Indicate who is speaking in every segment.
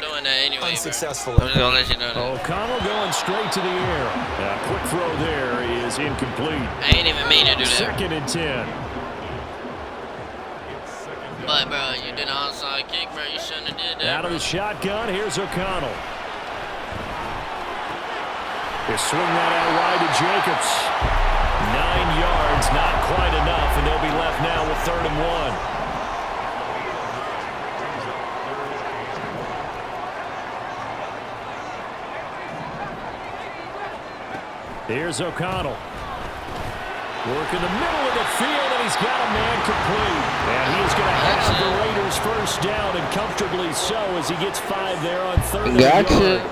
Speaker 1: doing that anyway,
Speaker 2: unsuccessful.
Speaker 1: I'm just gonna let you know that.
Speaker 3: O'Connell going straight to the air. A quick throw there is incomplete.
Speaker 1: I ain't even mean to do that.
Speaker 3: 2nd and 10.
Speaker 1: But, bro, you did an onside kick, bro. You shouldn't have did that,
Speaker 3: Out of the shotgun, here's O'Connell. They swing that out wide to Jacobs. 9 yards, not quite enough, and they'll be left now with 3rd and 1. Here's O'Connell. Work in the middle of the field, and he's got a man complete. And he is going to have the Raiders first down, and comfortably so, as he gets 5 there on 3rd and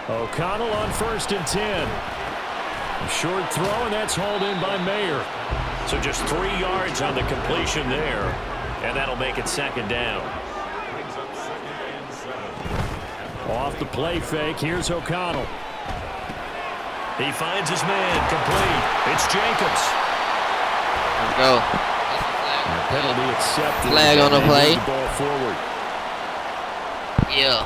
Speaker 3: 1. O'Connell on 1st and 10. A short throw, and that's hauled in by Mayer. So just 3 yards on the completion there, and that'll make it 2nd down. Off the play fake, here's O'Connell. He finds his man, complete. It's Jacobs.
Speaker 1: Let's go.
Speaker 3: Penalty accepted.
Speaker 1: Flag on the play.
Speaker 3: Ball forward.
Speaker 1: Yeah.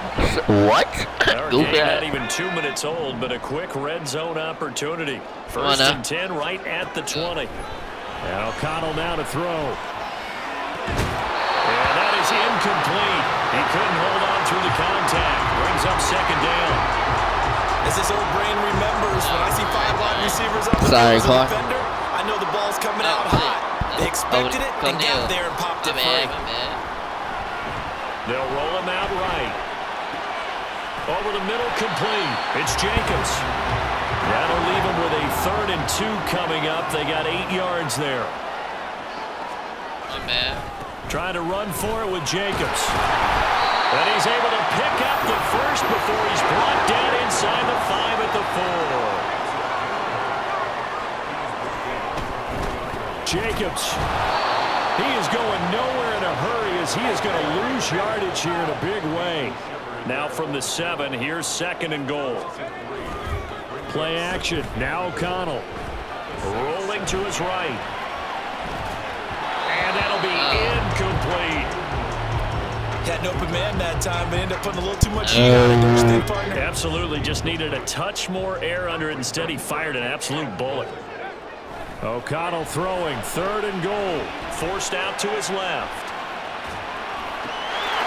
Speaker 1: What?
Speaker 3: Our game not even 2 minutes old, but a quick red zone opportunity. 1st and 10 right at the 20. And O'Connell now to throw. And that is incomplete. He couldn't hold on through the contact. Brings up 2nd down.
Speaker 2: As this old brain remembers, when I see 5 wide receivers up the defender, I know the ball's coming out hot. They expected it and got there and popped it free.
Speaker 3: They'll roll him out right. Over the middle, complete. It's Jacobs. That'll leave him with a 3rd and 2 coming up. They got 8 yards there. Trying to run for it with Jacobs. And he's able to pick up the first before he's brought down inside the 5 at the 4. Jacobs. He is going nowhere in a hurry as he is going to lose yardage here in a big way. Now from the 7, here's 2nd and goal. Play action. Now O'Connell. Rolling to his right. And that'll be incomplete.
Speaker 2: Had an open man that time, but ended up putting a little too much heat on it. Don't you think, partner?
Speaker 3: Absolutely. Just needed a touch more air under it. Instead, he fired an absolute bullet. O'Connell throwing. 3rd and goal. Forced out to his left.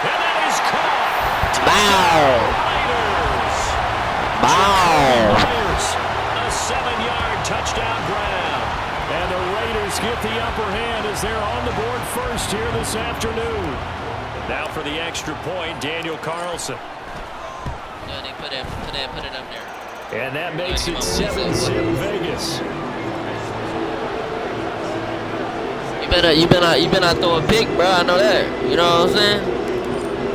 Speaker 3: And that is caught. Raiders. A 7-yard touchdown grab. And the Raiders get the upper hand as they're on the board first here this afternoon. Now for the extra point, Daniel Carlson.
Speaker 1: Yeah, they put it up there.
Speaker 3: And that makes it 7-0 Vegas.
Speaker 1: You better throw a pick, bro. I know that. You know what I'm saying?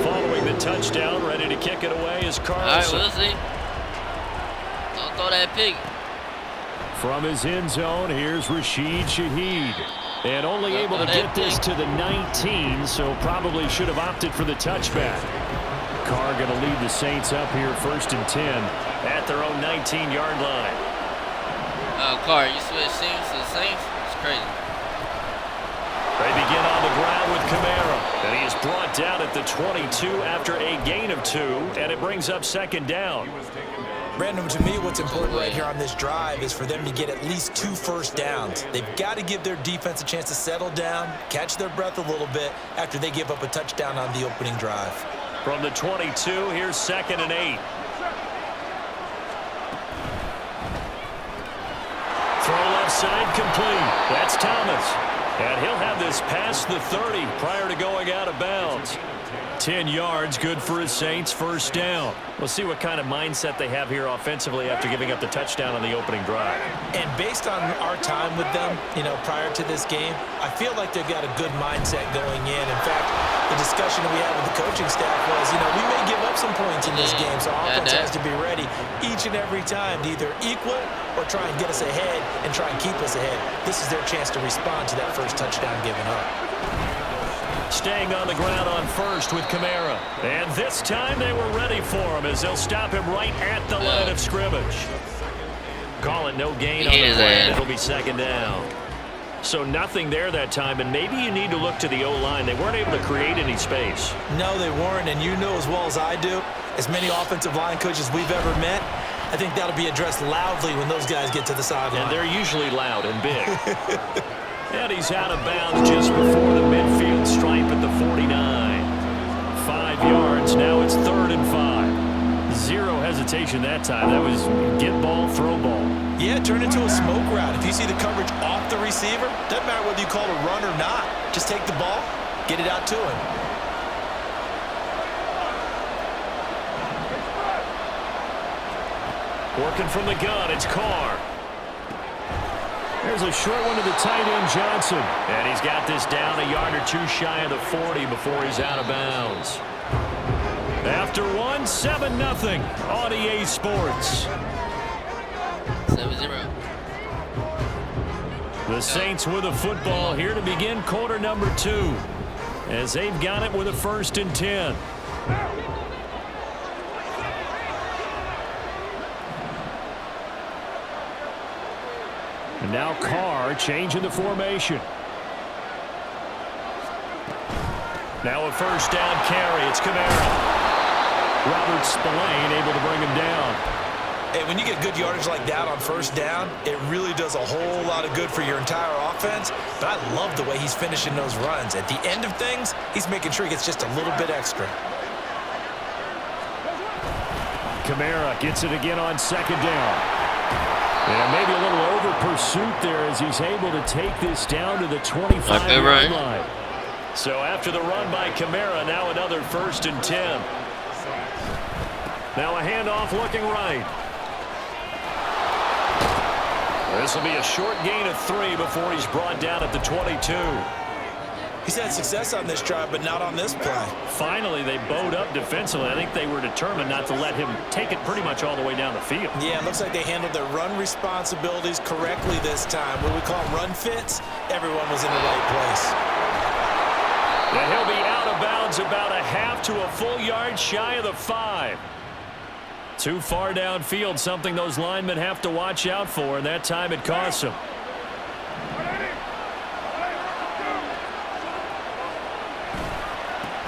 Speaker 3: Following the touchdown, ready to kick it away is Carlson.
Speaker 1: All right, we'll see. Don't throw that pick.
Speaker 3: From his end zone, here's Rashid Shaheed. And only able to get this to the 19, so probably should have opted for the touchback. Carr going to lead the Saints up here 1st and 10 at their own 19-yard line.
Speaker 1: Carr, you switch teams to the Saints? It's crazy.
Speaker 3: They begin on the ground with Kamara. And he is brought down at the 22 after a gain of 2, and it brings up 2nd down.
Speaker 2: Brandon, to me, what's important right here on this drive is for them to get at least 2 first downs. They've got to give their defense a chance to settle down, catch their breath a little bit after they give up a touchdown on the opening drive.
Speaker 3: From the 22, here's 2nd and 8. Throw left side complete. That's Thomas. And he'll have this past the 30 prior to going out of bounds. 10 yards, good for his Saints, first down. We'll see what kind of mindset they have here offensively after giving up the touchdown on the opening drive.
Speaker 2: And based on our time with them, prior to this game, I feel like they've got a good mindset going in. In fact, the discussion that we had with the coaching staff was, we may give up some points in this game, so our offense has to be ready each and every time to either equal or try and get us ahead and try and keep us ahead. This is their chance to respond to that first touchdown given up.
Speaker 3: Staying on the ground on first with Kamara. And this time they were ready for him as they'll stop him right at the line of scrimmage. Call it no gain on the play. It'll be 2nd down. So nothing there that time, and maybe you need to look to the O-line. They weren't able to create any space.
Speaker 2: No, they weren't, and you know as well as I do, as many offensive line coaches we've ever met, I think that'll be addressed loudly when those guys get to the sideline.
Speaker 3: And they're usually loud and big. And he's out of bounds just before the midfield stripe at the 49. 5 yards, now it's 3rd and 5. Zero hesitation that time. That was get ball, throw ball.
Speaker 2: Yeah, turn into a smoke route. If you see the coverage off the receiver, doesn't matter whether you call it a run or not. Just take the ball, get it out to him.
Speaker 3: Working from the gun, it's Carr. There's a short one to the tight end, Johnson. And he's got this down a yard or two shy of the 40 before he's out of bounds. After one, 7-0 on EA Sports.
Speaker 1: 7-0.
Speaker 3: The Saints with the football here to begin quarter number 2. As they've got it with a 1st and 10. And now Carr changing the formation. Now a 1st down carry. It's Kamara. Robert Spillane able to bring him down.
Speaker 2: Hey, when you get good yardage like that on 1st down, it really does a whole lot of good for your entire offense. But I love the way he's finishing those runs. At the end of things, he's making sure he gets just a little bit extra.
Speaker 3: Kamara gets it again on 2nd down. And maybe a little over pursuit there as he's able to take this down to the 25-yard line. So after the run by Kamara, now another 1st and 10. Now a handoff looking right. This will be a short gain of 3 before he's brought down at the 22.
Speaker 2: He's had success on this drive, but not on this play.
Speaker 3: Finally, they bowed up defensively. I think they were determined not to let him take it pretty much all the way down the field.
Speaker 2: Yeah, it looks like they handled their run responsibilities correctly this time. What we call run fits, everyone was in the right place.
Speaker 3: And he'll be out of bounds about a half to a full yard shy of the 5. Too far downfield, something those linemen have to watch out for, and that time it costs them.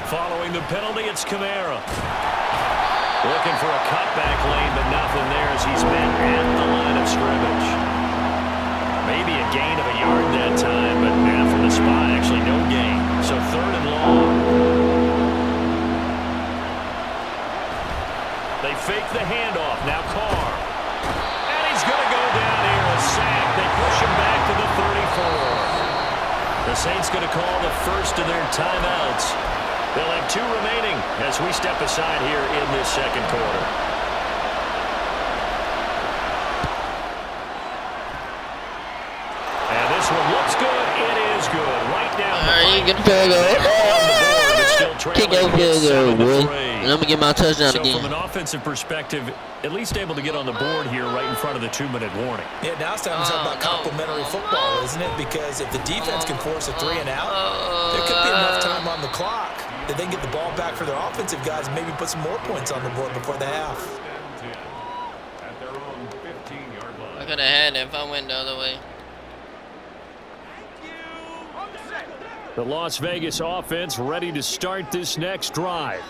Speaker 3: Following the penalty, it's Kamara. Looking for a cutback lane, but nothing there as he's met at the line of scrimmage. Maybe a gain of a yard that time, but from the spot, actually no gain. So 3rd and long. They fake the handoff. Now Carr. And he's going to go down here. A sack. They push him back to the 34. The Saints going to call the first of their timeouts. They'll have 2 remaining as we step aside here in this 2nd quarter. And this one looks good. It is good. Right down the
Speaker 1: You get a field goal. Kick that field goal, boy. And I'm going to get my touchdown
Speaker 3: so
Speaker 1: again.
Speaker 3: From an offensive perspective, at least able to get on the board here right in front of the 2-minute warning.
Speaker 2: Yeah, now it's time to talk about complementary football, isn't it? Because if the defense can force a 3 and out, there could be enough time on the clock that they can get the ball back for their offensive guys and maybe put some more points on the board before the half.
Speaker 1: I could have had it if I went the other way.
Speaker 3: The Las Vegas offense ready to start this next drive.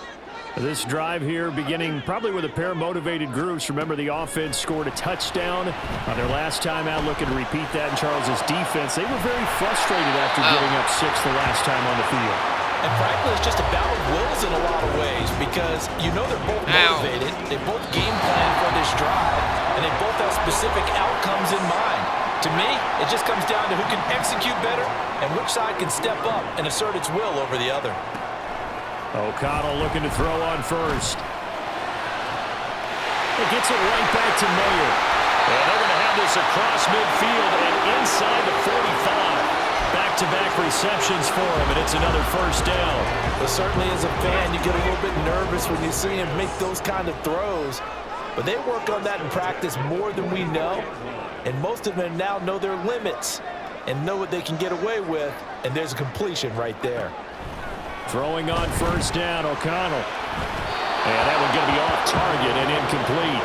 Speaker 3: This drive here beginning probably with a pair of motivated groups. Remember, the offense scored a touchdown on their last time out, looking to repeat that in Charles's defense. They were very frustrated after giving up 6 the last time on the field.
Speaker 2: And frankly, it's just a battle of wills in a lot of ways because you know they're both motivated. They both game plan for this drive, and they both have specific outcomes in mind. To me, it just comes down to who can execute better and which side can step up and assert its will over the other.
Speaker 3: O'Connell looking to throw on first. He gets it right back to Mayer. And they're going to have this across midfield and inside the 45. Back-to-back receptions for him, and it's another 1st down.
Speaker 2: Well, certainly as a fan, you get a little bit nervous when you see him make those kind of throws. But they work on that in practice more than we know. And most of them now know their limits and know what they can get away with. And there's a completion right there.
Speaker 3: Throwing on 1st down, O'Connell. And that one going to be off target and incomplete.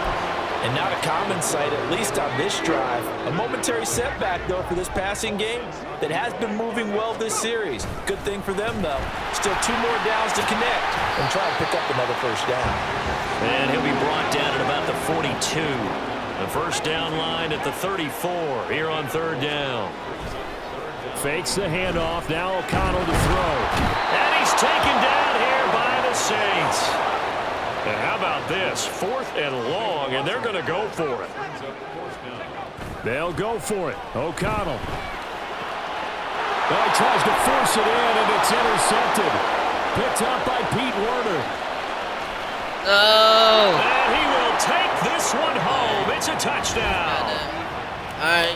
Speaker 2: And not a common sight, at least on this drive. A momentary setback, though, for this passing game that has been moving well this series. Good thing for them, though. Still 2 more downs to connect and try and pick up another first down.
Speaker 3: And he'll be brought down at about the 42. The first down line at the 34 here on 3rd down. Fakes the handoff. Now O'Connell to throw. And he's taken down here by the Saints. And how about this? 4th and long, and they're going to go for it. They'll go for it. O'Connell. Well, he tries to force it in, and it's intercepted. Picked up by Pete Werner.
Speaker 1: No.
Speaker 3: And he will take this one home. It's a touchdown.
Speaker 1: All right.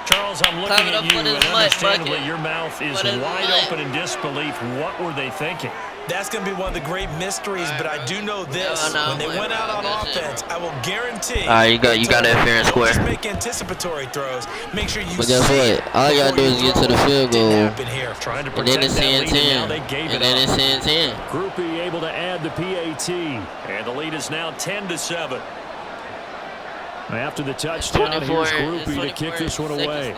Speaker 3: Charles, I'm looking at you, and understandably your mouth is wide open in disbelief. What were they thinking?
Speaker 2: That's going to be one of the great mysteries, but I do know this. When they went out on offense, I will guarantee.
Speaker 1: All right, you got that fair and square.
Speaker 2: Just make anticipatory throws. Make sure you.
Speaker 1: But guess what? All you got to do is get to the field goal.
Speaker 3: Trying to
Speaker 1: And then it's
Speaker 3: protect that lead, and now
Speaker 1: 10-10.
Speaker 3: they gave
Speaker 1: And
Speaker 3: it
Speaker 1: then
Speaker 3: up.
Speaker 1: it's 10-10.
Speaker 3: Groupie able to add the PAT. And the lead is now 10-7. After the touchdown, here's Groupie to kick this one away.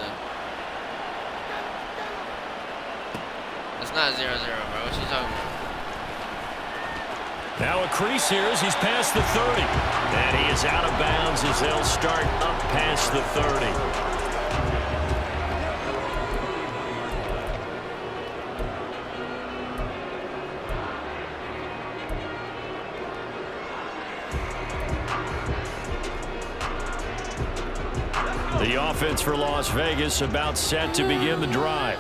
Speaker 1: It's not 0-0, bro. What you talking about?
Speaker 3: Now a crease here as he's past the 30. And he is out of bounds as they'll start up past the 30. The offense for Las Vegas about set to begin the drive.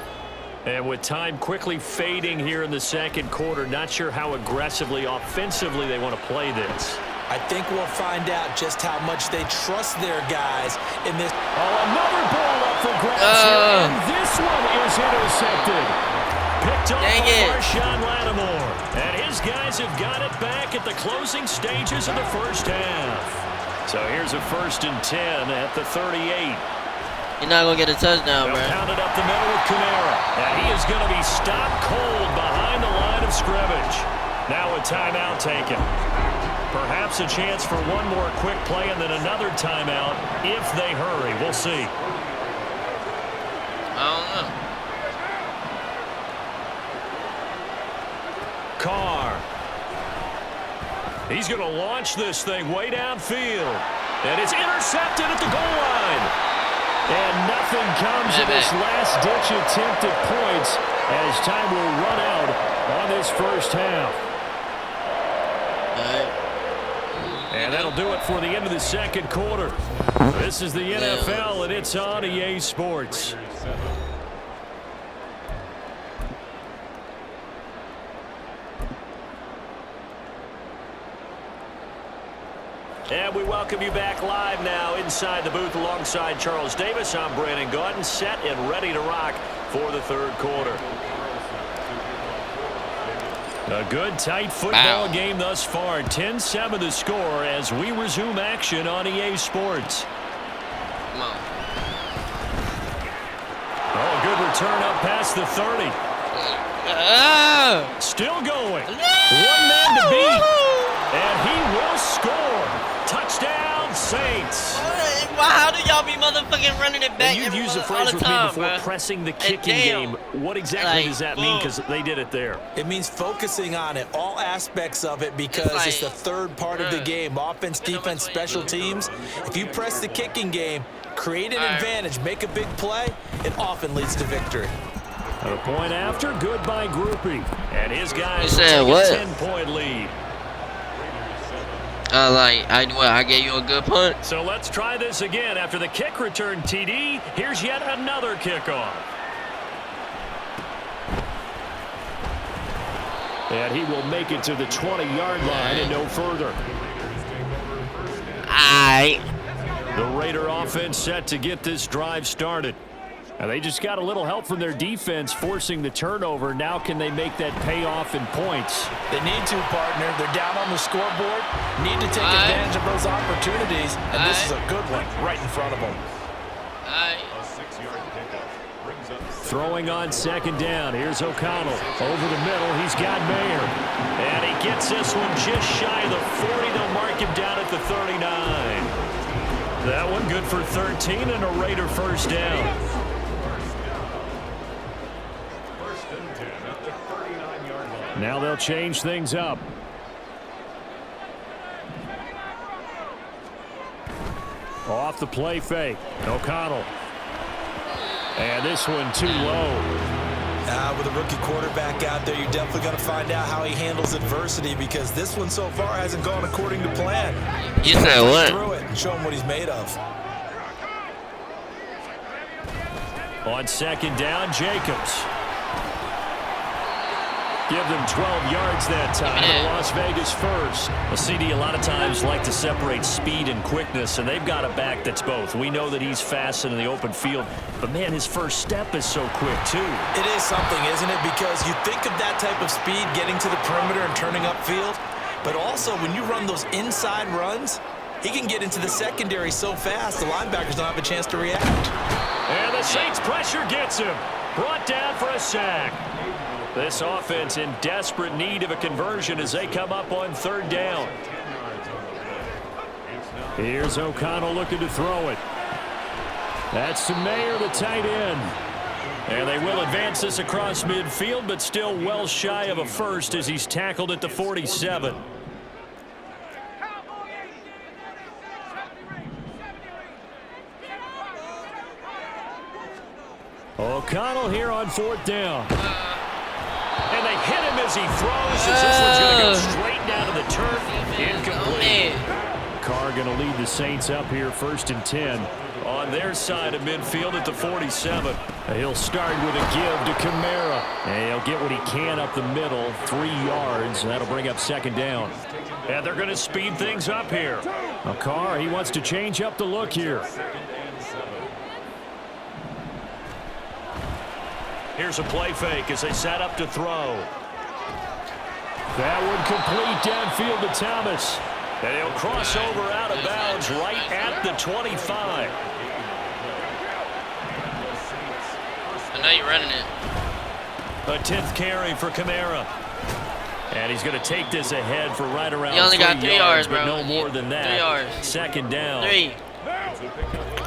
Speaker 3: And with time quickly fading here in the 2nd quarter, not sure how aggressively, offensively they want to play this.
Speaker 2: I think we'll find out just how much they trust their guys in this.
Speaker 3: Oh, another ball up for grabs here, and this one is intercepted. Picked up by Marshawn Lattimore. And his guys have got it back at the closing stages of the first half. So here's a 1st and 10 at the 38.
Speaker 1: You're not going to get a touchdown, bro.
Speaker 3: Pounded up the middle with Kamara. And he is going to be stopped cold behind the line of scrimmage. Now a timeout taken. Perhaps a chance for one more quick play and then another timeout if they hurry. We'll see.
Speaker 1: I don't know.
Speaker 3: Carr. He's going to launch this thing way downfield. And it's intercepted at the goal line. And nothing comes of this last-ditch attempt at points as time will run out on this first half. And that'll do it for the end of the 2nd quarter. This is the NFL, and it's on EA Sports. And we welcome you back live now inside the booth alongside Charles Davis. I'm Brandon Gaudin, set and ready to rock for the 3rd quarter. A good, tight football game thus far. 10-7 the score as we resume action on EA Sports.
Speaker 1: Come on.
Speaker 3: Oh, good return up past the 30. Still going. One man to beat. And he will score. Touchdown, Saints.
Speaker 1: How do y'all be motherfucking running it back?
Speaker 3: And you've used the phrase with me before, pressing the kicking game. What exactly does that mean? Because they did it there.
Speaker 2: It means focusing on it, all aspects of it, because it's the 3rd part of the game. Offense, defense, special teams. If you press the kicking game, create an advantage, make a big play, it often leads to victory.
Speaker 3: A point after, good by Groupie. And his guys
Speaker 1: take
Speaker 3: a 10-point lead.
Speaker 1: I gave you a good punt.
Speaker 3: So let's try this again. After the kick return TD, here's yet another kickoff. And he will make it to the 20-yard line and no further. The Raider offense set to get this drive started. And they just got a little help from their defense forcing the turnover. Now can they make that pay off in points?
Speaker 2: They need to, partner. They're down on the scoreboard. Need to take advantage of those opportunities. And this is a good one right in front of them.
Speaker 4: A 6-yard pickup brings up
Speaker 3: Throwing on second down. Here's O'Connell. Over the middle, he's got Mayer. And he gets this one just shy of the 40. They'll mark him down at the 39. That one good for 13 and a Raider first down. Now they'll change things up. Off the play fake. O'Connell. And this one too low.
Speaker 2: With a rookie quarterback out there, you're definitely going to find out how he handles adversity, because this one so far hasn't gone according to plan.
Speaker 1: You said what?
Speaker 2: Through it and show him what he's made of.
Speaker 3: On second down, Jacobs. Give them 12 yards that time. Las Vegas first. A CD a lot of times like to separate speed and quickness, and they've got a back that's both. We know that he's fast in the open field, but, man, his first step is so quick, too.
Speaker 2: It is something, isn't it? Because you think of that type of speed getting to the perimeter and turning upfield, but also when you run those inside runs, he can get into the secondary so fast the linebackers don't have a chance to react.
Speaker 3: And the Saints pressure gets him. Brought down for a sack. This offense in desperate need of a conversion as they come up on third down. Here's O'Connell looking to throw it. That's to Mayer, the tight end. And they will advance this across midfield, but still well shy of a first as he's tackled at the 47. O'Connell here on fourth down. And they hit him as he throws, as this one's going to go straight down to the turf. Incomplete. Carr going to lead the Saints up here, 1st and 10. On their side of midfield at the 47. He'll start with a give to Kamara. And he'll get what he can up the middle, 3 yards. And that'll bring up second down. And they're going to speed things up here. Now Carr, he wants to change up the look here. Here's a play fake as they set up to throw. That one complete downfield to Thomas. And he'll cross over out of bounds right at the 25.
Speaker 1: I know you're running it.
Speaker 3: A 10th carry for Kamara. And he's going to take this ahead for right around 3
Speaker 1: You only got 3 yards,
Speaker 3: but
Speaker 1: bro.
Speaker 3: no more than that.
Speaker 1: 3 yards.
Speaker 3: Second down.
Speaker 1: 3.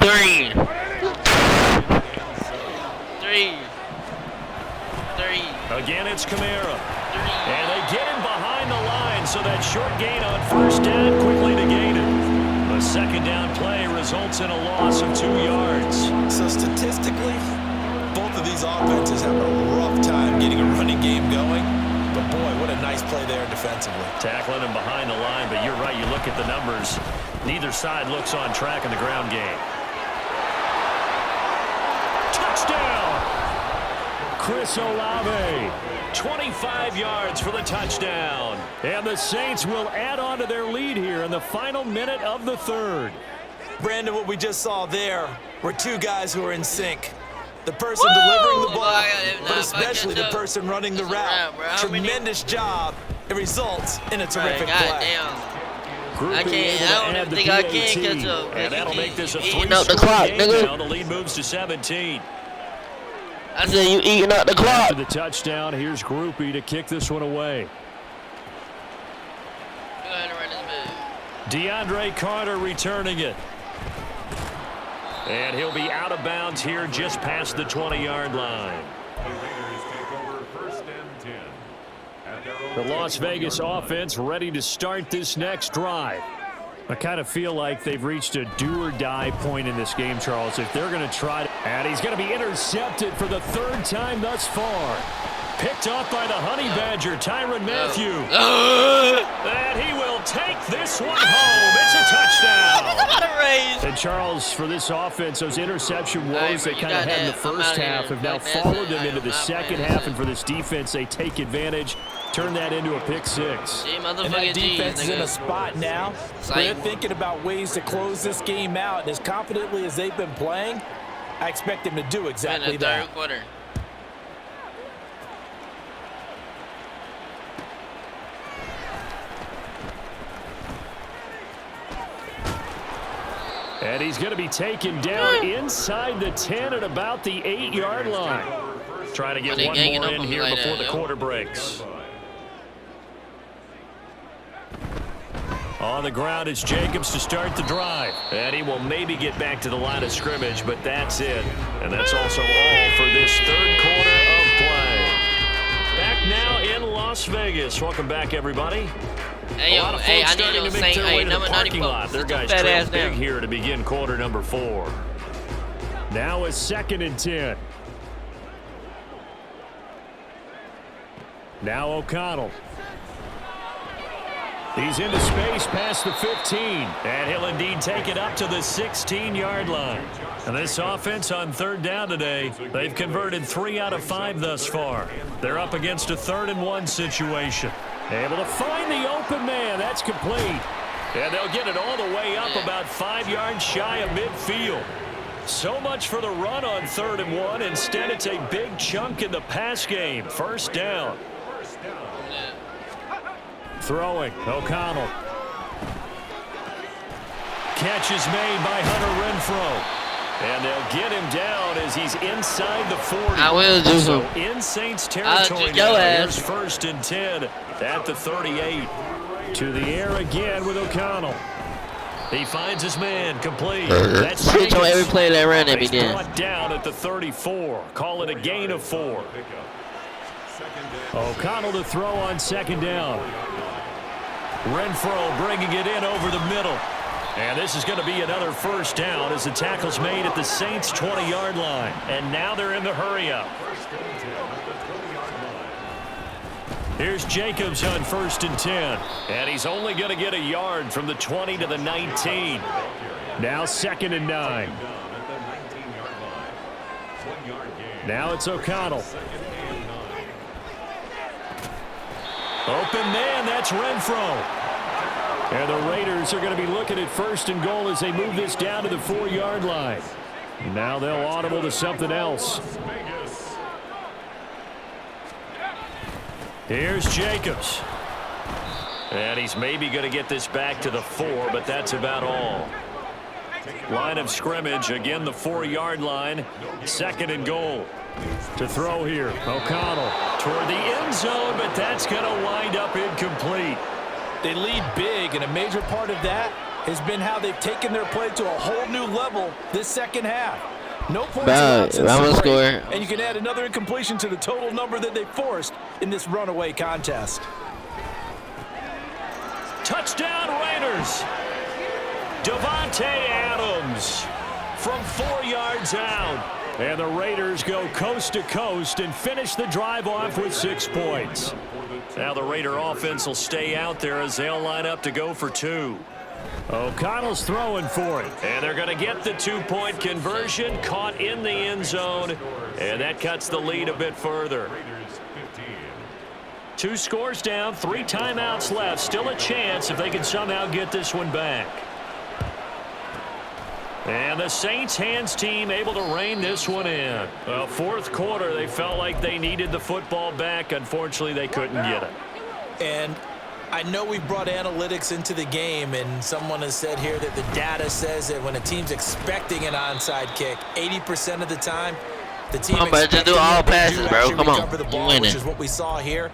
Speaker 1: 3.
Speaker 3: Again, it's Kamara. And they get him behind the line, so that short gain on first down quickly negated. The second down play results in a loss of 2 yards.
Speaker 2: So statistically, both of these offenses have a rough time getting a running game going. But, boy, what a nice play there defensively.
Speaker 3: Tackling him behind the line, but you're right. You look at the numbers. Neither side looks on track in the ground game. Touchdown! Chris Olave, 25 yards for the touchdown. And the Saints will add on to their lead here in the final minute of the third.
Speaker 2: Brandon, what we just saw there were two guys who are in sync. The person delivering the ball, but especially the person running the route. Tremendous job. It results in a terrific play.
Speaker 1: I don't think I can catch up.
Speaker 3: And that'll make this a 3-score game now. The lead moves to 17.
Speaker 1: I said you eating up the clock.
Speaker 3: After the touchdown, here's Groupie to kick this one away.
Speaker 1: Go ahead and run this back.
Speaker 3: DeAndre Carter returning it. And he'll be out of bounds here just past the 20-yard line. The Las Vegas offense ready to start this next drive. I kind of feel like they've reached a do-or-die point in this game, Charles. If they're going to try to... And he's going to be intercepted for the 3rd time thus far. Picked off by the Honey Badger, Tyrann Mathieu. And he will take this one home. It's a touchdown. And, Charles, for this offense, those interception woes they kind of had in the first half have now followed them into the second half. And for this defense, they take advantage. Turn that into a pick 6.
Speaker 2: And that defense is in a spot now where they're thinking about ways to close this game out. And as confidently as they've been playing, I expect them to do exactly that.
Speaker 1: Third quarter.
Speaker 3: And he's going to be taken down inside the 10 at about the 8-yard line. try to get one more in here before the quarter breaks. On the ground, it's Jacobs to start the drive. And he will maybe get back to the line of scrimmage, but that's it. And that's also all for this third quarter of play. Back now in Las Vegas. Welcome back, everybody.
Speaker 1: Hey, yo, hey, I need to say, hey, number 94.
Speaker 3: Their guys trail big here to begin quarter number 4.
Speaker 4: Now a 2nd and 10. Now O'Connell. He's into space past the 15.
Speaker 3: And he'll indeed take it up to the 16-yard line. And this offense on third down today, they've converted 3 out of 5 thus far. They're up against a 3rd and 1 situation.
Speaker 4: Able to find the open man. That's complete.
Speaker 3: And they'll get it all the way up about 5 yards shy of midfield. So much for the run on 3rd and 1. Instead, it's a big chunk in the pass game. First down.
Speaker 4: Throwing, O'Connell.
Speaker 3: Catch is made by Hunter Renfrow. And they'll get him down as he's inside the 40.
Speaker 1: I will do
Speaker 3: so in Saints territory now. Here's 1st and 10 at the 38.
Speaker 4: To the air again with O'Connell.
Speaker 3: He finds his man, complete.
Speaker 1: That's Jacobs. On every play that ran at me,
Speaker 3: then. Brought down at the 34. Call it a gain of 4.
Speaker 4: O'Connell to throw on 2nd down.
Speaker 3: Renfrow bringing it in over the middle. And this is going to be another first down as the tackle's made at the Saints' 20-yard line. And now they're in the hurry-up. Here's Jacobs on 1st and 10. And he's only going to get a yard from the 20 to the 19.
Speaker 4: Now 2nd and 9. Now it's O'Connell.
Speaker 3: Open man, that's Renfrow.
Speaker 4: And the Raiders are going to be looking at 1st and goal as they move this down to the 4-yard line. Now they'll audible to something else.
Speaker 3: Here's Jacobs. And he's maybe going to get this back to the 4, but that's about all. Line of scrimmage, again the 4-yard line. 2nd and goal.
Speaker 4: To throw here, O'Connell.
Speaker 3: Toward the end zone, but that's going to wind up incomplete.
Speaker 2: They lead big, and a major part of that has been how they've taken their play to a whole new level this second half. No points allowed since the break, and you can add another incompletion to the total number that they forced in this runaway contest.
Speaker 3: Touchdown Raiders! Davante Adams from 4 yards out.
Speaker 4: And the Raiders go coast to coast and finish the drive off with 6 points.
Speaker 3: Now the Raider offense will stay out there as they'll line up to go for 2.
Speaker 4: O'Connell's throwing for it.
Speaker 3: And they're going to get the 2-point conversion, caught in the end zone, and that cuts the lead a bit further. 2 scores down, 3 timeouts left. Still a chance if they can somehow get this one back. And the Saints hands team able to rein this one in. Well, 4th quarter, they felt like they needed the football back. Unfortunately, they couldn't get it.
Speaker 2: And I know we brought analytics into the game, and someone has said here that the data says that when a team's expecting an onside kick, 80% of the time, the team
Speaker 1: just do all passes, bro. Come on,
Speaker 2: the ball, which is what we saw here.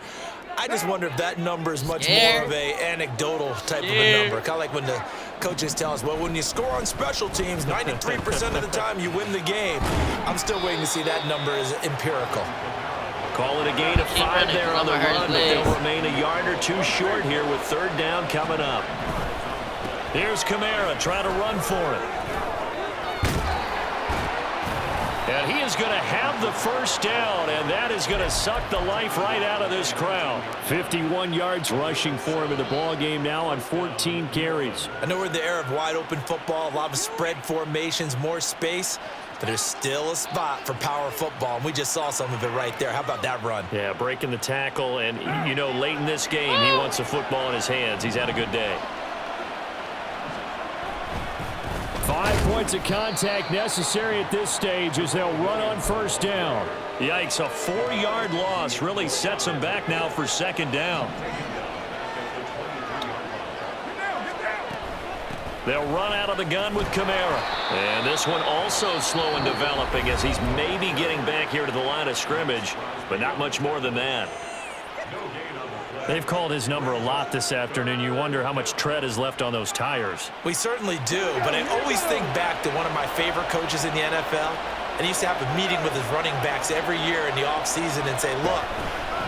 Speaker 2: I just wonder if that number is much more of a anecdotal type of a number. Kind of like when the coaches tell us, well, when you score on special teams, 93% of the time you win the game. I'm still waiting to see that number is empirical.
Speaker 3: Call it a gain of 5 there on the run, but they'll remain a yard or 2 short here with 3rd down coming up. Here's Kamara trying to run for it. And he is going to have the first down, and that is going to suck the life right out of this crowd.
Speaker 4: 51 yards rushing for him in the ball game now on 14 carries.
Speaker 2: I know we're in the era of wide-open football, a lot of spread formations, more space, but there's still a spot for power football, and we just saw some of it right there. How about that run?
Speaker 3: Yeah, breaking the tackle, and, you know, late in this game, he wants the football in his hands. He's had a good day.
Speaker 4: 5 points of contact necessary at this stage as they'll run on 1st down.
Speaker 3: Yikes, a 4-yard loss really sets them back now for 2nd down.
Speaker 4: They'll run out of the gun with Kamara. And this one also slow in developing as he's maybe getting back here to the line of scrimmage, but not much more than that.
Speaker 3: They've called his number a lot this afternoon. You wonder how much tread is left on those tires.
Speaker 2: We certainly do, but I always think back to one of my favorite coaches in the NFL, and he used to have a meeting with his running backs every year in the offseason and say, look,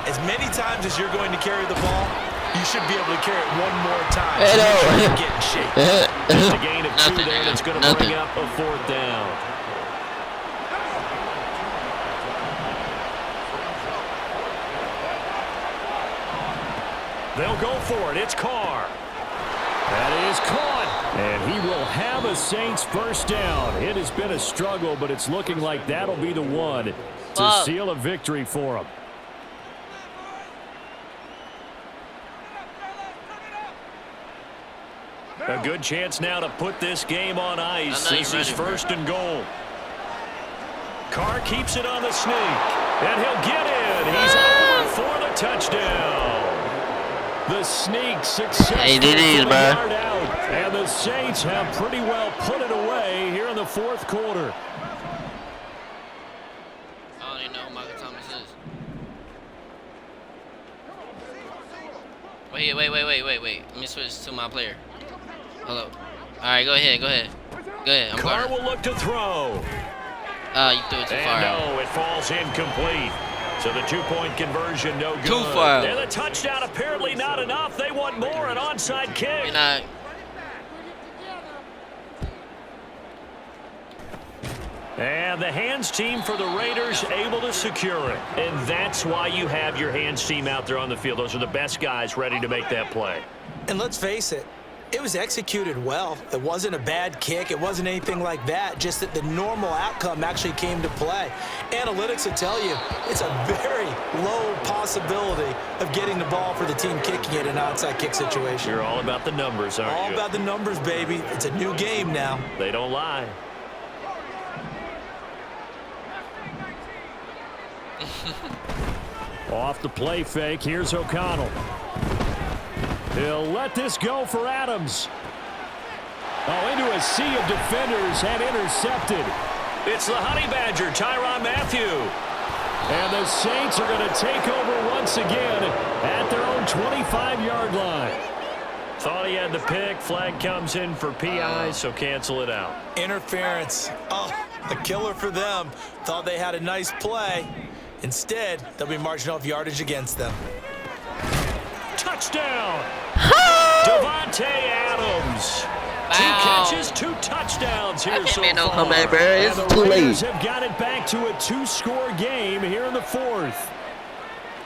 Speaker 2: as many times as you're going to carry the ball, you should be able to carry it one more time.
Speaker 1: Hey,
Speaker 2: so sure you get in shape.
Speaker 4: Just a gain of 2 there that's going to bring up a 4th down. They'll go for it. It's Carr.
Speaker 3: That is caught. And he will have a Saints first down. It has been a struggle, but it's looking like that'll be the one to seal a victory for him.
Speaker 4: A good chance now to put this game on ice. This is 1st and goal. Carr keeps it on the sneak. And he'll get in. He's over for the touchdown.
Speaker 3: The sneak successful
Speaker 1: Hey, it is,
Speaker 3: from a
Speaker 1: man.
Speaker 3: yard out. And the Saints have pretty well put it away here in the 4th quarter.
Speaker 1: I don't even know who Michael Thomas is. Wait. Let me switch to my player. Hello. All right, go ahead. I'm
Speaker 4: Carr
Speaker 1: guarding.
Speaker 4: will look to throw.
Speaker 1: You threw it too far
Speaker 4: And
Speaker 1: out.
Speaker 4: no, it falls incomplete. So the 2-point conversion, no good.
Speaker 1: Too far out.
Speaker 4: And the touchdown apparently not enough. They want more, an onside kick.
Speaker 1: You're not.
Speaker 4: And the hands team for the Raiders able to secure it. And that's why you have your hands team out there on the field. Those are the best guys ready to make that play.
Speaker 2: And let's face it, it was executed well. It wasn't a bad kick. It wasn't anything like that. Just that the normal outcome actually came to play. Analytics will tell you it's a very low possibility of getting the ball for the team kicking it in an onside kick situation.
Speaker 4: You're all about the numbers, aren't you?
Speaker 2: All about the numbers, baby. It's a new game now.
Speaker 4: They don't lie.
Speaker 3: Off the play fake, here's O'Connell. He'll let this go for Adams. Oh, into a sea of defenders and intercepted.
Speaker 4: It's the Honey Badger, Tyrann Mathieu.
Speaker 3: And the Saints are going to take over once again at their own 25-yard line.
Speaker 4: Thought he had the pick. Flag comes in for PI, so cancel it out.
Speaker 2: Interference. Oh, a killer for them. Thought they had a nice play. Instead, they'll be marching off yardage against them.
Speaker 4: Touchdown! Devontae Adams.
Speaker 1: Wow.
Speaker 4: 2 catches, 2 touchdowns here
Speaker 1: can't
Speaker 4: so
Speaker 1: make no
Speaker 4: far.
Speaker 1: comeback, bro. It's
Speaker 3: And the
Speaker 1: too
Speaker 3: Raiders
Speaker 1: late.
Speaker 3: have got it back to a 2-score game here in the 4th.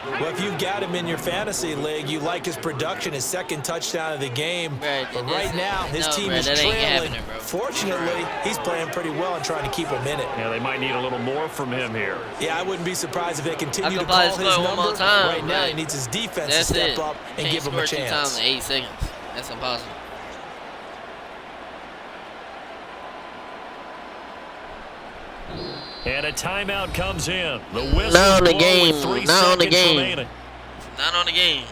Speaker 2: Well, if you've got him in your fantasy league, you like his production, his 2nd touchdown of the game.
Speaker 1: Bro,
Speaker 2: But right now, his team is
Speaker 1: that ain't
Speaker 2: trailing.
Speaker 1: happening, bro.
Speaker 2: Fortunately, he's playing pretty well and trying to keep him in it.
Speaker 4: Yeah, they might need a little more from him here.
Speaker 2: Yeah, I wouldn't be surprised if they continue
Speaker 1: I
Speaker 2: to
Speaker 1: could
Speaker 2: call
Speaker 1: probably
Speaker 2: his
Speaker 1: score
Speaker 2: number.
Speaker 1: one more time,
Speaker 2: Right now,
Speaker 1: but
Speaker 2: he needs his defense to
Speaker 1: That's
Speaker 2: step
Speaker 1: it.
Speaker 2: up and
Speaker 1: Can't
Speaker 2: give him a
Speaker 1: score 2 times
Speaker 2: chance.
Speaker 1: in 8 seconds. That's impossible.
Speaker 4: And a timeout comes in. The whistle
Speaker 1: Not on the
Speaker 4: blown
Speaker 1: game.
Speaker 4: with 3
Speaker 1: Not on the
Speaker 4: seconds
Speaker 1: game.
Speaker 4: remaining.
Speaker 1: Not on the game.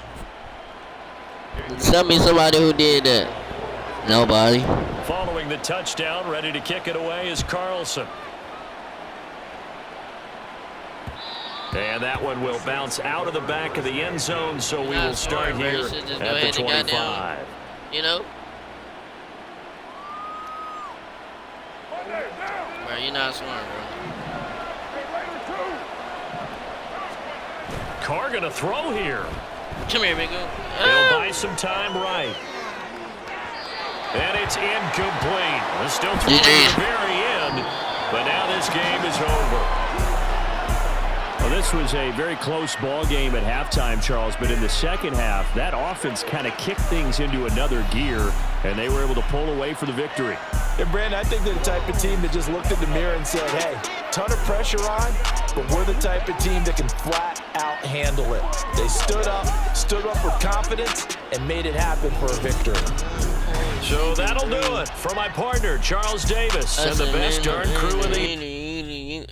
Speaker 1: Tell me somebody who did that. Nobody.
Speaker 4: Following the touchdown, ready to kick it away is Carlson. And that one will bounce out of the back of the end zone, so we will start
Speaker 1: smart, bro. You
Speaker 4: here
Speaker 1: should just go
Speaker 4: at
Speaker 1: ahead
Speaker 4: the
Speaker 1: and
Speaker 4: 25.
Speaker 1: goddamn, you know? Bro, you're not smart, bro.
Speaker 4: Carr going to throw here.
Speaker 1: Come here, big girl.
Speaker 4: He'll buy some time right. And it's incomplete. They're still throwing at the very end, but now this game is over.
Speaker 3: Well, this was a very close ball game at halftime, Charles, but in the second half, that offense kind of kicked things into another gear, and they were able to pull away for the victory.
Speaker 2: And Brandon, I think they're the type of team that just looked in the mirror and said, hey, ton of pressure on, but we're the type of team that can flat out handle it. They stood up with confidence, and made it happen for a victory.
Speaker 4: So that'll do it for my partner, Charles Davis, and the best darn crew in the...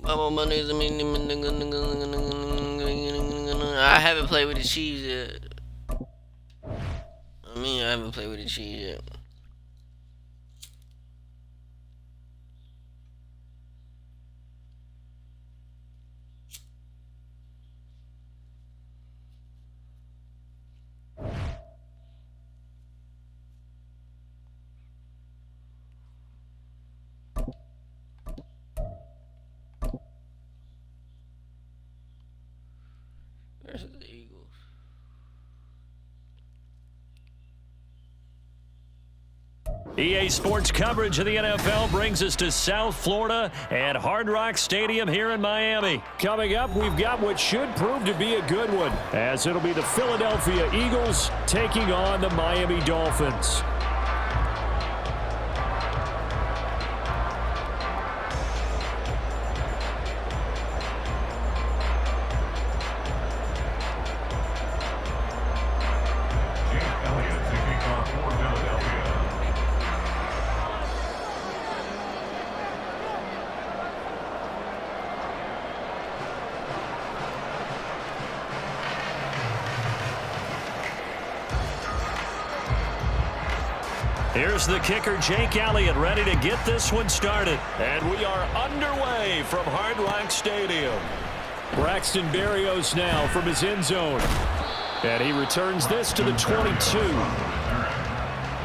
Speaker 1: I haven't played with the cheese yet. I haven't played with the cheese yet. Versus the Eagles.
Speaker 4: EA Sports coverage of the NFL brings us to South Florida at Hard Rock Stadium here in Miami.
Speaker 3: Coming up, we've got what should prove to be a good one, as it'll be the Philadelphia Eagles taking on the Miami Dolphins.
Speaker 4: Here's the kicker, Jake Elliott, ready to get this one started. And we are underway from Hard Rock Stadium.
Speaker 3: Braxton Berrios now from his end zone. And he returns this to the 22.
Speaker 5: The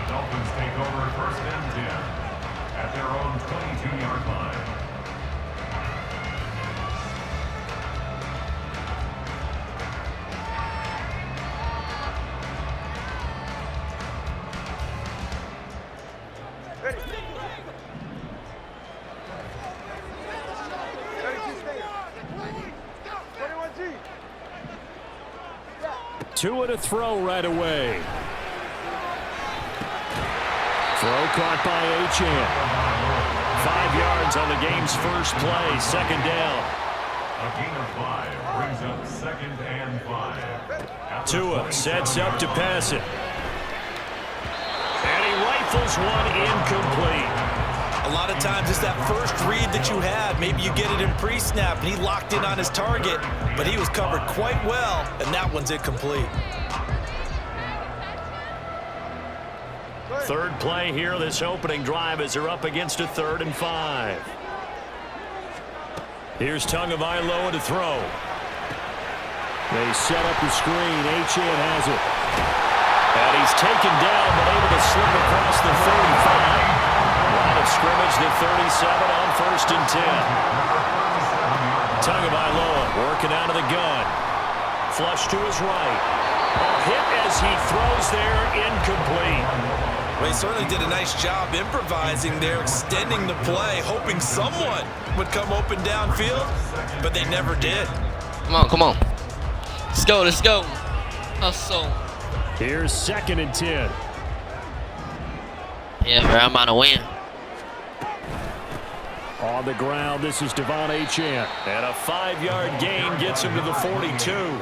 Speaker 5: Dolphins take over first and 10 at their own 22-yard line.
Speaker 3: Two to throw right away. Throw caught by Achane.
Speaker 4: 5 yards on the game's first play, second down.
Speaker 5: A gain of 5 brings up second and 5.
Speaker 4: Tua sets up to pass it. And he rifles one incomplete.
Speaker 2: A lot of times it's that first read that you had. Maybe you get it in pre-snap, and he locked in on his target, but he was covered quite well, and that one's incomplete.
Speaker 4: Third play here, this opening drive as they're up against a 3rd and 5. Here's Tagovailoa to throw.
Speaker 3: They set up the screen. Achane has it.
Speaker 4: And he's taken down, but able to slip across the 35. Line of scrimmage, the 37 on 1st and 10. Tagovailoa working out of the gun. Flush to his right. A hit as he throws there, incomplete.
Speaker 2: Well, he certainly did a nice job improvising there, extending the play, hoping someone would come open downfield, but they never did.
Speaker 1: Come on. Let's go. Hustle.
Speaker 3: Here's 2nd and 10.
Speaker 1: Yeah, bro, I'm about to win.
Speaker 3: On the ground, this is Devon Achane.
Speaker 4: And a 5-yard gain gets him to the 42.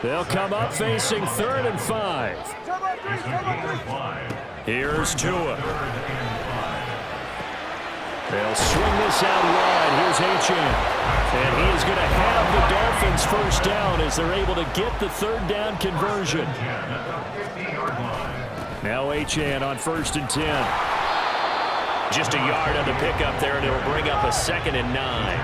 Speaker 3: They'll come up facing 3rd and 5.
Speaker 4: Here's Tua.
Speaker 3: They'll swing this out wide. Here's Achane. And he is going to have the Dolphins first down as they're able to get the 3rd down conversion. Now Achane on 1st and 10.
Speaker 4: Just a yard on the pickup there, and it'll bring up a 2nd and 9.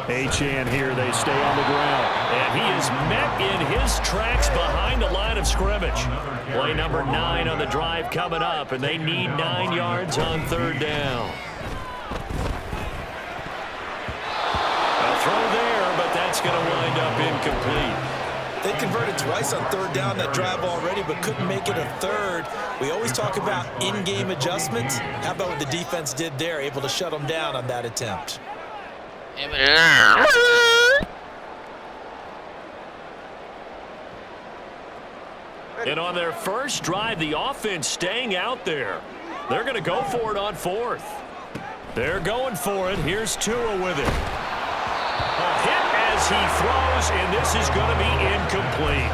Speaker 3: Achane here, they stay on the ground.
Speaker 4: And he is met in his tracks behind the line of scrimmage. Play number 9 on the drive coming up, and they need 9 yards on 3rd down. A throw there, but that's going to wind up incomplete.
Speaker 2: They converted twice on 3rd down that drive already, but couldn't make it a 3rd. We always talk about in-game adjustments. How about what the defense did there, able to shut them down on that attempt?
Speaker 4: And on their first drive, the offense staying out there. They're going to go for it on 4th. They're going for it. Here's Tua with it. A hit as he throws, and this is going to be incomplete.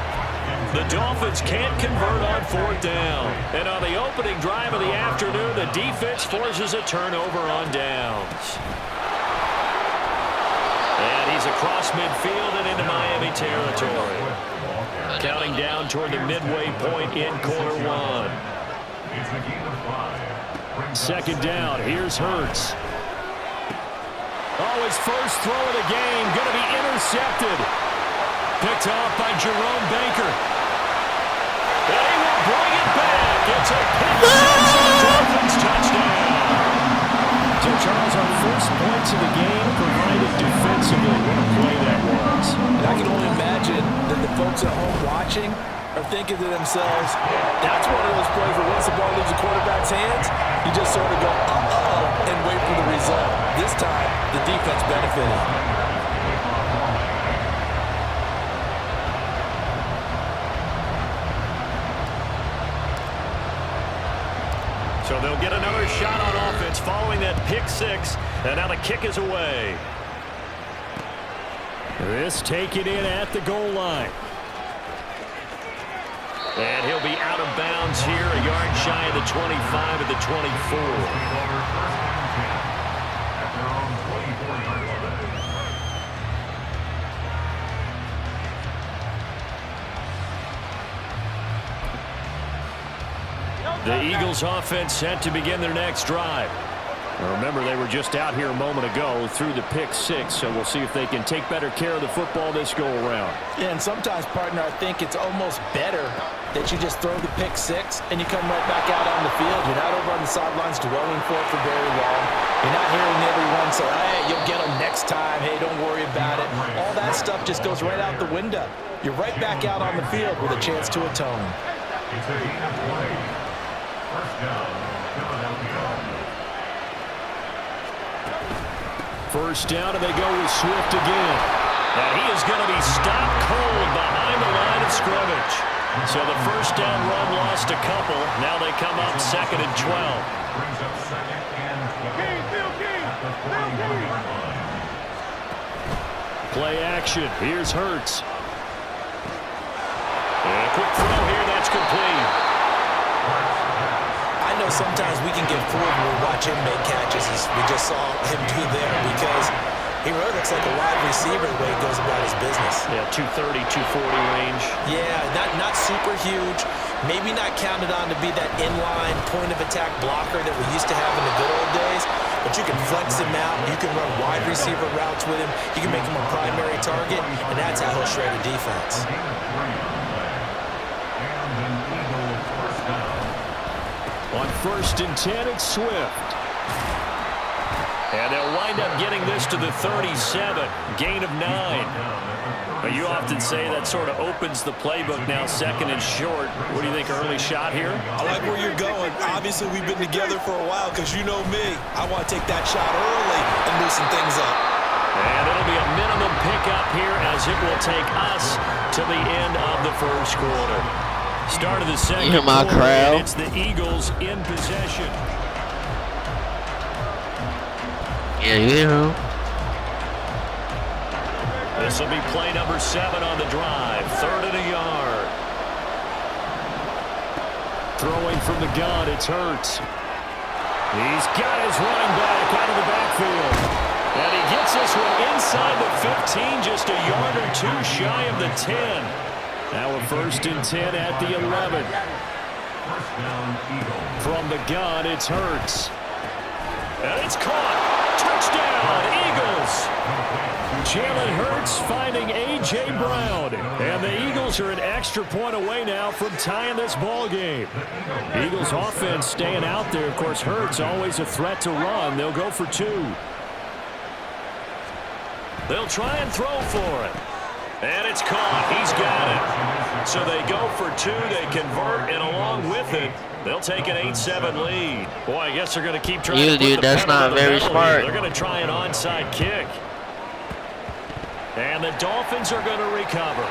Speaker 4: The Dolphins can't convert on 4th down. And on the opening drive of the afternoon, the defense forces a turnover on downs. And he's across midfield and into Miami territory. Counting down toward the midway point in quarter one.
Speaker 5: It's a gain of 5.
Speaker 3: 2nd down. Here's Hurts. Oh, his first throw of the game going to be intercepted. Picked off by Jerome Baker. And he will bring it back. It's a pick six and the Dolphins touchdown. So, Charles, our first points of the game provided defensively. What a play that was.
Speaker 2: And I can only imagine that the folks at home watching are thinking to themselves, that's one of those plays where once the ball leaves the quarterback's hands, you just sort of go, uh-oh, and wait for the result. This time, the defense benefited.
Speaker 4: So they'll get another shot on offense following that pick six, and now the kick is away.
Speaker 3: This taken in at the goal line.
Speaker 4: And he'll be out of bounds here, a yard shy of the 25 at the 24.
Speaker 3: The Eagles offense set to begin their next drive. Now remember, they were just out here a moment ago through the pick six, so we'll see if they can take better care of the football this go around.
Speaker 2: Yeah, and sometimes, partner, I think it's almost better that you just throw the pick six and you come right back out on the field. You're not over on the sidelines dwelling for it for very long. You're not hearing everyone say, hey, you'll get them next time. Hey, don't worry about it. All that stuff just goes right out the window. You're right back out on the field with a chance to atone.
Speaker 5: It's a gain of 20. First down, Philadelphia.
Speaker 3: First down, and they go with Swift again.
Speaker 4: And he is going to be stopped cold behind the line of scrimmage. So the first down run lost a couple. Now they come up 2nd and 12.
Speaker 5: Brings up 2nd and 12. At the 41-yard line.
Speaker 3: Play action. Here's Hurts.
Speaker 4: And a quick throw here. That's complete.
Speaker 2: I know sometimes we can get fooled when we watch him make catches, as we just saw him do there, because he really looks like a wide receiver the way he goes about his business.
Speaker 4: Yeah, 230, 240 range.
Speaker 2: Yeah, not super huge. Maybe not counted on to be that inline point-of-attack blocker that we used to have in the good old days, but you can flex him out. You can run wide receiver routes with him. You can make him a primary target, and that's how he'll shred a defense.
Speaker 3: On 1st and 10, it's Swift.
Speaker 4: And they'll wind up getting this to the 37. Gain of 9. But you often say that sort of opens the playbook now, 2nd and short. What do you think, early shot here?
Speaker 2: I like where you're going. Obviously, we've been together for a while because you know me. I want to take that shot early and loosen things up.
Speaker 4: And it'll be a minimum pickup here as it will take us to the end of the first quarter. Start of the second
Speaker 1: You hear my
Speaker 4: quarter,
Speaker 1: crowd?
Speaker 4: and it's the Eagles in possession.
Speaker 1: Yeah, you hear him?
Speaker 4: This will be play number 7 on the drive. 3rd and a yard.
Speaker 3: Throwing from the gun, it's Hurts. He's got his running back out of the backfield.
Speaker 4: And he gets this one inside the 15, just a yard or two shy of the 10.
Speaker 3: Now a 1st and 10 at the 11.
Speaker 5: First down, Eagles.
Speaker 3: From the gun, it's Hurts.
Speaker 4: And it's caught. Touchdown, Eagles.
Speaker 3: Jalen Hurts finding A.J. Brown. And the Eagles are an extra point away now from tying this ball game. Eagles offense staying out there. Of course, Hurts always a threat to run. They'll go for 2.
Speaker 4: They'll try and throw for it. And it's caught. He's got it. So they go for 2. They convert, and along with it, they'll take an 8-7 lead. Boy, I guess they're going to keep trying to put the
Speaker 1: that's
Speaker 4: pedal
Speaker 1: not
Speaker 4: to the
Speaker 1: very
Speaker 4: metal
Speaker 1: smart.
Speaker 4: here. They're going to try an onside kick. And the Dolphins are going to recover.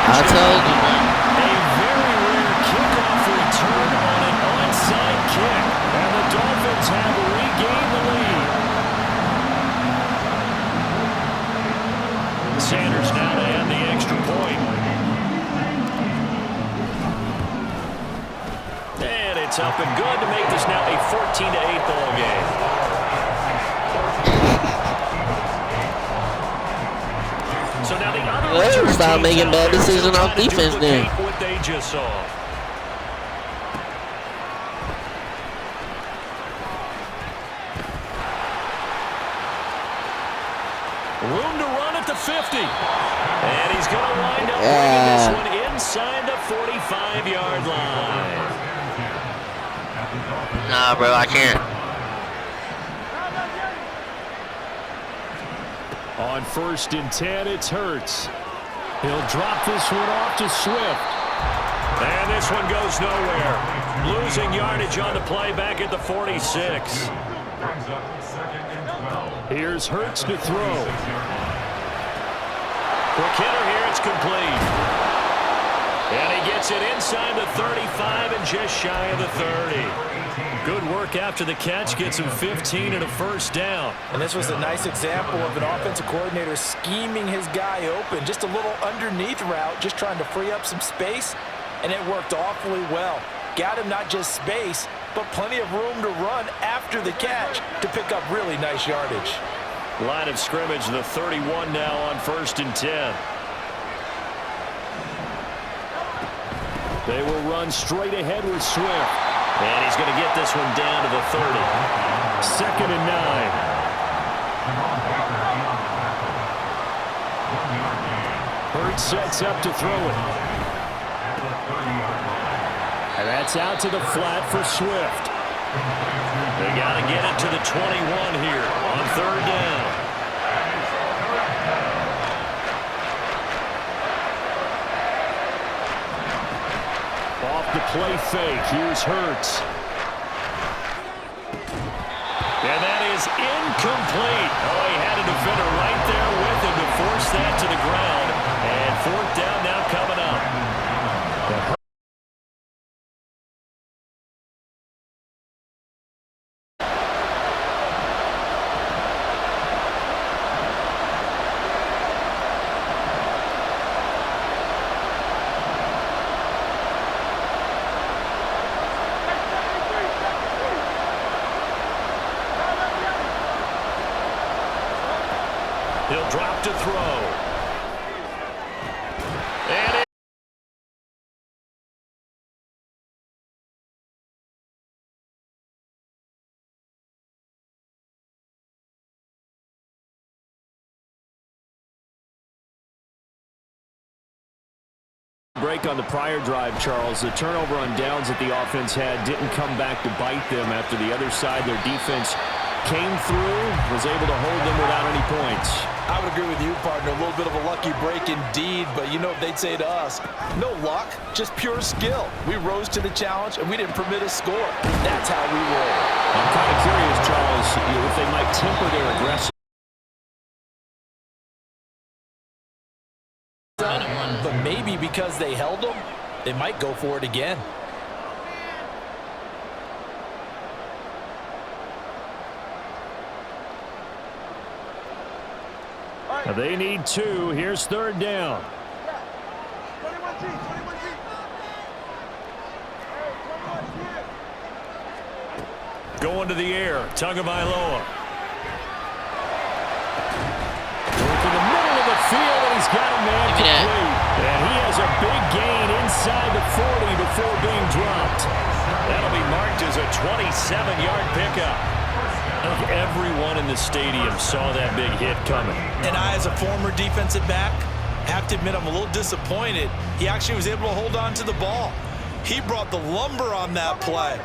Speaker 1: I told you, man.
Speaker 4: A very rare kickoff return on an onside kick. And the Dolphins have regained the lead. It's up and good to make this now a 14-8 ball game. So now the other
Speaker 1: Well, stop making bad decisions on defense then.
Speaker 4: What they just saw. Room to run at the 50. And he's going to wind up bringing this one inside the 45-yard line.
Speaker 1: Nah, bro, I can't.
Speaker 3: On 1st and 10, it's Hurts. He'll drop this one off to Swift.
Speaker 4: And this one goes nowhere. Losing yardage on the play back at the 46.
Speaker 3: Here's Hurts to throw.
Speaker 4: For Kidder here, it's complete. And he gets it inside the 35 and just shy of the 30. Good work after the catch. Gets him 15 and a first down.
Speaker 2: And this was a nice example of an offensive coordinator scheming his guy open. Just a little underneath route, just trying to free up some space. And it worked awfully well. Got him not just space, but plenty of room to run after the catch to pick up really nice yardage.
Speaker 4: Line of scrimmage, the 31 now on 1st and 10.
Speaker 3: They will run straight ahead with Swift.
Speaker 4: And he's going to get this one down to the 30.
Speaker 3: 2nd and 9. Hurts sets up to throw it. And that's out to the flat for Swift.
Speaker 4: They got to get it to the 21 here on 3rd down.
Speaker 3: Off the play fake, here's Hurts.
Speaker 4: And that is incomplete. Oh, he had a defender right there with him to force that to the ground. And 4th down now coming up. He'll drop to throw. And it
Speaker 3: break on the prior drive, Charles. The turnover on downs that the offense had didn't come back to bite them after the other side. Their defense came through, was able to hold them without any points.
Speaker 2: I would agree with you, partner. A little bit of a lucky break indeed, but you know what they'd say to us? No luck, just pure skill. We rose to the challenge, and we didn't permit a score. That's how we roll.
Speaker 3: I'm kind of curious, Charles, if they might temper their aggression.
Speaker 2: But maybe because they held them, they might go for it again.
Speaker 3: They need 2. Here's 3rd down.
Speaker 4: going to the air. Tagovailoa.
Speaker 3: To the middle of the field, and he's got a man complete. And he has a big gain inside the 40 before being dropped.
Speaker 4: That'll be marked as a 27-yard pickup. I think everyone in the stadium saw that big hit coming.
Speaker 2: And I, as a former defensive back, have to admit I'm a little disappointed. He actually was able to hold on to the ball. He brought the lumber on that play.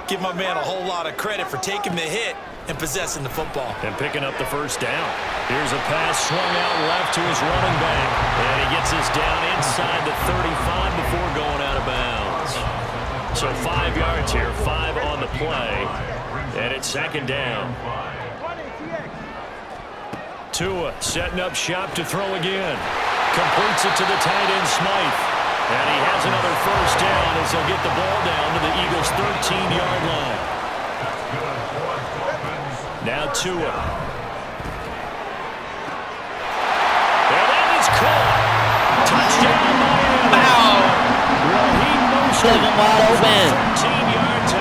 Speaker 2: Give my man a whole lot of credit for taking the hit and possessing the football.
Speaker 4: And picking up the first down. Here's a pass swung out left to his running back. And he gets this down inside the 35 before going out of bounds. So 5 yards here, 5 on the play. And it's second down. Tua setting up shop to throw again. Completes it to the tight end Smythe. And he has another first down as they'll get the ball down to the Eagles' 13-yard line. Now Tua. And that is caught. Touchdown Miami.
Speaker 1: Wow.
Speaker 3: Well, he motioned
Speaker 1: Wide open.
Speaker 4: 13 yards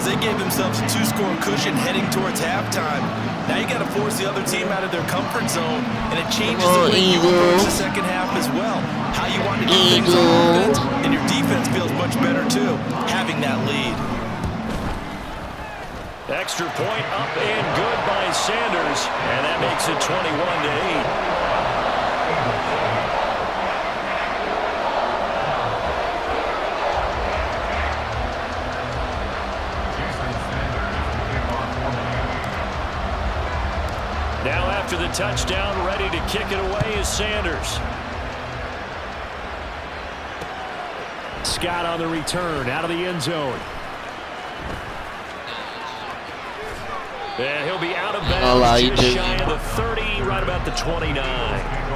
Speaker 2: they gave themselves a 2-score cushion heading towards halftime. Now you got to force the other team out of their comfort zone, and it changes the way you approach the second half as well. How you want to do things on offense, and your defense feels much better too, having that lead.
Speaker 4: Extra point up and good by Sanders, and that makes it 21-8. Now after the touchdown, ready to kick it away is Sanders.
Speaker 3: Scott on the return, out of the end zone.
Speaker 4: And he'll be out of bounds just shy of the 30, right about the 29.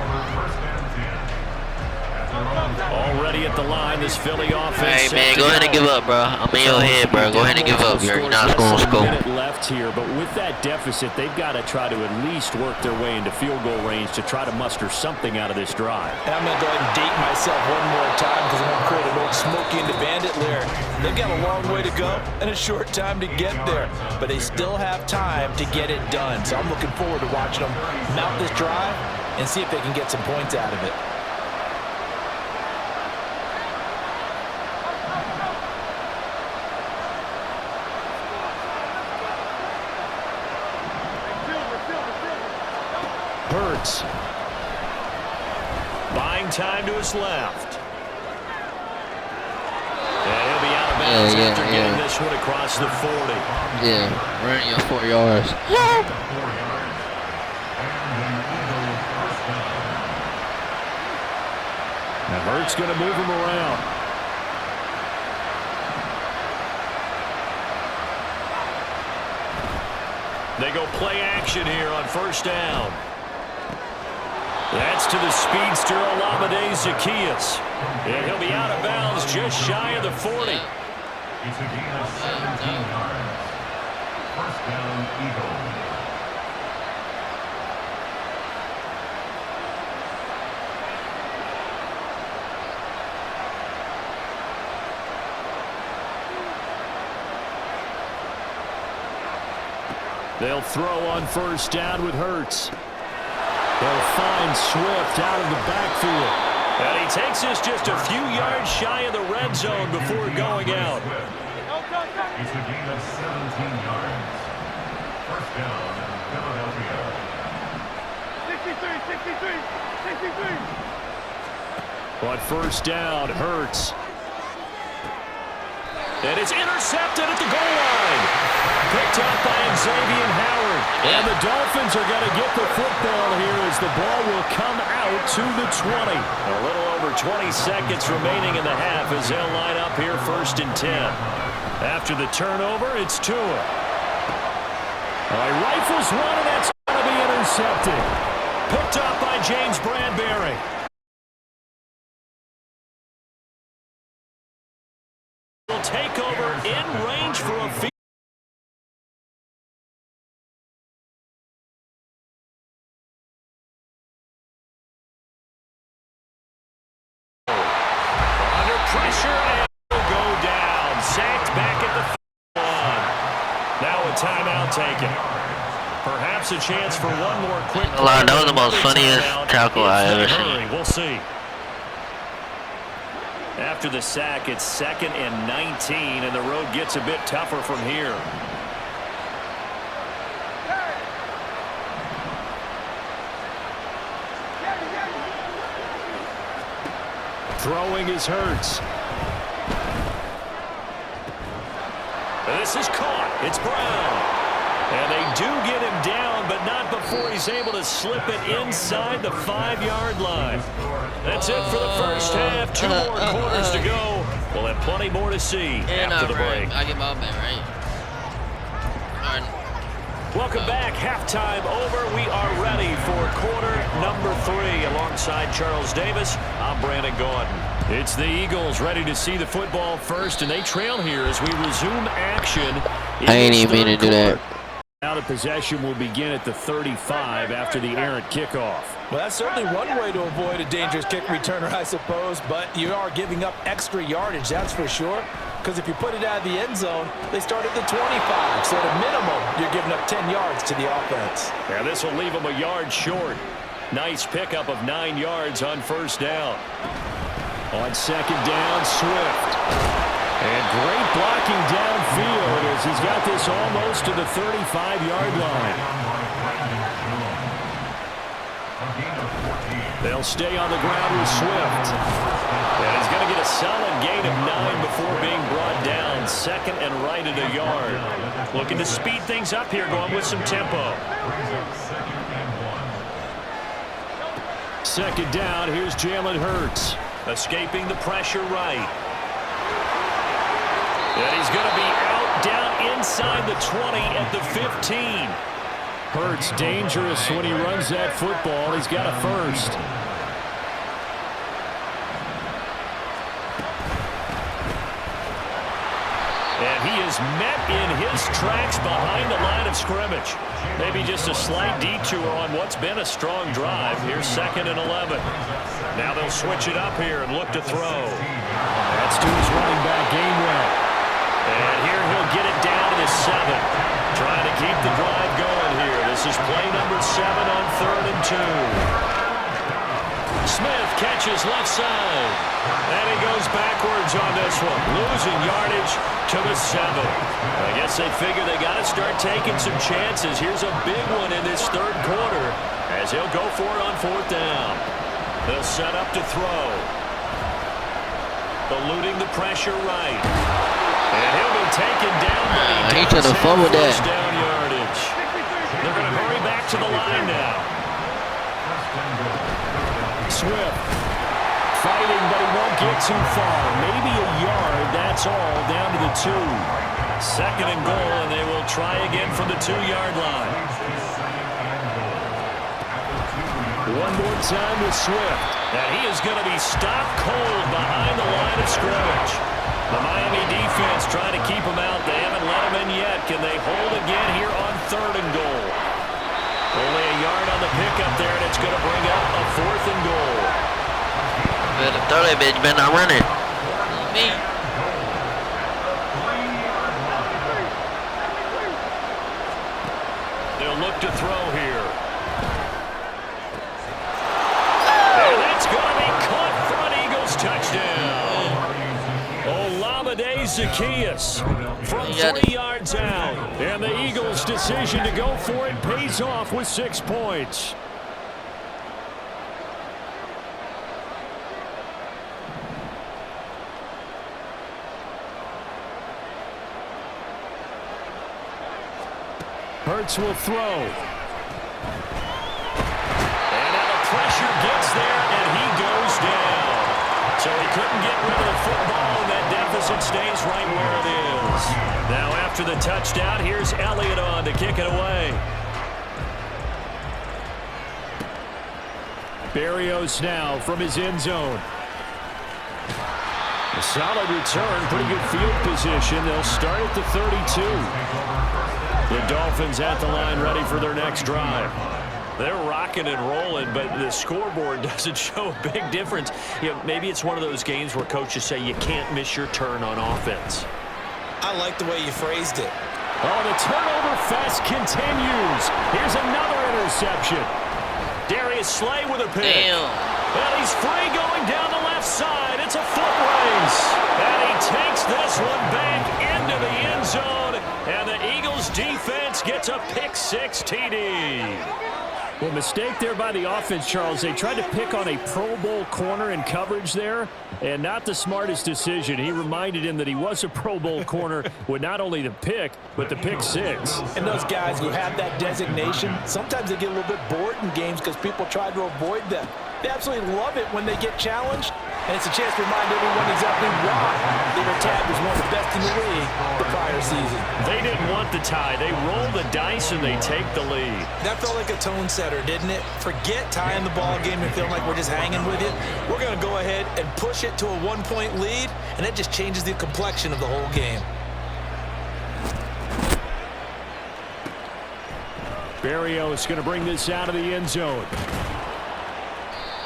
Speaker 4: Already at the line, this Philly offense.
Speaker 1: Hey, man, go ahead and give up, bro. I'm in your head, bro. Go ahead and give up. You're not going to score.
Speaker 3: Left here, but with that deficit, they've got to try to at least work their way into field goal range to try to muster something out of this drive.
Speaker 2: And I'm going to go ahead and date myself one more time because I'm going to quote an old Smokey and the Bandit lyric. They've got a long way to go and a short time to get there, but they still have time to get it done. So I'm looking forward to watching them mount this drive and see if they can get some points out of it.
Speaker 3: Hurts.
Speaker 4: Buying time to his left. And he'll be out of bounds after getting this one across the 40.
Speaker 1: Yeah, running your 4 yards.
Speaker 3: Now Hurts going to move him around.
Speaker 4: They go play action here on first down. That's to the speedster, Olamide Zaccheaus. And he'll be out of bounds just shy of the 40.
Speaker 5: It's a gain of 17 yards. First down, Eagles.
Speaker 3: They'll throw on first down with Hurts. They'll find Swift out of the backfield.
Speaker 4: And he takes this just a few yards shy of the red zone before going out.
Speaker 5: It's a gain of 17 yards. First down, Philadelphia.
Speaker 3: 63. On first down, Hurts.
Speaker 4: And it's intercepted at the goal line. Picked up by Xavier Howard. And the Dolphins are going to get the football here as the ball will come out to the 20. A little over 20 seconds remaining in the half as they'll line up here first and 10. After the turnover, it's Tua.
Speaker 3: He rifles one, and that's going to be intercepted.
Speaker 4: Picked up by James Bradbury. Will take over in range for a field. Under pressure and will go down. Sacked back at the 1. Now a timeout taken. Perhaps a chance for one more quick.
Speaker 1: That was the most funniest tackle I ever seen.
Speaker 4: We'll see. After the sack, it's 2nd and 19, and the road gets a bit tougher from here.
Speaker 3: Throwing is Hurts.
Speaker 4: This is caught. It's Brown. And they do get him down, but not before he's able to slip it inside the 5-yard line. That's it for the first half. 2 more quarters to go. We'll have plenty more to see after the break.
Speaker 1: I get my man, right?
Speaker 4: Welcome back. Halftime over. We are ready for quarter number 3. Alongside Charles Davis, I'm Brandon Gordon.
Speaker 3: It's the Eagles ready to see the football first, and they trail here as we resume action.
Speaker 1: I ain't even mean to do that.
Speaker 3: Now the possession will begin at the 35 after the errant kickoff.
Speaker 2: Well, that's certainly one way to avoid a dangerous kick returner, I suppose, but you are giving up extra yardage, that's for sure. because if you put it out of the end zone, they start at the 25. So at a minimum, you're giving up 10 yards to the offense.
Speaker 4: Yeah, this will leave them a yard short. Nice pickup of 9 yards on first down. On second down, Swift. And great blocking downfield as he's got this almost to the 35-yard line. They'll stay on the ground with Swift. And he's going to get a solid gain of 9 before being brought down. Second and right at a yard. Looking to speed things up here, going with some tempo. Second down, here's Jalen Hurts. Escaping the pressure right. And he's going to be out down inside the 20 at the 15.
Speaker 3: Hurts dangerous when he runs that football. He's got a first. And he is met in his tracks behind the line of scrimmage. Maybe just a slight detour on what's been a strong drive. Here's second and 11. Now they'll switch it up here and look to throw. That's to his running back, Gainwell.
Speaker 4: And here he'll get it down to the 7. Trying to keep the drive going here. This is play number 7 on 3rd and 2. Smith catches left side. And he goes backwards on this one. Losing yardage to the 7. I guess they figure they got to start taking some chances. Here's a big one in this third quarter as he'll go for it on 4th down. They'll set up to throw. Eluding the pressure right. And he'll be taken down.
Speaker 1: He could have fumbled that.
Speaker 4: Down yardage. They're going to hurry back to the line now.
Speaker 3: Swift fighting, but he won't get too far. Maybe a yard, that's all, down to the 2.
Speaker 4: Second and goal, and they will try again from the 2-yard line.
Speaker 3: One more time with Swift.
Speaker 4: And he is going to be stopped cold behind the line of scrimmage. The Miami defense trying to keep him out. They haven't let him in yet. Can they hold again here on 3rd and goal? Only a yard on the pickup there, and it's going to bring up a 4th and goal.
Speaker 1: Better throw that bitch, better not run it. Me.
Speaker 4: They'll look to throw here. And that's going to be caught for an Eagles touchdown. Olamide Zaccheaus from 3 yards out.
Speaker 3: And the Eagles' decision to go for it pays off with 6 points. Hurts will throw.
Speaker 4: And now the pressure gets there, and he goes down. So he couldn't get rid of the football, and that deficit stays right where it is. Now after the touchdown, here's Elliott on to kick it away.
Speaker 3: Berrios now from his end zone. A solid return, pretty good field position. They'll start at the 32. The Dolphins at the line ready for their next drive. They're rocking and rolling, but the scoreboard doesn't show a big difference. You know, maybe it's one of those games where coaches say you can't miss your turn on offense.
Speaker 2: I like the way you phrased it.
Speaker 3: Oh, the turnover fest continues. Here's another interception.
Speaker 4: Darius Slay with a pick.
Speaker 1: Damn.
Speaker 4: And he's free going down the left side. It's a foot race. And he takes this one back into the end zone. And the Eagles defense gets a pick-6 TD.
Speaker 3: Well, mistake there by the offense, Charles. They tried to pick on a Pro Bowl corner in coverage there, and not the smartest decision. He reminded him that he was a Pro Bowl corner with not only the pick, but the pick-6.
Speaker 2: And those guys who have that designation, sometimes they get a little bit bored in games because people try to avoid them. They absolutely love it when they get challenged, and it's a chance to remind everyone exactly why they were tagged as one of the best in the league the prior season.
Speaker 4: They didn't want the tie. They roll the dice and they take the lead.
Speaker 2: That felt like a tone setter, didn't it? Forget tying the ball game and feeling like we're just hanging with it. We're going to go ahead and push it to a 1-point lead, and that just changes the complexion of the whole game.
Speaker 3: Berrios is going to bring this out of the end zone.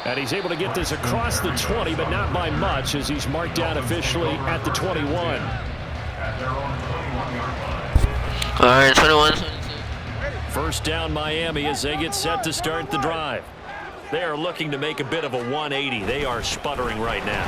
Speaker 3: And he's able to get this across the 20, but not by much, as he's marked down officially at the 21.
Speaker 5: their own 21-yard line.
Speaker 1: All right, 21.
Speaker 4: First down Miami as they get set to start the drive. They are looking to make a bit of a 180. They are sputtering right now.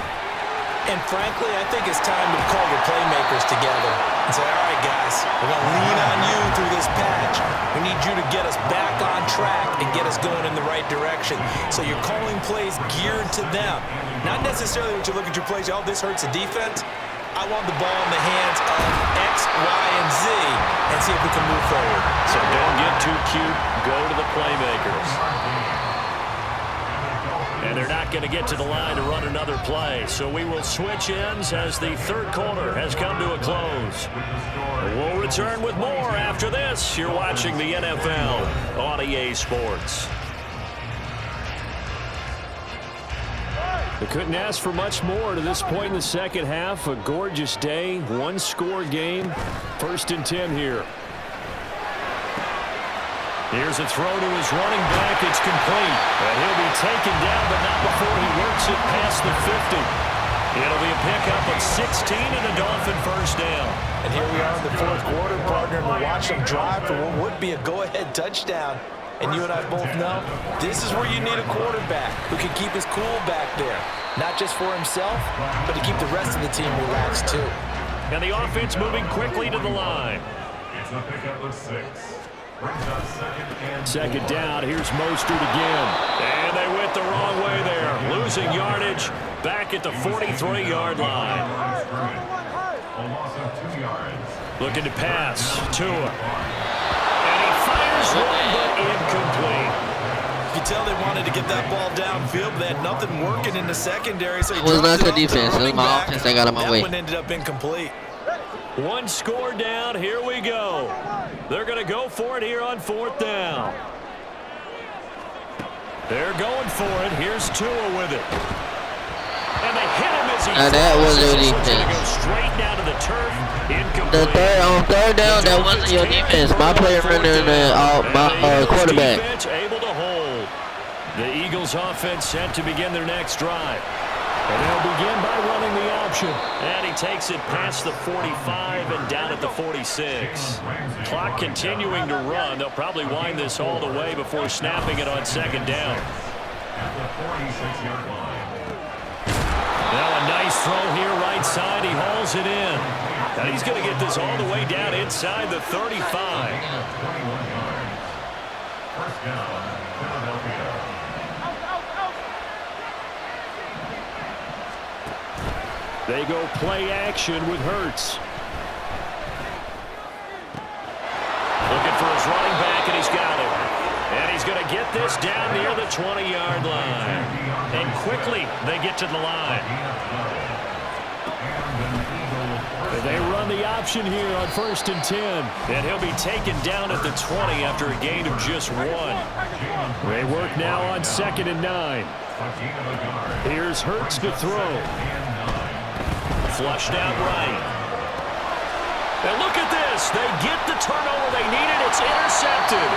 Speaker 2: And frankly, I think it's time to call your playmakers together and say, all right, guys, we're going to lean on you through this patch. We need you to get us back on track and get us going in the right direction. So you're calling plays geared to them. Not necessarily what you look at your plays, oh, this hurts the defense. I want the ball in the hands of X, Y, and Z and see if we can move forward.
Speaker 4: So don't get too cute. Go to the playmakers. And they're not going to get to the line to run another play. So we will switch ends as the third quarter has come to a close. We'll return with more after this. You're watching the NFL on EA Sports.
Speaker 3: They couldn't ask for much more to this point in the second half. A gorgeous day, one-score game. 1st and 10 here.
Speaker 4: Here's a throw to his running back. It's complete. And he'll be taken down, but not before he works it past the 50. It'll be a pickup of 16 and a Dolphin first down.
Speaker 2: And here we are in the fourth quarter, partner, and we're watching them drive for what would be a go-ahead touchdown. And you and I both know this is where you need a quarterback who can keep his cool back there. Not just for himself, but to keep the rest of the team relaxed too.
Speaker 4: And the offense moving quickly to the line.
Speaker 5: It's a pickup of 6. Brings up
Speaker 3: Second down. Here's Mostert again.
Speaker 4: And they went the wrong way there. Losing yardage back at the 43-yard line.
Speaker 5: a loss of 2 yards.
Speaker 4: Looking to pass. Tua. And he fires one, but incomplete.
Speaker 2: You can tell they wanted to get that ball downfield, but they had nothing working in the secondary. So
Speaker 1: It was not the defense. It was my offense that got in my way.
Speaker 2: That one ended up incomplete.
Speaker 4: One score down. Here we go. They're going to go for it here on 4th down. They're going for it. Here's Tua with it. And they hit him as he
Speaker 1: that was their
Speaker 4: Going to
Speaker 1: defense.
Speaker 4: go straight down to the turf.
Speaker 1: The
Speaker 4: Incomplete.
Speaker 1: on third down, that wasn't your defense. My player running my quarterback.
Speaker 4: Defense able to hold. The Eagles offense set to begin their next drive.
Speaker 3: And they'll begin by running the option.
Speaker 4: And he takes it past the 45 and down at the 46. Clock continuing to run. They'll probably wind this all the way before snapping it on 2nd down.
Speaker 5: At the 46-yard line.
Speaker 4: Now a nice throw here right side. He hauls it in. And he's going to get this all the way down inside the 35.
Speaker 5: 21 yards. First down, Philadelphia.
Speaker 3: They go play action with Hurts.
Speaker 4: Looking for his running back, and he's got it. And he's going to get this down near the 20-yard line. And quickly, they get to the line.
Speaker 3: And they run the option here on 1st and 10.
Speaker 4: And he'll be taken down at the 20 after a gain of just 1.
Speaker 3: They work now on 2nd and 9. Here's Hurts to throw.
Speaker 4: Flushed out right. And look at this. They get the turnover they needed. It's intercepted.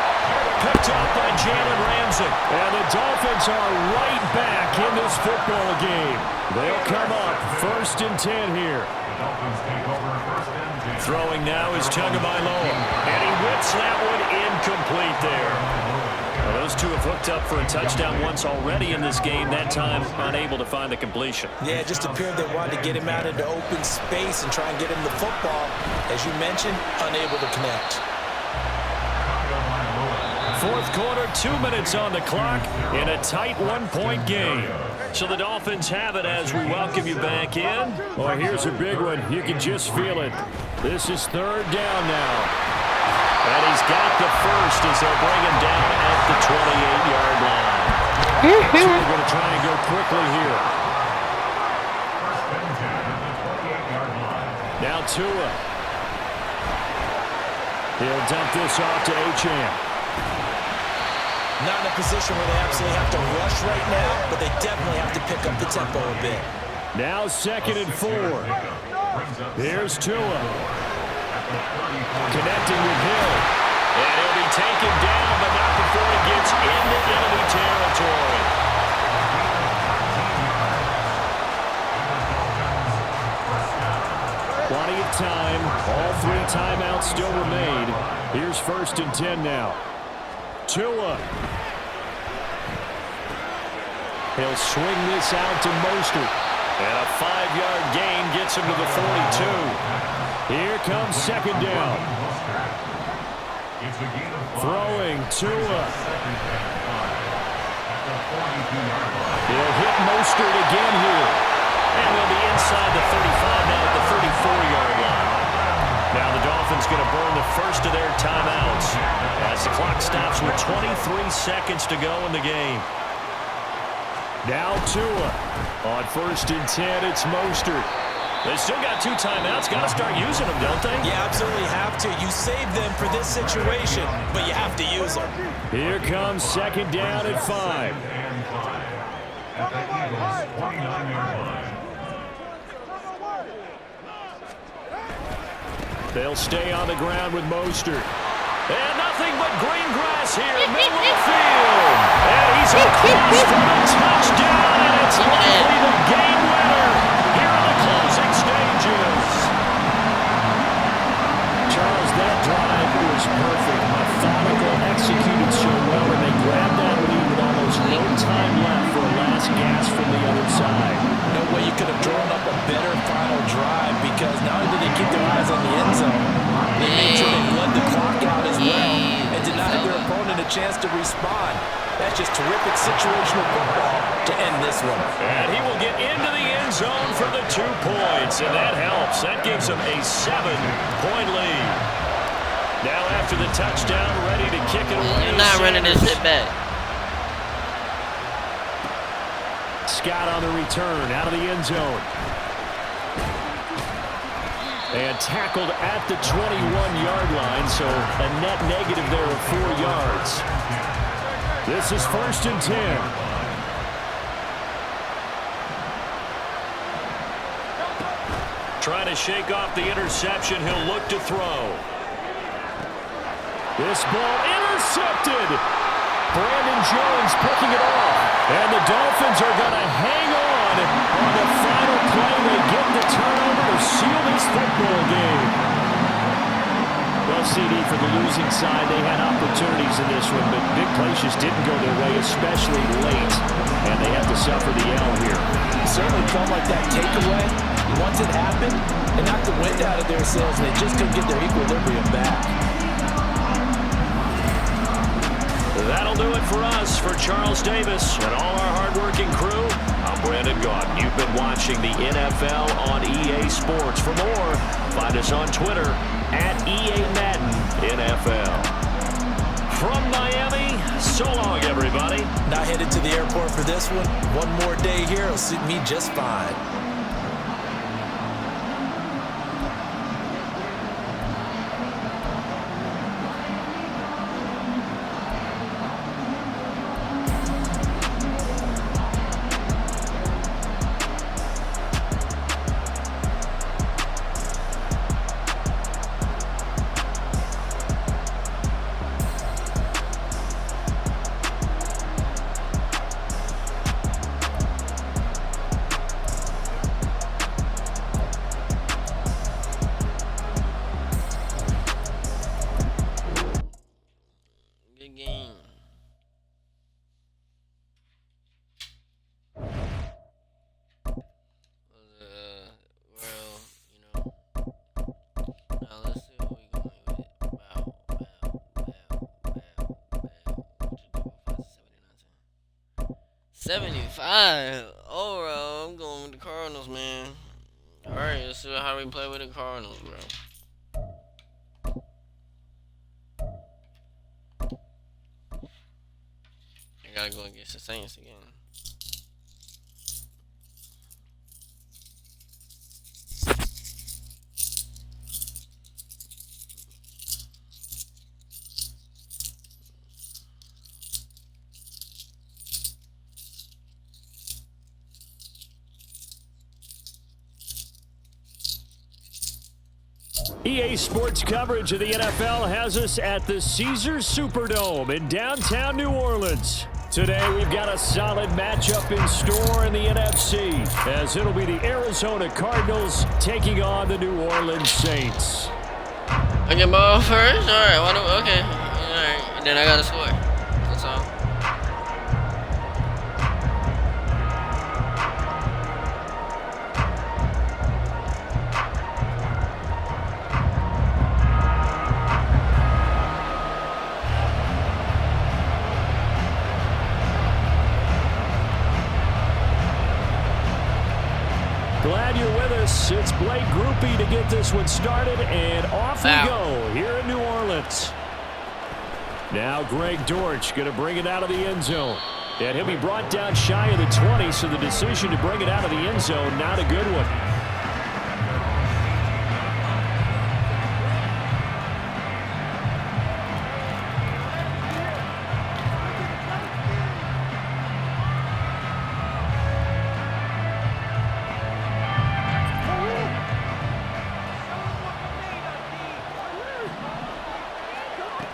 Speaker 4: Picked up by Jalen Ramsey.
Speaker 3: And the Dolphins are right back in this football game. They'll come up 1st and 10 here.
Speaker 4: Throwing now is Tagovailoa. And he whips that one incomplete there. Well, those two have hooked up for a touchdown once already in this game. That time unable to find the completion.
Speaker 2: Yeah, it just appeared they wanted to get him out into open space and try and get him the football. As you mentioned, unable to connect.
Speaker 4: 4th quarter, 2 minutes on the clock in a tight 1-point game. So the Dolphins have it as we welcome you back in.
Speaker 3: Oh, here's a big one. You can just feel it. This is 3rd down now.
Speaker 4: And he's got the first as they'll bring him down at the 28-yard line.
Speaker 3: So we're going to try and go quickly here. Now Tua. He'll dump this off to Achane.
Speaker 2: Not in a position where they absolutely have to rush right now, but they definitely have to pick up the tempo a bit.
Speaker 3: Now 2nd and 4. Here's Tua. Connecting with Hill.
Speaker 4: And he'll be taken down, but not before he gets into enemy territory.
Speaker 3: Plenty of time. 3 timeouts still remain. Here's 1st and 10 now. Tua. He'll swing this out to Mostert. And a 5-yard gain gets him to the 42. Here comes 2nd down. Throwing Tua. He'll hit Mostert again here. And they'll be inside the 35 now at the 34-yard line. Now the Dolphins going to burn the first of their timeouts as the clock stops with 23 seconds to go in the game. Now Tua. On 1st and 10, it's Mostert. They still got 2 timeouts. Got to start using them, don't they?
Speaker 2: You absolutely have to. You save them for this situation, but you have to use them.
Speaker 3: Here comes 2nd down at 5.
Speaker 5: At the Eagles' 29-yard line.
Speaker 3: They'll stay on the ground with Mostert. And nothing but green grass here, middle of the field. And he's across for a touchdown, and it's likely the game winner here in the closing stages. Charles, that drive was perfect. Methodical, executed so well, and they grabbed that lead with almost no time left for a last gasp from the other side.
Speaker 2: No way you could have drawn up a better final drive, because not only did they keep their eyes on the end zone, they made sure they let the clock out as well and denied their opponent a chance to respond. That's just terrific situational football to end this one.
Speaker 3: And he will get into the end zone for the 2 points, and that helps. That gives him a 7-point lead. Now after the touchdown, ready to kick it away.
Speaker 1: You're not running this shit back.
Speaker 3: Scott on the return, out of the end zone. And tackled at the 21-yard line, so a net negative there of 4 yards. This is 1st and 10. Trying to shake off the interception, he'll look to throw. This ball intercepted. Brandon Jones picking it off. And the Dolphins are going to hang on the final play. They get the turnover to seal this football game. Well, CD, for the losing side, they had opportunities in this one, but big plays just didn't go their way, especially late. And they have to suffer the L here.
Speaker 2: It certainly felt like that takeaway, once it happened, it knocked the wind out of their sails, and they just couldn't get their equilibrium back.
Speaker 3: That'll do it for us. For Charles Davis and all our hardworking crew, I'm Brandon Gaughan. You've been watching the NFL on EA Sports. For more, find us on Twitter at EA Madden NFL. From Miami, so long, everybody.
Speaker 2: Not headed to the airport for this one. One more day here will suit me just fine.
Speaker 1: Let's see what we going with. Wow. 75. Oh, bro, I'm going with the Cardinals, man. All right, let's see how we play with the Cardinals, bro. I gotta go against the Saints again.
Speaker 3: EA Sports coverage of the NFL has us at the Caesars Superdome in downtown New Orleans. Today we've got a solid matchup in store in the NFC, as it'll be the Arizona Cardinals taking on the New Orleans Saints.
Speaker 1: I get ball first? Alright, okay. Alright, and then I gotta score. That's all.
Speaker 3: Glad you're with us. It's Blake Groupie to get this one started, and off we go here in New Orleans. Now Greg Dortch going to bring it out of the end zone. And he'll be brought down shy of the 20, so the decision to bring it out of the end zone, not a good one.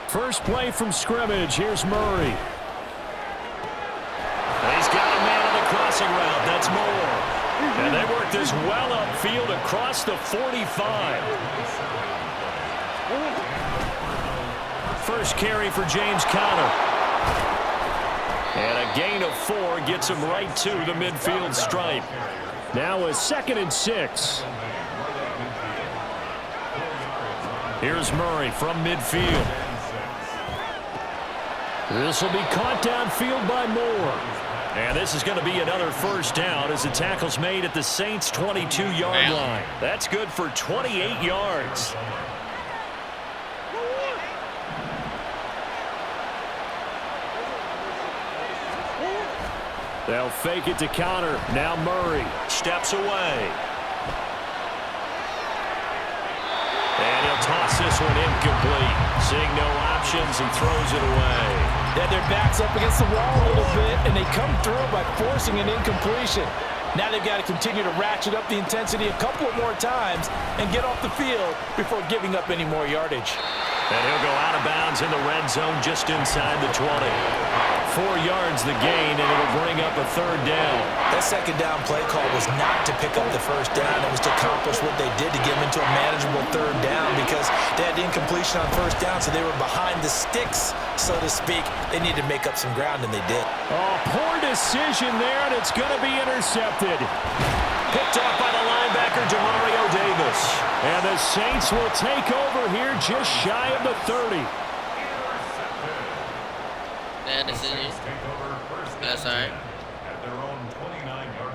Speaker 3: First play from scrimmage. Here's Murray.
Speaker 4: He's got a man on the crossing route. That's Moore. And they work this well upfield across the 45. First carry for James Conner. And a gain of 4 gets him right to the midfield stripe.
Speaker 3: Now a 2nd and 6.
Speaker 4: Here's Murray from midfield.
Speaker 3: This will be caught downfield by Moore.
Speaker 4: And this is going to be another first down as the tackle's made at the Saints' 22-yard line. That's good for 28 yards.
Speaker 3: They'll fake it to Conner. Now Murray
Speaker 4: Steps away. And he'll toss this one incomplete. Seeing no options and throws it away.
Speaker 2: Yeah, their back's up against the wall a little bit, and they come through by forcing an incompletion. Now they've got to continue to ratchet up the intensity a couple of more times and get off the field before giving up any more yardage.
Speaker 4: And he'll go out of bounds in the red zone just inside the 20. 4 yards the gain, and it'll bring up a third down.
Speaker 2: That second down play call was not to pick up the first down. It was to accomplish what they did to get them into a manageable third down because they had incompletion on first down, so they were behind the sticks, so to speak. They needed to make up some ground, and they did.
Speaker 3: Oh, poor decision there, and it's going to be intercepted.
Speaker 4: Picked off by the linebacker, Demario Davis.
Speaker 3: And the Saints will take over here just shy of the 30.
Speaker 1: Bad decision. That's alright.
Speaker 5: At their own 29-yard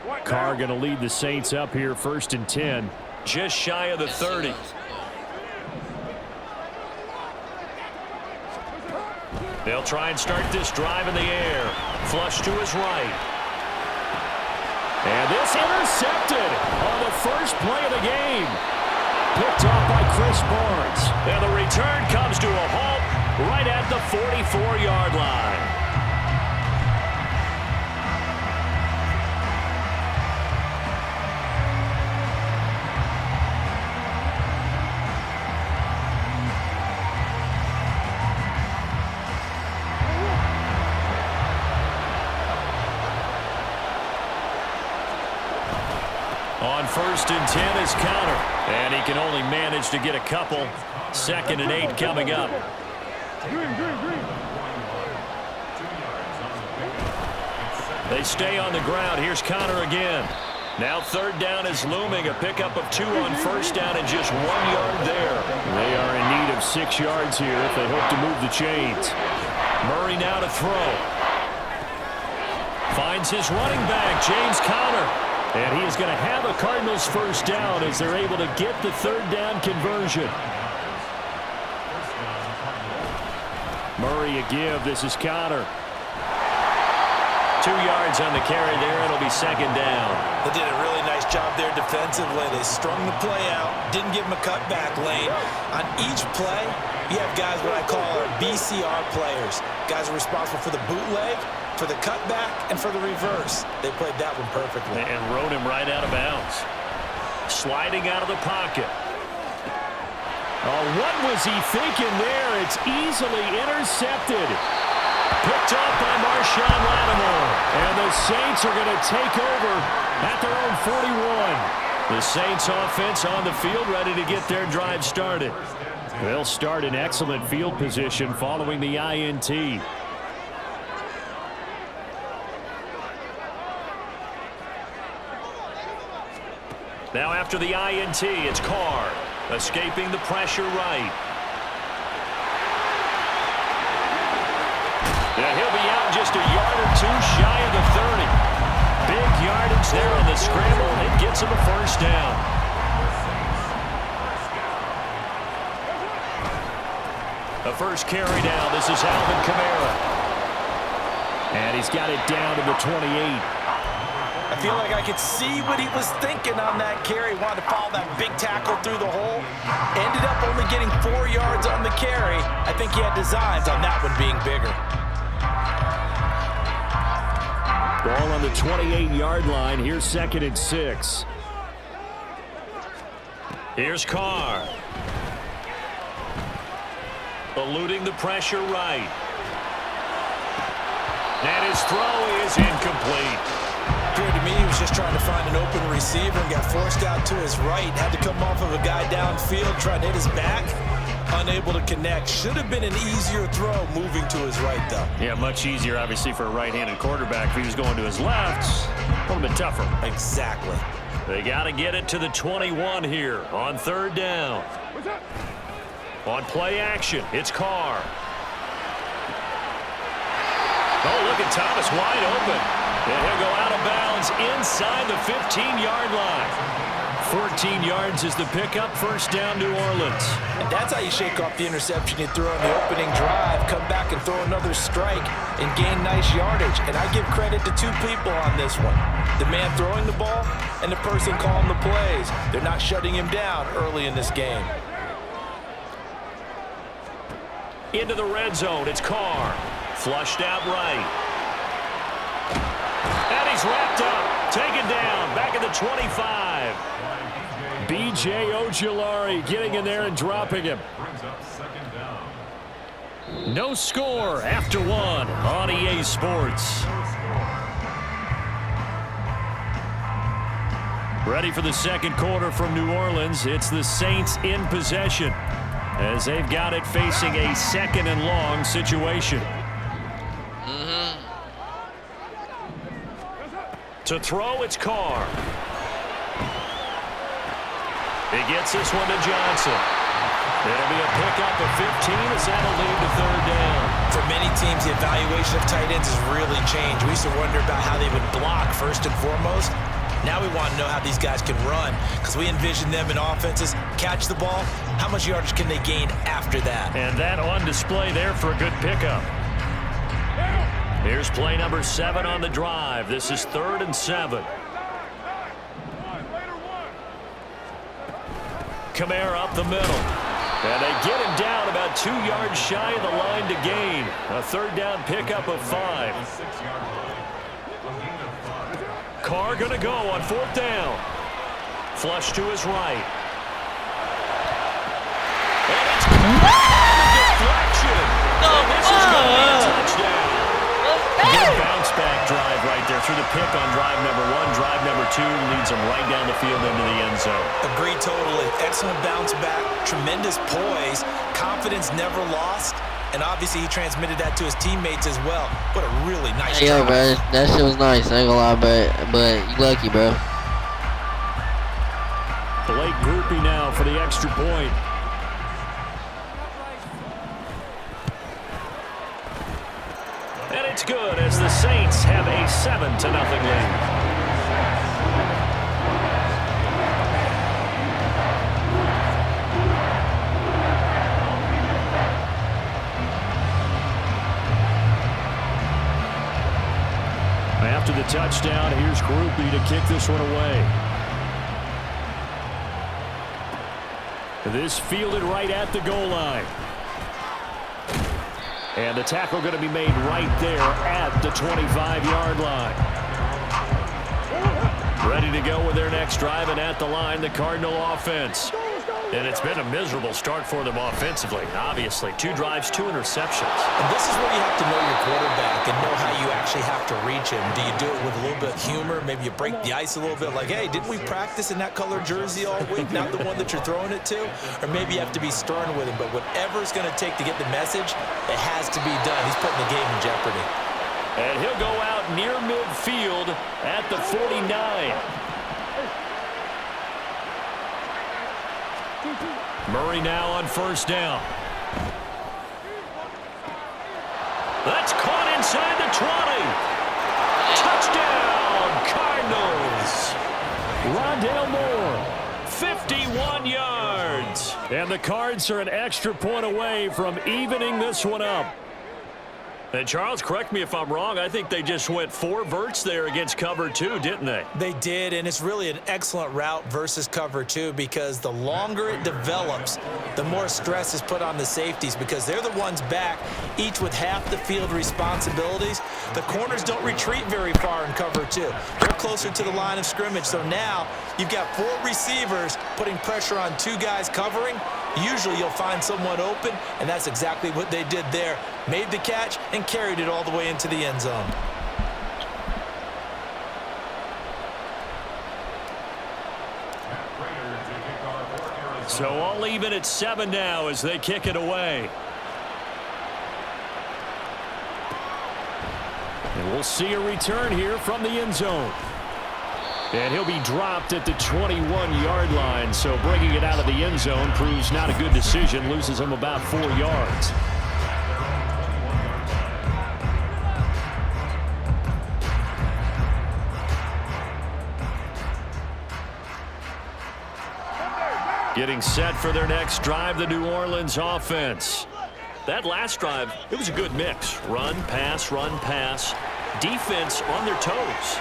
Speaker 5: line.
Speaker 3: Carr going to lead the Saints up here, 1st and 10.
Speaker 4: Just shy of the 30. They'll try and start this drive in the air. Flush to his right.
Speaker 3: And this intercepted on the first play of the game. Picked off by Chris Barnes.
Speaker 4: And the return comes to a halt right at the 44-yard line. On 1st and 10 is Conner. And he can only manage to get a couple. 2nd and 8 coming up. They stay on the ground. Here's Conner again. Now 3rd down is looming. A pickup of 2 on 1st down and just 1 yard there.
Speaker 3: They are in need of 6 yards here if they hope to move the chains.
Speaker 4: Murray now to throw. Finds his running back, James Conner.
Speaker 3: And he is going to have a Cardinals first down as they're able to get the 3rd down conversion. Murray a give. This is Conner.
Speaker 4: 2 yards on the carry there. It'll be 2nd down.
Speaker 2: They did a really nice job there defensively. They strung the play out, didn't give him a cutback lane. On each play, you have guys what I call our BCR players. Guys are responsible for the bootleg, for the cutback, and for the reverse. They played that one perfectly.
Speaker 4: And rode him right out of bounds. Sliding out of the pocket.
Speaker 3: Oh, what was he thinking there? It's easily intercepted.
Speaker 4: Picked off by Marshawn Lattimore.
Speaker 3: And the Saints are going to take over at their own 41.
Speaker 4: The Saints offense on the field, ready to get their drive started. They'll start in excellent field position following the INT. Now after the INT, it's Carr, escaping the pressure right. Yeah, he'll be out just a yard or two shy of the 30. Big yardage there on the scramble. It gets him a first down. The first carry down. This is Alvin Kamara. And he's got it down to the 28.
Speaker 2: I feel like I could see what he was thinking on that carry. Wanted to follow that big tackle through the hole. Ended up only getting 4 yards on the carry. I think he had designs on that one being bigger.
Speaker 3: Ball on the 28-yard line. Here's 2nd and 6.
Speaker 4: Here's Carr. Eluding the pressure right. And his throw is incomplete.
Speaker 2: Appeared to me he was just trying to find an open receiver and got forced out to his right. Had to come off of a guy downfield, trying to hit his back. Unable to connect. Should have been an easier throw moving to his right, though.
Speaker 4: Yeah, much easier, obviously, for a right-handed quarterback. If he was going to his left, a little bit tougher.
Speaker 2: Exactly.
Speaker 4: They got to get it to the 21 here on 3rd down. On play action, it's Carr. Oh, look at Thomas wide open. And he'll go out of bounds inside the 15-yard line. 14 yards is the pickup. First down, New Orleans.
Speaker 2: And that's how you shake off the interception you threw on the opening drive, come back and throw another strike and gain nice yardage. And I give credit to 2 people on this one. The man throwing the ball and the person calling the plays. They're not shutting him down early in this game.
Speaker 4: Into the red zone, it's Carr. Flushed out right. And he's wrapped up. Taken down. Back at the 25. B.J. Ojulari getting in there and dropping him. No score after 1 on EA Sports. Ready for the 2nd quarter from New Orleans. It's the Saints in possession as they've got it facing a 2nd and long situation. To throw, it's Carr. He gets this one to Johnson. It'll be a pickup of 15 as that'll lead to 3rd down.
Speaker 2: For many teams, the evaluation of tight ends has really changed. We used to wonder about how they would block first and foremost. Now we want to know how these guys can run because we envision them in offenses, catch the ball. How much yardage can they gain after that?
Speaker 4: And that on display there for a good pickup. Here's play number 7 on the drive. This is 3rd and 7. Kamara up the middle. And they get him down about 2 yards shy of the line to gain. A 3rd down pickup of 5. Carr going to go on 4th down. Flush to his right. And it's deflection. And this is going to be a touchdown. Good bounce back drive right there through the pick on drive number 1. Drive number 2 leads them right down the field into the end zone.
Speaker 2: Agree totally. Excellent bounce back. Tremendous poise. Confidence never lost. And obviously he transmitted that to his teammates as well. What a really nice
Speaker 1: Yo,
Speaker 2: job.
Speaker 1: bro, that shit was nice. I ain't gonna lie, but you lucky, bro.
Speaker 3: Blake Groupie now for the extra point.
Speaker 4: And it's good as the Saints have a 7-0 lead.
Speaker 3: After the touchdown, here's Groupie to kick this one away. This fielded right at the goal line. And the tackle going to be made right there at the 25-yard line. Ready to go with their next drive, and at the line, the Cardinal offense.
Speaker 4: And it's been a miserable start for them offensively. Obviously, 2 drives, 2 interceptions.
Speaker 2: And this is where you have to know your quarterback and know how you actually have to reach him. Do you do it with a little bit of humor? Maybe you break the ice a little bit like, hey, didn't we practice in that color jersey all week? Not the one that you're throwing it to? Or maybe you have to be stern with him. But whatever it's going to take to get the message, it has to be done. He's putting the game in jeopardy.
Speaker 4: And he'll go out near midfield at the 49. Murray now on first down. That's caught inside the 20. Touchdown, Cardinals. Rondale Moore, 51 yards. And the Cards are an extra point away from evening this one up. And Charles, correct me if I'm wrong, I think they just went 4 verts there against cover 2, didn't they?
Speaker 2: They did, and it's really an excellent route versus cover 2 because the longer it develops, the more stress is put on the safeties because they're the ones back, each with half the field responsibilities. The corners don't retreat very far in cover 2. They're closer to the line of scrimmage, so now you've got 4 receivers putting pressure on 2 guys covering. Usually you'll find someone open, and that's exactly what they did there. Made the catch and carried it all the way into the end zone.
Speaker 4: So all even at 7 now as they kick it away. And we'll see a return here from the end zone. And he'll be dropped at the 21-yard line, so bringing it out of the end zone proves not a good decision, loses him about 4 yards. Getting set for their next drive, the New Orleans offense. That last drive, it was a good mix. Run, pass, defense on their toes.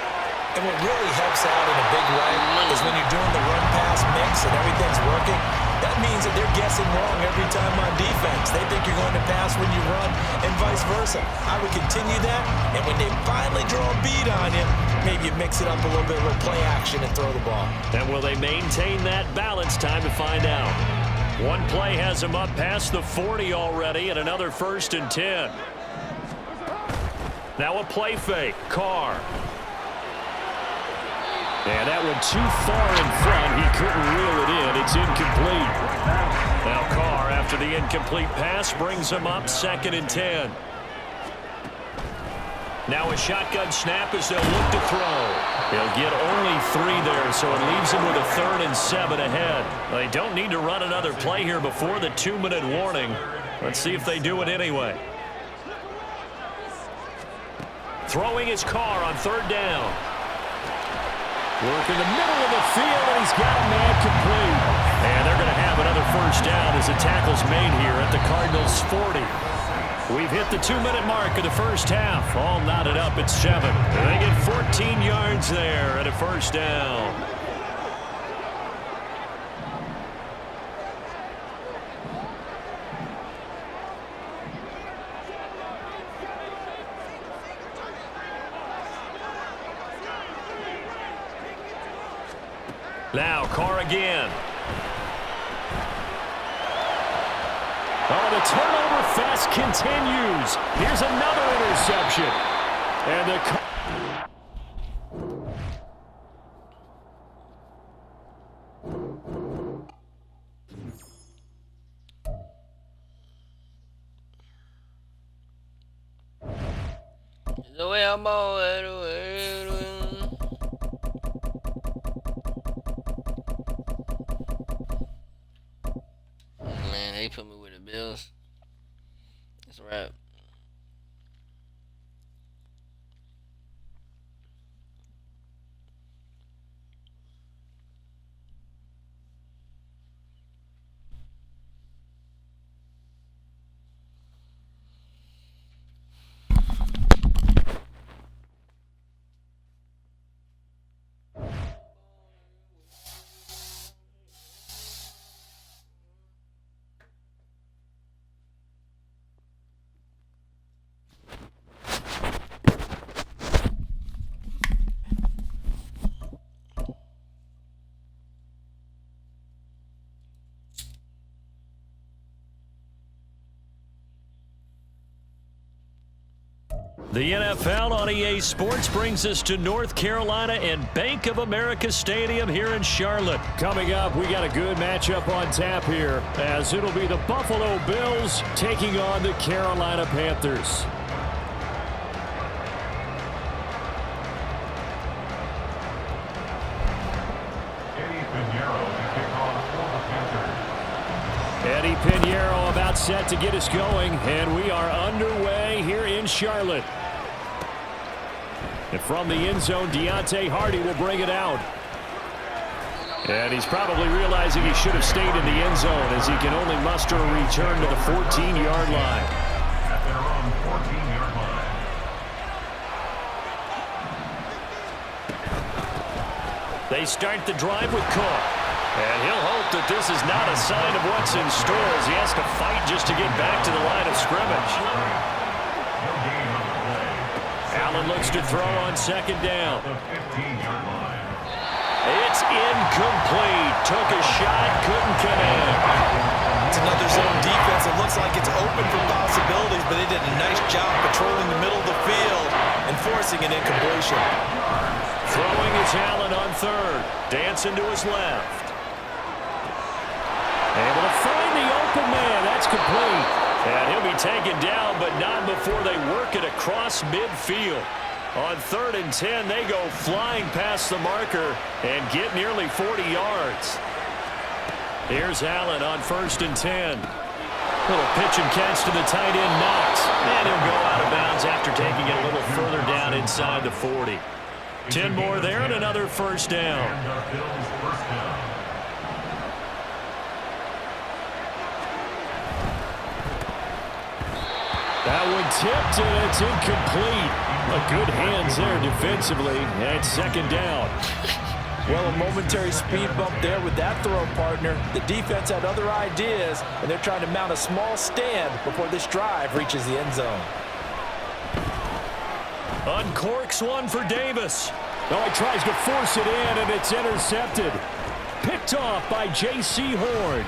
Speaker 2: And what really helps out in a big way is when you're doing the run-pass mix and everything's working, that means that they're guessing wrong every time on defense. They think you're going to pass when you run and vice versa. I would continue that, and when they finally draw a beat on you, maybe you mix it up a little bit with play action and throw the ball. And will they maintain that balance? Time to find out. One play has them up past the 40 already, and another 1st and 10. Now a play fake. Carr. And that went too far in front. He couldn't reel it in. It's incomplete. Now Carr, after the incomplete pass, brings him up 2nd and 10. Now a shotgun snap as they'll look to throw. They'll get only 3 there, so it leaves them with a 3rd and 7 ahead. They don't need to run another play here before the 2-minute warning. Let's see if they do it anyway. Throwing his Carr on 3rd down. Work in the middle of the field, and he's got a man complete. And they're going to have another 1st down as the tackle's made here at the Cardinals' 40. We've hit the 2-minute mark of the first half. All knotted up at 7. And they get 14 yards there at a 1st down. Now Carr again. Oh, the turnover fest continues. Here's another interception. And the
Speaker 1: the way I'm all man, they put me with the Bills. It's a wrap.
Speaker 4: The NFL on EA Sports brings us to North Carolina and Bank of America Stadium here in Charlotte.
Speaker 3: Coming up, we got a good matchup on tap here, as it'll be the Buffalo Bills taking on the Carolina Panthers. Eddie Pinheiro about set to get us going, and we are underway here in Charlotte. And from the end zone, Deontay Hardy will bring it out. And he's probably realizing he should have stayed in the end zone, as he can only muster a return to the 14-yard line.
Speaker 5: At their own 14-yard line.
Speaker 4: They start the drive with Cook. And he'll hope that this is not a sign of what's in store, as he has to fight just to get back to the line of scrimmage. Allen looks to throw on second down. It's incomplete. Took a shot, couldn't connect.
Speaker 2: It's another zone defense. It looks like it's open for possibilities, but they did a nice job patrolling the middle of the field and forcing an incompletion.
Speaker 4: Throwing is Allen on third. Dancing to his left. Able to find the open man. That's complete. And he'll be taken down, but not before they work it across midfield. On 3rd and 10, they go flying past the marker and get nearly 40 yards. Here's Allen on 1st and 10. Little pitch and catch to the tight end, Knox. And he'll go out of bounds after taking it a little further down inside the 40. 10 more there and another first down.
Speaker 3: That one tipped, and it's incomplete. A good hands there defensively, and it's second down.
Speaker 2: Well, a momentary speed bump there with that throw, partner. The defense had other ideas, and they're trying to mount a small stand before this drive reaches the end zone.
Speaker 4: Uncorks one for Davis.
Speaker 3: Oh, he tries to force it in, and it's intercepted. Picked off by J.C. Horn.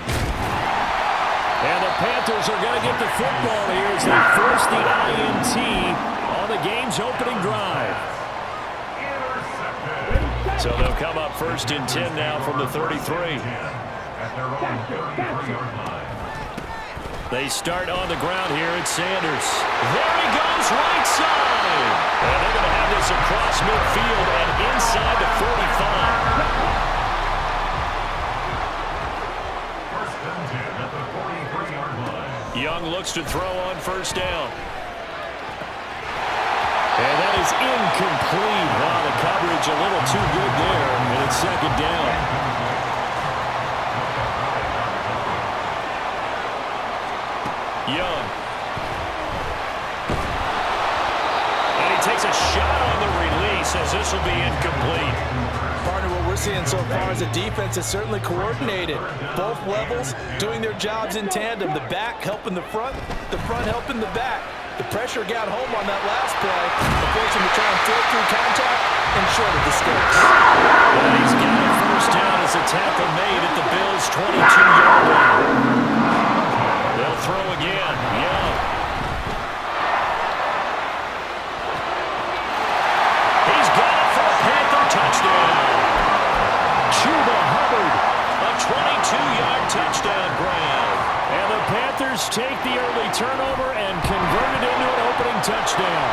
Speaker 3: And the Panthers are going to get the football here as they force the INT on the game's opening drive.
Speaker 4: So they'll come up 1st and 10 now from the 33. They start on the ground here at Sanders. There he goes, right side. And they're going to have this across midfield and inside the 45. Young looks to throw on 1st down.
Speaker 3: And that is incomplete. Wow, the coverage a little too good there, and it's second down.
Speaker 4: Young. And he takes a shot on the release, as this will be incomplete.
Speaker 2: Partner, what we're seeing so far is the defense is certainly coordinated. Both levels doing their jobs in tandem. The back helping the front helping the back. The pressure got home on that last play. The forcing to try and throw through contact and short of the sticks.
Speaker 4: And he's got a first down as a tackle made at the Bills' 22-yard line. They'll throw again. Young. He's got it for a Panther touchdown.
Speaker 3: Chuba Hubbard.
Speaker 4: A 22-yard touchdown grab.
Speaker 3: And the Panthers take the early turnover and convert it into an opening touchdown.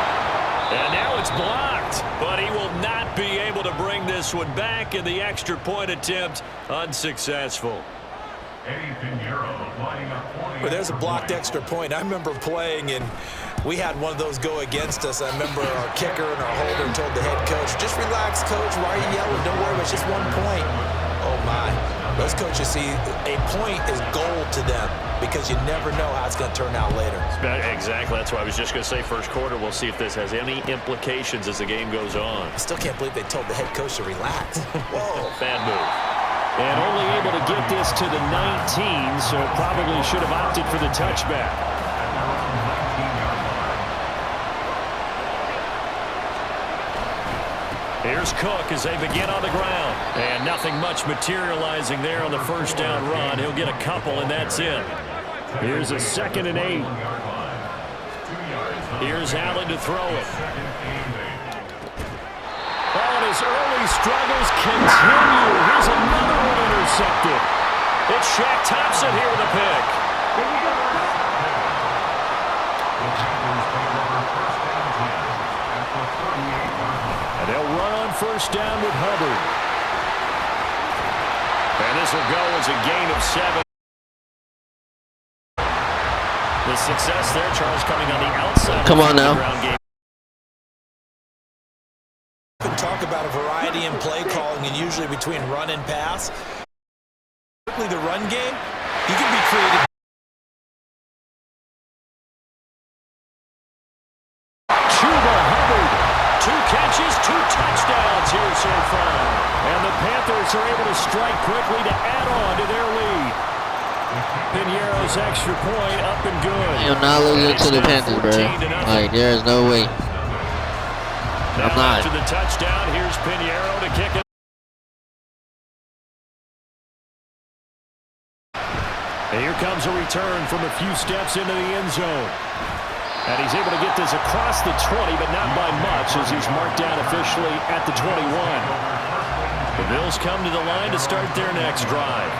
Speaker 4: And now it's blocked, but he will not be able to bring this one back, and the extra point attempt unsuccessful.
Speaker 2: Well, there's a blocked extra point. I remember playing, and we had one of those go against us. I remember our kicker and our holder told the head coach, just relax, coach. Why are you yelling? Don't worry, it's just 1 point. Oh, my. Those coaches see a point is gold to them because you never know how it's going to turn out later.
Speaker 4: Exactly. That's why I was just going to say first quarter. We'll see if this has any implications as the game goes on.
Speaker 2: I still can't believe they told the head coach to relax. Whoa.
Speaker 4: Bad move.
Speaker 3: And only able to get this to the 19, so probably should have opted for the touchback.
Speaker 4: Here's Cook as they begin on the ground. And nothing much materializing there on the first down run. He'll get a couple, and that's it.
Speaker 3: Here's a 2nd and 8.
Speaker 4: Here's Allen to throw it. Oh, and his early struggles continue. Here's another one intercepted. It's Shaq Thompson here with a pick. And they'll run on first down with Hubbard. And this will go as a gain of 7. The success there, Charles, coming on the outside.
Speaker 1: Come on now.
Speaker 2: You can talk about a variety in play calling and usually between run and pass. Certainly the run game, you can be creative.
Speaker 4: Chuba Hubbard, 2 catches, 2 touchdowns here so far. And the Panthers are able to strike quickly to add on to their lead. Piñeiro's extra point up and good.
Speaker 1: I'm not losing to the Panthers, bro. Like, there is no way.
Speaker 4: Now
Speaker 1: I'm not.
Speaker 4: after the touchdown, here's Piñeiro to kick it. And here comes a return from a few steps into the end zone. And he's able to get this across the 20, but not by much as he's marked down officially at the 21. The Bills come to the line to start their next drive.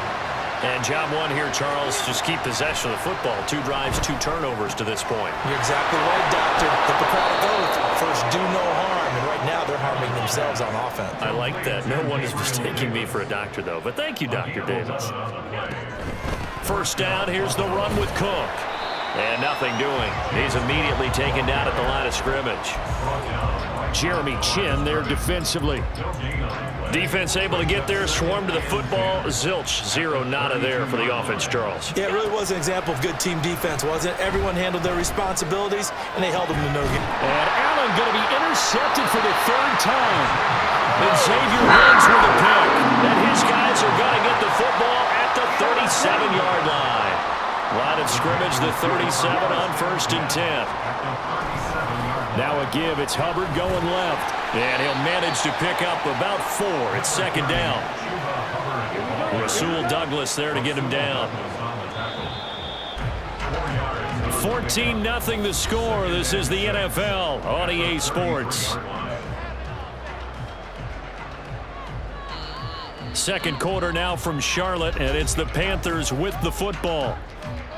Speaker 4: And job one here, Charles, just keep possession of the football. 2 drives, 2 turnovers to this point.
Speaker 2: You're exactly right, Doctor. Hippocratic oath. First, do no harm. And right now, they're harming themselves on offense.
Speaker 4: I like that. No one is mistaking me for a doctor, though. But thank you, Dr. Davis. First down, here's the run with Cook. And nothing doing. He's immediately taken down at the line of scrimmage. Jeremy Chin there defensively. Defense able to get there, swarm to the football. Zilch, 0 nada there for the offense, Charles.
Speaker 2: Yeah, it really was an example of good team defense, wasn't it? Everyone handled their responsibilities, and they held them to no gain.
Speaker 4: And Allen going to be intercepted for the 3rd time. And Xavier Woods with a pick. And his guys are going to get the football at the 37-yard line. Line of scrimmage, the 37 on 1st and 10. Now a give. It's Hubbard going left. And he'll manage to pick up about 4. It's 2nd down. Rasul Douglas there to get him down. 14-0 the score. This is the NFL on EA Sports. Second quarter now from Charlotte, and it's the Panthers with the football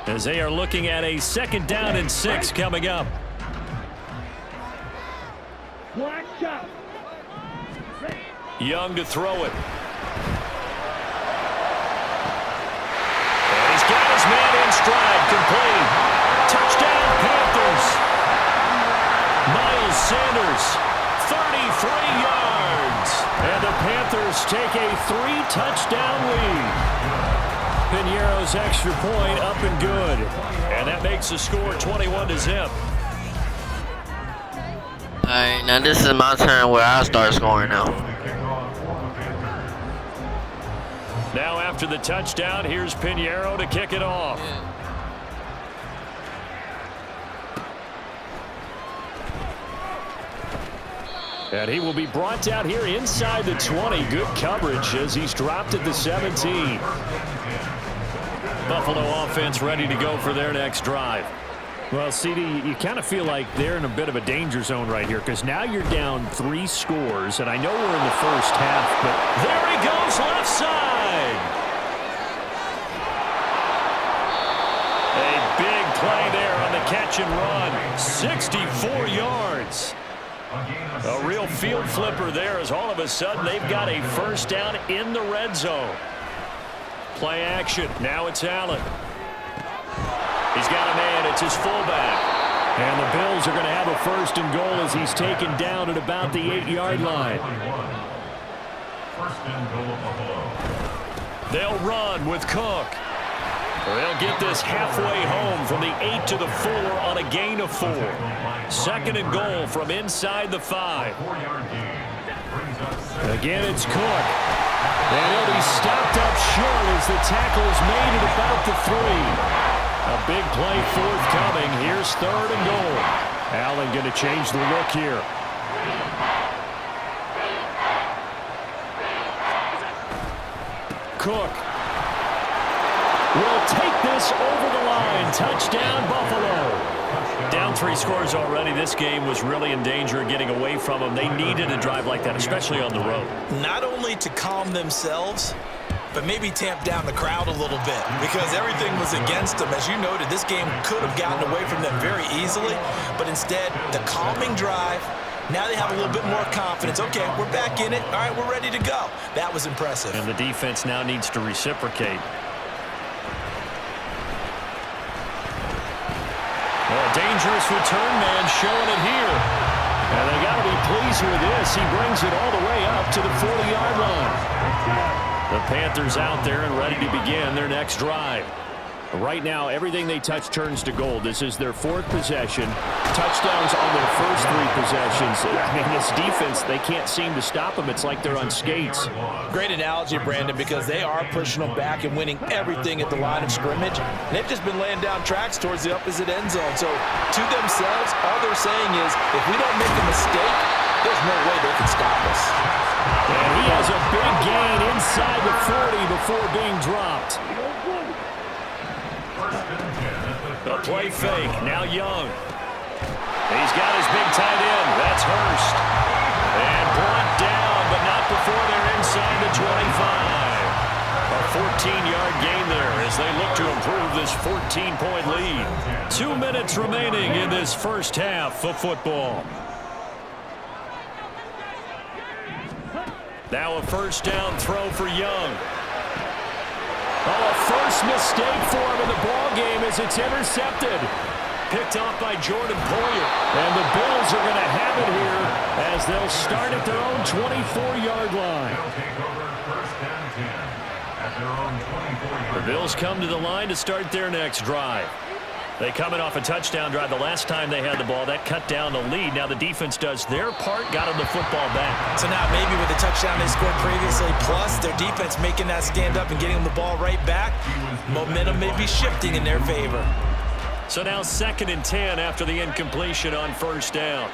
Speaker 4: as they are looking at a 2nd down and 6 coming up. Young to throw it. And he's got his man in stride, complete. Touchdown, Panthers. Miles Sanders, 33 yards. And the Panthers take a 3-touchdown lead. Piñeiro's extra point up and good. And that makes the score 21-0.
Speaker 1: Alright, now this is my turn where I start scoring now.
Speaker 4: Now after the touchdown, here's Piñeiro to kick it off. And he will be brought down here inside the 20. Good coverage as he's dropped at the 17. Buffalo offense ready to go for their next drive. Well, CD, you kind of feel like they're in a bit of a danger zone right here because now you're down 3 scores, and I know we're in the first half, but there he goes left side. A big play there on the catch and run. 64 yards. A real field flipper there as all of a sudden they've got a first down in the red zone. Play action. Now it's Allen. He's got a man. It's his fullback. And the Bills are going to have a 1st and goal as he's taken down at about the 8-yard line.
Speaker 5: 1st and goal, Buffalo.
Speaker 4: They'll run with Cook. They'll get this halfway home from the 8 to the 4 on a gain of 4. 2nd and goal from inside the 5. Again, it's Cook. And he'll be stopped up short as the tackle is made at about the 3. A big play forthcoming. Here's 3rd and goal. Allen going to change the look here. Cook will take this over the line. Touchdown, Buffalo. Down 3 scores already. This game was really in danger of getting away from them. They needed a drive like that, especially on the road.
Speaker 2: Not only to calm themselves, but maybe tamp down the crowd a little bit because everything was against them. As you noted, this game could have gotten away from them very easily, but instead, the calming drive, now they have a little bit more confidence. Okay, we're back in it. All right, we're ready to go. That was impressive.
Speaker 4: And the defense now needs to reciprocate. A dangerous return man showing it here. And they got to be pleased with this. He brings it all the way up to the 40-yard line. The Panthers out there and ready to begin their next drive. Right now, everything they touch turns to gold. This is their 4th possession. Touchdowns on their first 3 possessions. I mean, this defense, they can't seem to stop them. It's like they're on skates.
Speaker 2: Great analogy, Brandon, because they are pushing them back and winning everything at the line of scrimmage. And they've just been laying down tracks towards the opposite end zone. So to themselves, all they're saying is, if we don't make a mistake, there's no way they can stop us.
Speaker 3: And he has a big gain inside the 40 before being dropped.
Speaker 4: A play fake. Now Young. He's got his big tight end. That's Hurst. And brought down, but not before they're inside the 25. A 14-yard gain there as they look to improve this 14-point lead. 2 minutes remaining in this first half of football. Now a first down throw for Young.
Speaker 3: Oh, a first mistake for him in the ball game as it's intercepted.
Speaker 4: Picked off by Jordan Poyer.
Speaker 3: And the Bills are going to have it here as they'll start at their own 24-yard line.
Speaker 5: They'll take over first and 10 at their own 24-yard line.
Speaker 4: The Bills come to the line to start their next drive. They coming off a touchdown drive the last time they had the ball. That cut down the lead. Now the defense does their part, got them the football back.
Speaker 2: So now maybe with the touchdown they scored previously, plus their defense making that stand up and getting them the ball right back, momentum may be shifting in their favor.
Speaker 4: So now 2nd and 10 after the incompletion on first down.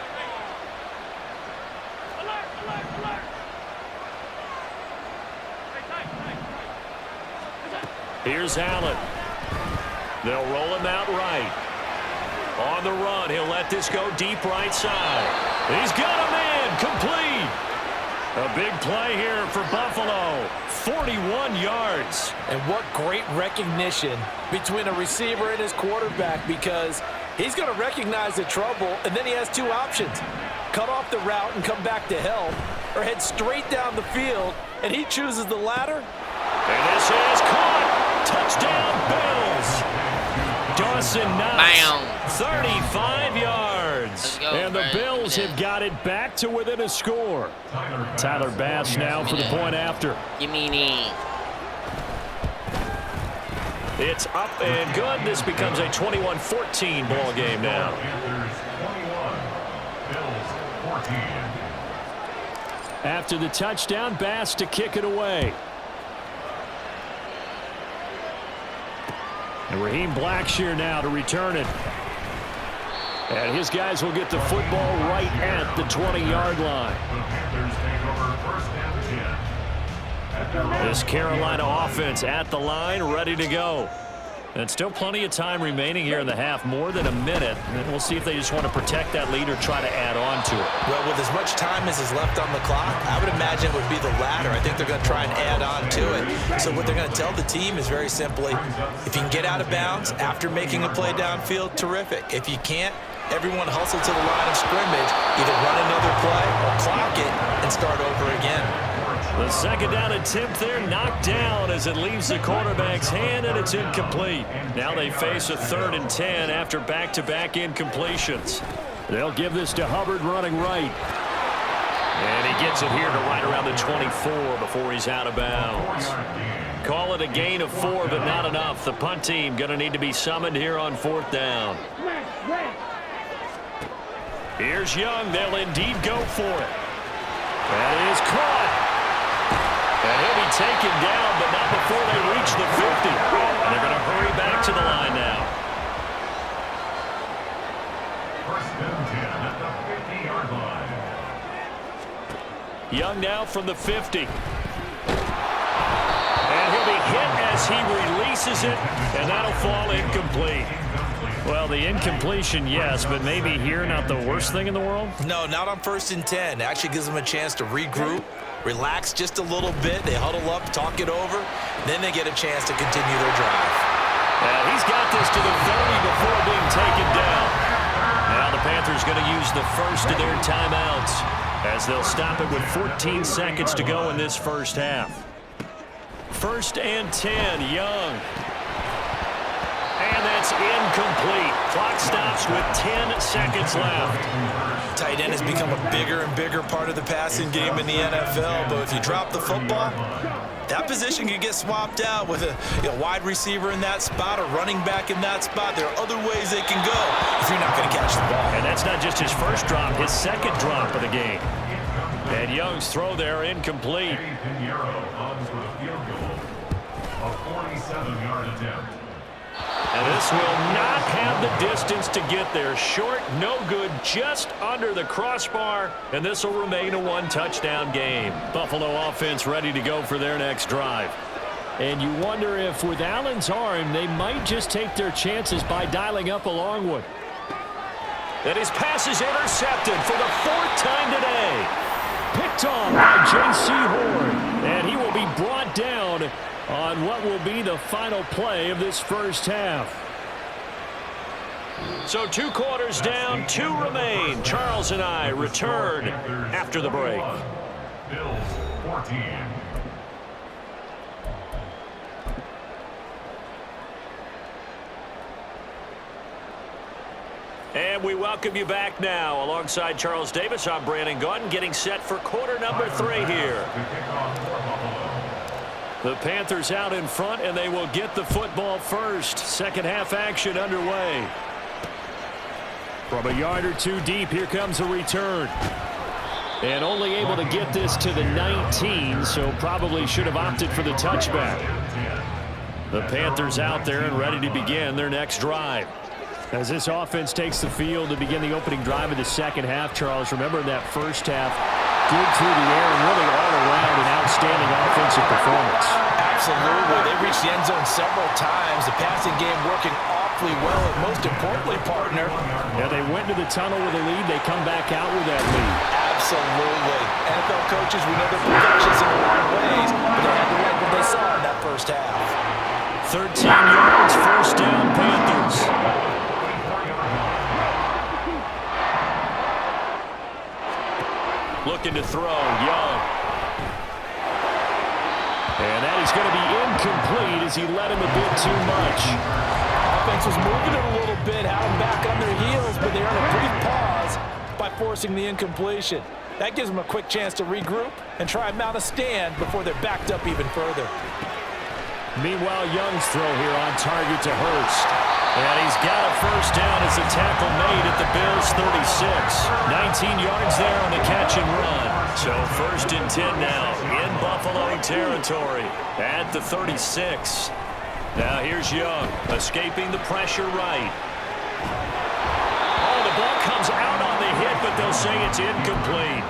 Speaker 4: Here's Allen. They'll roll him out right. On the run, he'll let this go deep right side. He's got a man, complete. A big play here for Buffalo. 41 yards.
Speaker 2: And what great recognition between a receiver and his quarterback, because he's going to recognize the trouble, and then he has 2 options. Cut off the route and come back to help, or head straight down the field, and he chooses the latter.
Speaker 4: And this is caught. Touchdown, Bills. Dawson Knox, 35 yards.
Speaker 1: Go,
Speaker 3: and the Bills have got it back to within a score. Tyler Bass now for the point after.
Speaker 1: Give me knee.
Speaker 4: It's up and good. This becomes a 21-14 ball game now.
Speaker 5: Bills 14.
Speaker 3: After the touchdown, Bass to kick it away. And Raheem Blackshear now to return it. And his guys will get the football right at the 20-yard line.
Speaker 5: The Panthers take over first and 10.
Speaker 4: This Carolina offense at the line, ready to go. And still plenty of time remaining here in the half, more than a minute. And we'll see if they just want to protect that lead or try to add on to it.
Speaker 2: Well, with as much time as is left on the clock, I would imagine it would be the latter. I think they're going to try and add on to it. So what they're going to tell the team is very simply, if you can get out of bounds after making a play downfield, terrific. If you can't, everyone hustle to the line of scrimmage, either run another play or clock it and start over again.
Speaker 4: The 2nd down attempt there knocked down as it leaves the quarterback's hand, and it's incomplete. Now they face a 3rd and 10 after back-to-back incompletions.
Speaker 3: They'll give this to Hubbard running right.
Speaker 4: And he gets it here to right around the 24 before he's out of bounds. Call it a gain of 4, but not enough. The punt team going to need to be summoned here on 4th down. Here's Young. They'll indeed go for it. That is caught. And he'll be taken down, but not before they reach the 50. And they're going to hurry back to the line now.
Speaker 5: First and 10 at the 50-yard line.
Speaker 4: Young now from the 50. And he'll be hit as he releases it, and that'll fall incomplete.
Speaker 3: Well, the incompletion, yes, but maybe here not the worst thing in the world?
Speaker 2: No, not on 1st and 10. Actually gives them a chance to regroup, relax just a little bit. They huddle up, talk it over. Then they get a chance to continue their drive.
Speaker 3: He's got this to the 30 before being taken down. Now the Panthers going to use the first of their timeouts as they'll stop it with 14 seconds to go in this first half. 1st and 10, Young. And that's incomplete. Clock stops with 10 seconds left.
Speaker 2: Tight end has become a bigger and bigger part of the passing game in the NFL, but if you drop the football, that position can get swapped out with a wide receiver in that spot, a running back in that spot. There are other ways they can go if you're not going to catch the ball.
Speaker 3: And that's not just his first drop, his second drop of the game. And Young's throw there incomplete.
Speaker 5: A 47-yard attempt.
Speaker 3: And this will not have the distance to get there. Short, no good, just under the crossbar. And this will remain a one-touchdown game. Buffalo offense ready to go for their next drive. And you wonder if with Allen's arm, they might just take their chances by dialing up a long one. And his pass is intercepted for the 4th time today. Picked off by J.C. Horn. And he will be brought down on what will be the final play of this first half. So 2 quarters down, 2 remain. Charles and I return after the break.
Speaker 5: Bills 14.
Speaker 3: And we welcome you back now. Alongside Charles Davis, I'm Brandon Gaudin, getting set for quarter number 3 here. The Panthers out in front, and they will get the football first. Second half action underway. From a yard or 2 deep, here comes a return. And only able to get this to the 19, so probably should have opted for the touchback. The Panthers out there and ready to begin their next drive. As this offense takes the field to begin the opening drive of the second half, Charles, remember that first half, good through the air and really all around an outstanding offensive performance.
Speaker 2: Absolutely. They reached the end zone several times. The passing game working awfully well, and most importantly, partner.
Speaker 3: Yeah, they went to the tunnel with a lead. They come back out with that lead.
Speaker 2: Absolutely. NFL coaches, we know they're perfectionists in a lot of ways, but they had to like what they saw in that first half.
Speaker 3: 13 yards, first down, Panthers. Looking to throw, Young. And that is going to be incomplete as he led him a bit too much.
Speaker 2: Offense was moving it a little bit, had them back on their heels, but they earned a brief pause by forcing the incompletion. That gives them a quick chance to regroup and try and mount a stand before they're backed up even further.
Speaker 3: Meanwhile, Young's throw here on target to Hurst. And he's got a first down as the tackle made at the Bills' 36. 19 yards there on the catch and run. So 1st and 10 now in Buffalo territory at the 36. Now here's Young escaping the pressure right. Oh, the ball comes out on the hit, but they'll say it's incomplete.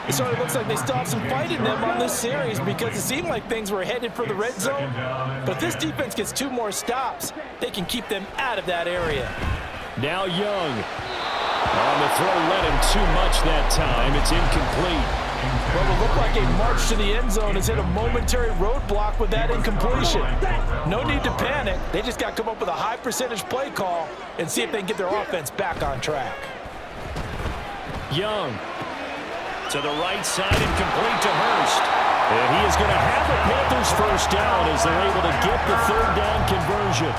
Speaker 2: It sort of looks like they still have some fight in them on this series because it seemed like things were headed for the red zone. But if this defense gets 2 more stops, they can keep them out of that area.
Speaker 3: Now Young. On the throw, led him too much that time. It's incomplete.
Speaker 2: Well, it looked like a march to the end zone has hit a momentary roadblock with that incompletion. No need to panic. They just got to come up with a high percentage play call and see if they can get their offense back on track.
Speaker 3: Young. To the right side and complete to Hurst. And he is going to have the Panthers first down as they're able to get the 3rd down conversion.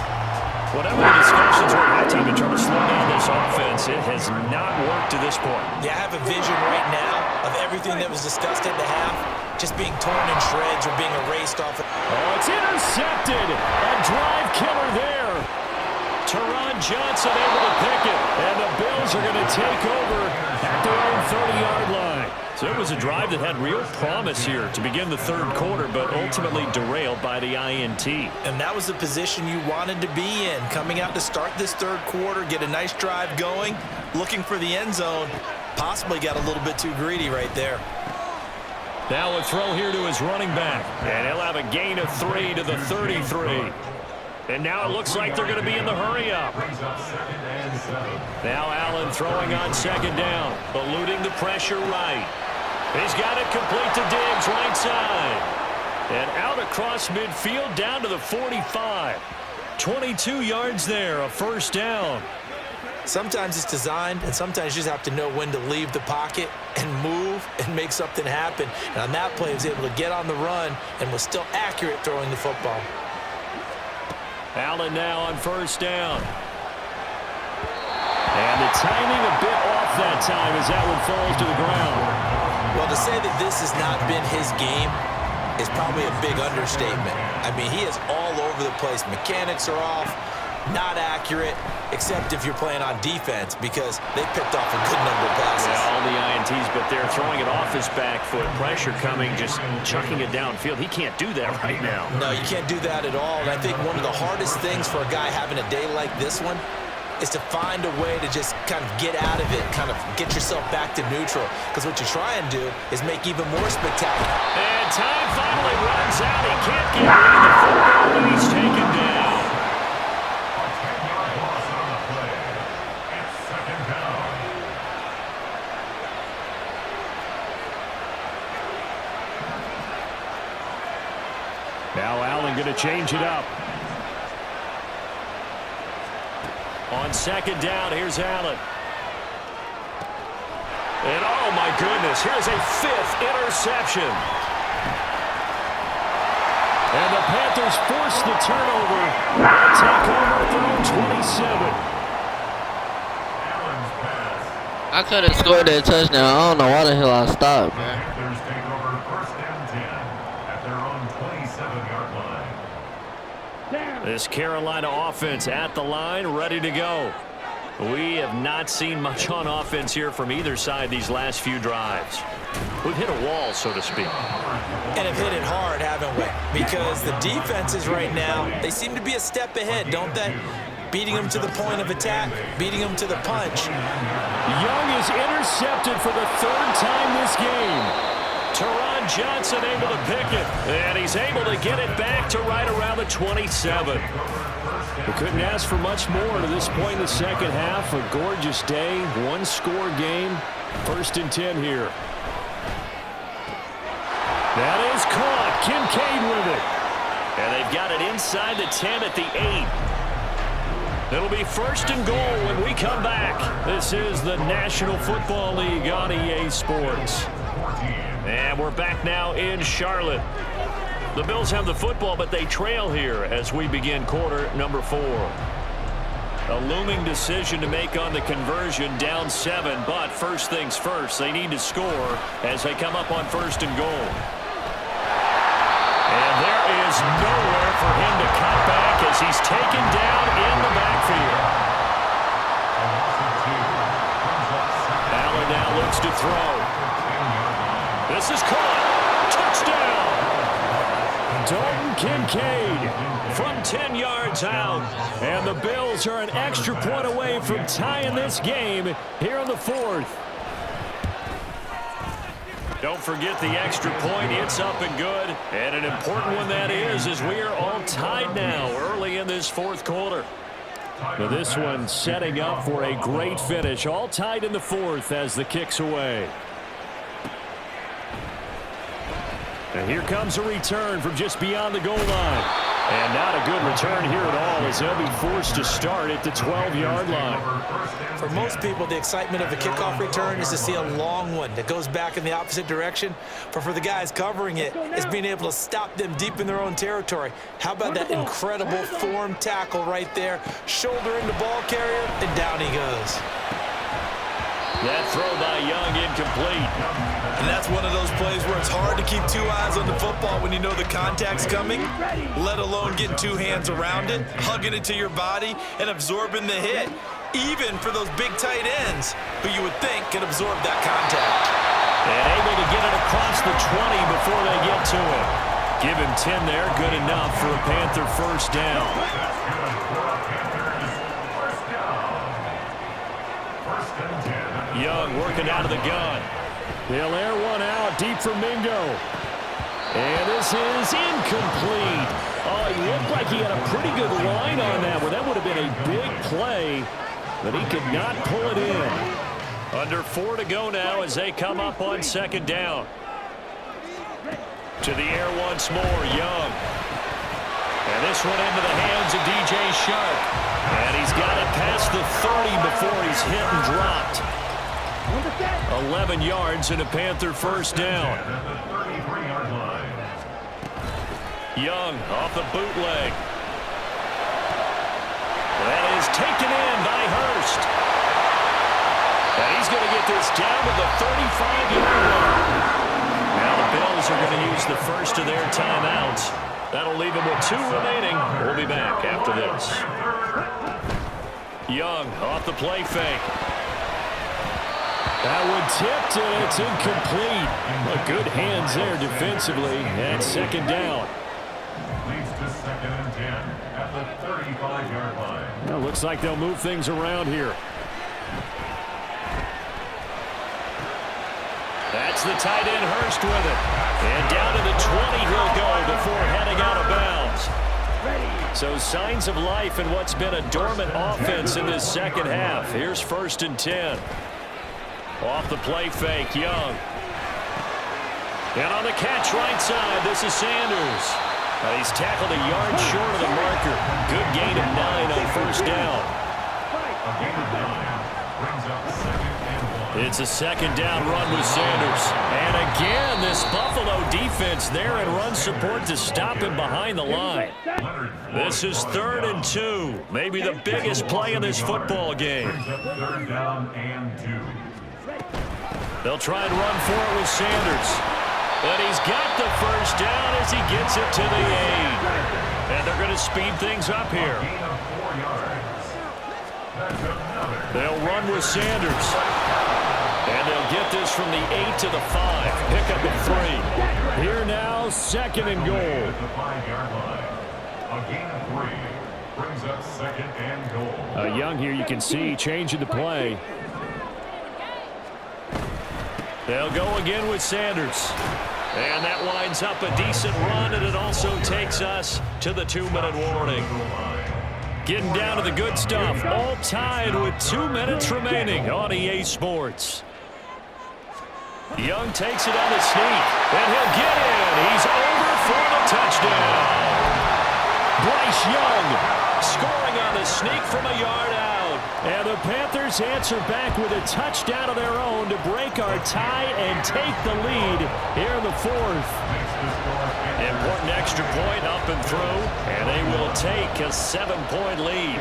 Speaker 3: Whatever the discussions were at halftime in trying to slow down this offense, it has not worked to this point.
Speaker 2: Yeah, I have a vision right now of everything that was discussed at the half just being torn in shreds or being erased off.
Speaker 3: Oh, it's intercepted. A drive killer there. Teron Johnson able to pick it. And the Bills are going to take over at their own 30-yard line. So it was a drive that had real promise here to begin the 3rd quarter, but ultimately derailed by the INT.
Speaker 2: And that was the position you wanted to be in, coming out to start this 3rd quarter, get a nice drive going, looking for the end zone. Possibly got a little bit too greedy right there.
Speaker 3: Now a throw here to his running back, and he'll have a gain of 3 to the 33. And now it looks like they're going to be in the hurry-up.
Speaker 4: Now Allen throwing on second down, eluding the pressure right. He's got it complete to Diggs, right side. And out across midfield down to the 45. 22 yards there, a first down.
Speaker 2: Sometimes it's designed, and sometimes you just have to know when to leave the pocket and move and make something happen. And on that play, he was able to get on the run and was still accurate throwing the football.
Speaker 4: Allen now on first down. And the timing a bit off that time as that one falls to the ground.
Speaker 2: Well, to say that this has not been his game is probably a big understatement. I mean, he is all over the place. Mechanics are off, not accurate, except if you're playing on defense because they picked off a good number of passes.
Speaker 4: Yeah, all the INTs, but they're throwing it off his back foot. Pressure coming, just chucking it downfield. He can't do that right now.
Speaker 2: No, you can't do that at all. And I think one of the hardest things for a guy having a day like this one is to find a way to just kind of get out of it, kind of get yourself back to neutral. Because what you try and do is make even more spectacular.
Speaker 4: And time finally runs out. He can't get rid of the football, and he's taken down.
Speaker 5: A 10-yard loss on the play. It's second down.
Speaker 4: Now Allen going to change it up. On second down, here's Allen. And oh my goodness, here's a 5th interception. And the Panthers force the turnover. They'll take over at their own 27.
Speaker 5: Allen's pass.
Speaker 1: I could have scored that touchdown. I don't know why the hell I stopped, man.
Speaker 5: Panthers take over first and 10 at their own 27-yard line.
Speaker 4: This Carolina offense at the line, ready to go. We have not seen much on offense here from either side these last few drives. We've hit a wall, so to speak.
Speaker 2: And have hit it hard, haven't we? Because the defenses right now, they seem to be a step ahead, don't they? Beating them to the point of attack, beating them to the punch.
Speaker 4: Young is intercepted for the 3rd time this game. Teron Johnson able to pick it, and he's able to get it back to right around the 27. We couldn't ask for much more to this point in the second half. A gorgeous day, one-score game. First and 10 here. That is caught. Kincaid with it. And they've got it inside the 10 at the 8. It'll be first and goal when we come back. This is the National Football League on EA Sports. And we're back now in Charlotte. The Bills have the football, but they trail here as we begin quarter number 4. A looming decision to make on the conversion, down 7, but first things first, they need to score as they come up on first and goal. And there is nowhere for him to cut back as he's taken down in the backfield. Allen now looks to throw. This is caught. Touchdown. Dalton Kincaid from 10 yards out. And the Bills are an extra point away from tying this game here in the 4th. Don't forget the extra point. It's up and good. And an important one that is, as we are all tied now early in this 4th quarter. Now this one setting up for a great finish. All tied in the 4th as the kick's away. And here comes a return from just beyond the goal line. And not a good return here at all as they'll be forced to start at the 12-yard line.
Speaker 2: For most people, the excitement of a kickoff return is to see a long one that goes back in the opposite direction. But for the guys covering it, it's being able to stop them deep in their own territory. How about that incredible form tackle right there? Shoulder into ball carrier, and down he goes.
Speaker 4: That throw by Young incomplete.
Speaker 2: And that's one of those plays where it's hard to keep 2 eyes on the football when you know the contact's coming, let alone getting 2 hands around it, hugging it to your body, and absorbing the hit, even for those big tight ends who you would think can absorb that contact.
Speaker 4: And able to get it across the 20 before they get to it. Give him 10 there, good enough for a Panther first down. Young working out of the gun. He'll air one out deep for Mingo. And this is incomplete. Oh, he looked like he had a pretty good line on that one. That would have been a big play.
Speaker 3: but he could not pull it in.
Speaker 4: Under 4 to go now as they come up on second down. To the air once more, Young. And this one into the hands of DJ Shark. And he's got it past the 30 before he's hit and dropped. 11 yards and a Panther first down. Young off the bootleg. That is taken in by Hurst. And he's going to get this down to the 35-yard line. Now the Bills are going to use the first of their timeouts. That'll leave them with 2 remaining. We'll be back after this. Young off the play fake.
Speaker 3: That one tipped, and it's incomplete. Good hands there defensively at second down.
Speaker 5: Leads to 2nd and 10 at the 35-yard line.
Speaker 3: Well, looks like they'll move things around here.
Speaker 4: That's the tight end Hurst with it. And down to the 20 he'll go before heading out of bounds. So signs of life in what's been a dormant offense in this second half. Here's 1st and 10. Off the play fake, Young. And on the catch right side, this is Sanders. He's tackled a yard short of the marker. Good gain of 9 on first down.
Speaker 5: A gain of 9 brings up 2nd and 1.
Speaker 4: It's a second down run with Sanders. And again, this Buffalo defense there in run support to stop him behind the line. This is 3rd and 2. Maybe the biggest play in this football game.
Speaker 5: Brings up 3rd down and 2.
Speaker 4: They'll try and run for it with Sanders. But he's got the first down as he gets it to the 8. And they're going to speed things up here.
Speaker 5: Gain of 4 yards. That's another.
Speaker 4: They'll run with Sanders. And they'll get this from the 8 to the 5. Pick up at 3.
Speaker 3: Here now, 2nd and goal.
Speaker 5: At the 5-yard line. A gain of 3 brings up 2nd and goal.
Speaker 3: Young here, you can see, changing the play.
Speaker 4: They'll go again with Sanders. And that winds up a decent run, and it also takes us to the 2-minute warning. Getting down to the good stuff, all tied with 2 minutes remaining on EA Sports. Young takes it on the sneak, and he'll get in. He's over for the touchdown. Bryce Young scoring on the sneak from a yard out.
Speaker 3: And the Panthers answer back with a touchdown of their own to break our tie and take the lead here in the 4th.
Speaker 4: Important extra point up and through, and they will take a 7-point lead.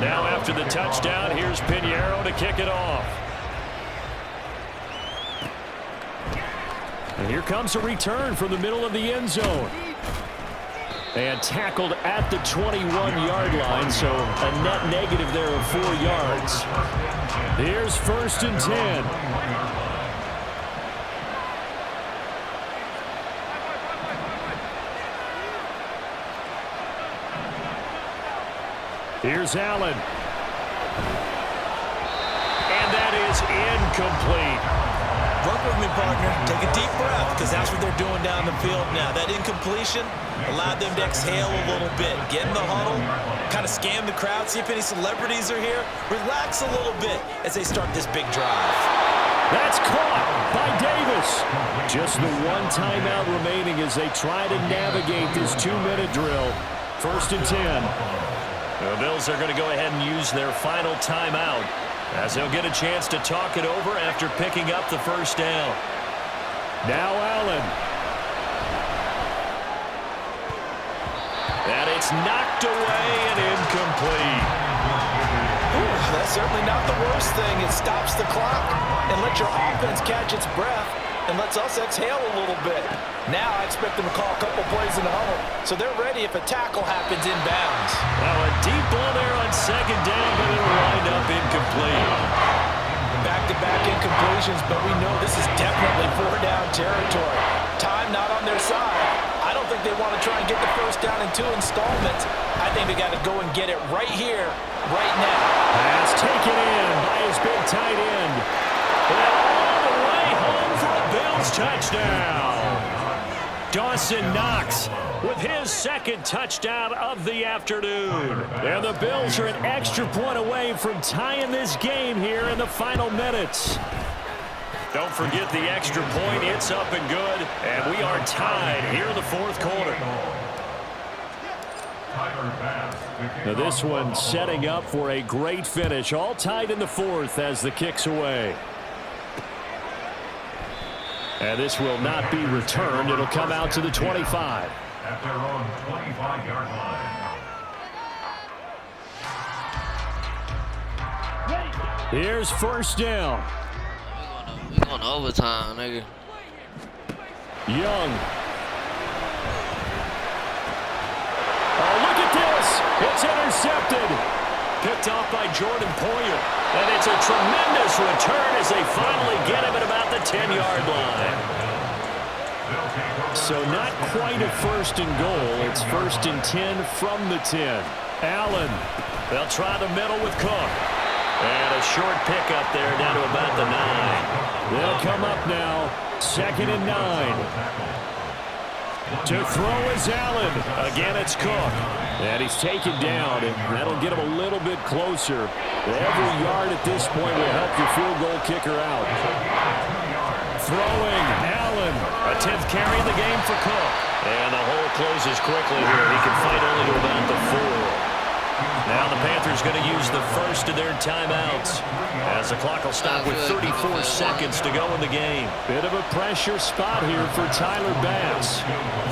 Speaker 4: Now after the touchdown, here's Pinheiro to kick it off.
Speaker 3: And here comes a return from the middle of the end zone. And tackled at the 21-yard line, so a net negative there of 4 yards. Here's 1st and 10. Here's Allen.
Speaker 4: And that is incomplete.
Speaker 2: Work with me, partner. Take a deep breath, because that's what they're doing down the field now. That incompletion allowed them to exhale a little bit. Get in the huddle, kind of scan the crowd, see if any celebrities are here. Relax a little bit as they start this big drive.
Speaker 3: That's caught by Davis. Just the 1 timeout remaining as they try to navigate this 2-minute drill. 1st and 10.
Speaker 4: The Bills are going to go ahead and use their final timeout, as they'll get a chance to talk it over after picking up the first down.
Speaker 3: Now Allen.
Speaker 4: And it's knocked away and incomplete.
Speaker 2: Ooh, that's certainly not the worst thing. It stops the clock and lets your offense catch its breath and lets us exhale a little bit. Now I expect them to call a couple plays in the huddle, so they're ready if a tackle happens inbounds.
Speaker 4: Now a deep ball there on second down, but it'll wind up incomplete.
Speaker 2: Back-to-back incompletions, but we know this is definitely 4-down territory. Time not on their side. I don't think they want to try and get the first down in 2 installments. I think they got to go and get it right here, right now.
Speaker 3: Pass taken in by his big tight end.
Speaker 4: And all the way home for a Bills touchdown. Dawson Knox with his second touchdown of the afternoon. And the Bills are an extra point away from tying this game here in the final minutes. Don't forget the extra point. It's up and good. And we are tied here in the fourth quarter. Now this one setting up for a great finish. All tied in the fourth as the kick's away. And this will not be returned. It'll come out to the 25.
Speaker 5: At their own 25-yard line.
Speaker 4: Here's first down.
Speaker 1: We're going to overtime, nigga.
Speaker 4: Young. Oh, look at this. It's intercepted. Picked off by Jordan Poyer. And it's a tremendous return as they finally get him at about the 10-yard line. So not quite a first and goal. It's first and 10 from the 10. Allen. They'll try the middle with Cook. And a short pickup there down to about the 9. They'll come up now. Second and 9. To throw is Allen. Again, it's Cook. And he's taken down, and that'll get him a little bit closer. Every yard at this point will help your field goal kicker out. Throwing, Allen. A 10th carry in the game for Cook. And the hole closes quickly here. He can fight only to about the 4. Now the Panthers going to use the first of their timeouts as the clock will stop with 34 seconds to go in the game. Bit of a pressure spot here for Tyler Bass.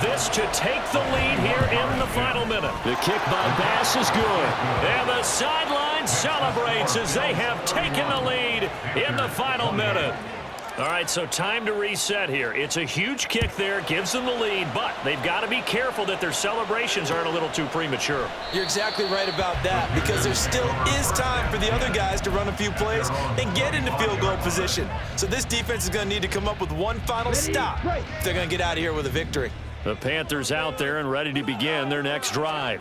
Speaker 4: This to take the lead here in the final minute. The kick by Bass is good. And the sideline celebrates as they have taken the lead in the final minute. All right, so time to reset here. It's a huge kick there, gives them the lead, but they've got to be careful that their celebrations aren't a little too premature.
Speaker 2: You're exactly right about that, because there still is time for the other guys to run a few plays and get into field goal position. So this defense is going to need to come up with one final stop if they're going to get out of here with a victory.
Speaker 4: The Panthers out there and ready to begin their next drive.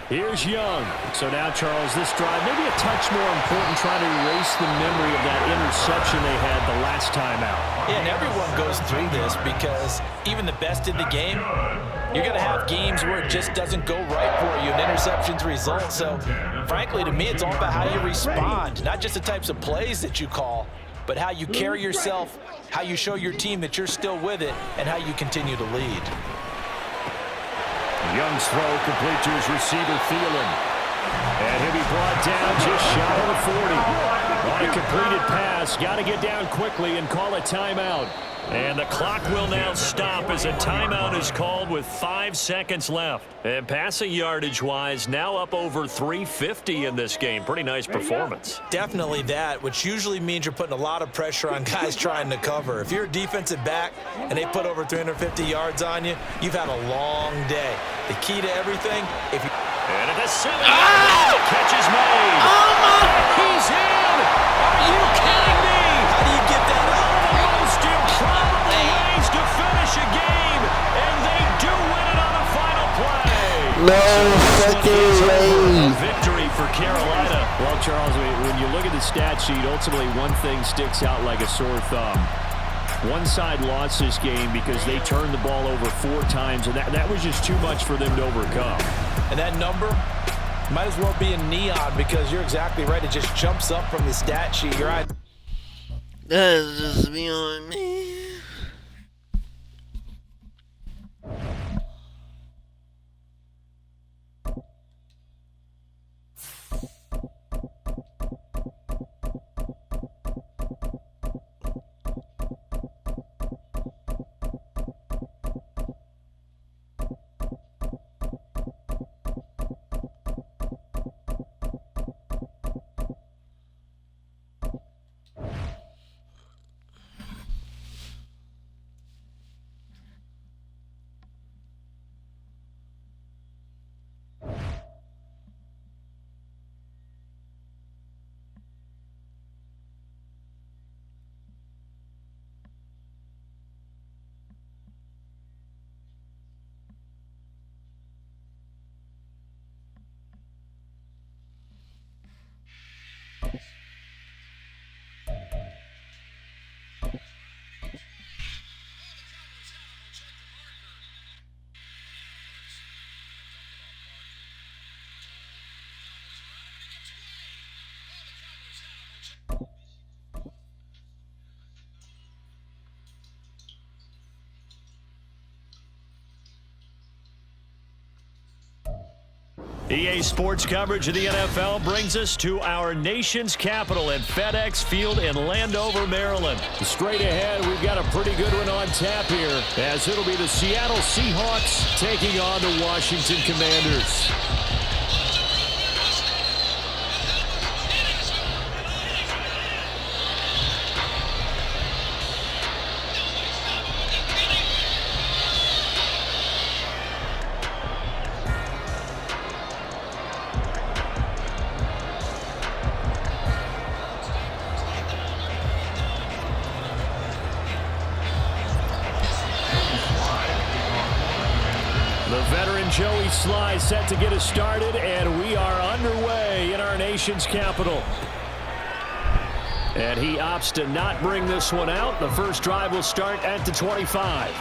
Speaker 4: Here's Young. So now, Charles, this drive maybe a touch more important, trying to erase the memory of that interception they had the last time out.
Speaker 2: Yeah, and everyone goes through this because even the best in the game, you're going to have games where it just doesn't go right for you and interceptions result. So, frankly, to me, it's all about how you respond, not just the types of plays that you call, but how you carry yourself, how you show your team that you're still with it, and how you continue to lead.
Speaker 4: Young's throw complete to his receiver, Thielen. And he'll be brought down just shy of the 40. On a completed pass, got to get down quickly and call a timeout. And the clock will now stop as a timeout is called with 5 seconds left. And passing yardage-wise, now up over 350 in this game. Pretty nice performance.
Speaker 2: Definitely that, which usually means you're putting a lot of pressure on guys trying to cover. If you're a defensive back and they put over 350 yards on you, you've had a long day. The key to everything, if you...
Speaker 4: And at the 7-yard the catch is made.
Speaker 1: Oh, my!
Speaker 4: He's in! Are you kidding me?
Speaker 2: How do you get that up?
Speaker 4: Most improbable ways to finish a game, and they do win it on the final play.
Speaker 1: No fucking way.
Speaker 4: A victory for Carolina. Well, Charles, when you look at the stat sheet, ultimately one thing sticks out like a sore thumb. One side lost this game because they turned the ball over 4 times, and that was just too much for them to overcome.
Speaker 2: And that number might as well be in neon because you're exactly right. It just jumps up from the stat sheet. You're right.
Speaker 1: That's just beyond me.
Speaker 4: EA Sports coverage of the NFL brings us to our nation's capital at FedEx Field in Landover, Maryland.
Speaker 3: Straight ahead, we've got a pretty good one on tap here, as it'll be the Seattle Seahawks taking on the Washington Commanders. The veteran Joey Sly set to get us started, and we are underway in our nation's capital. And he opts to not bring this one out. The first drive will start at the 25.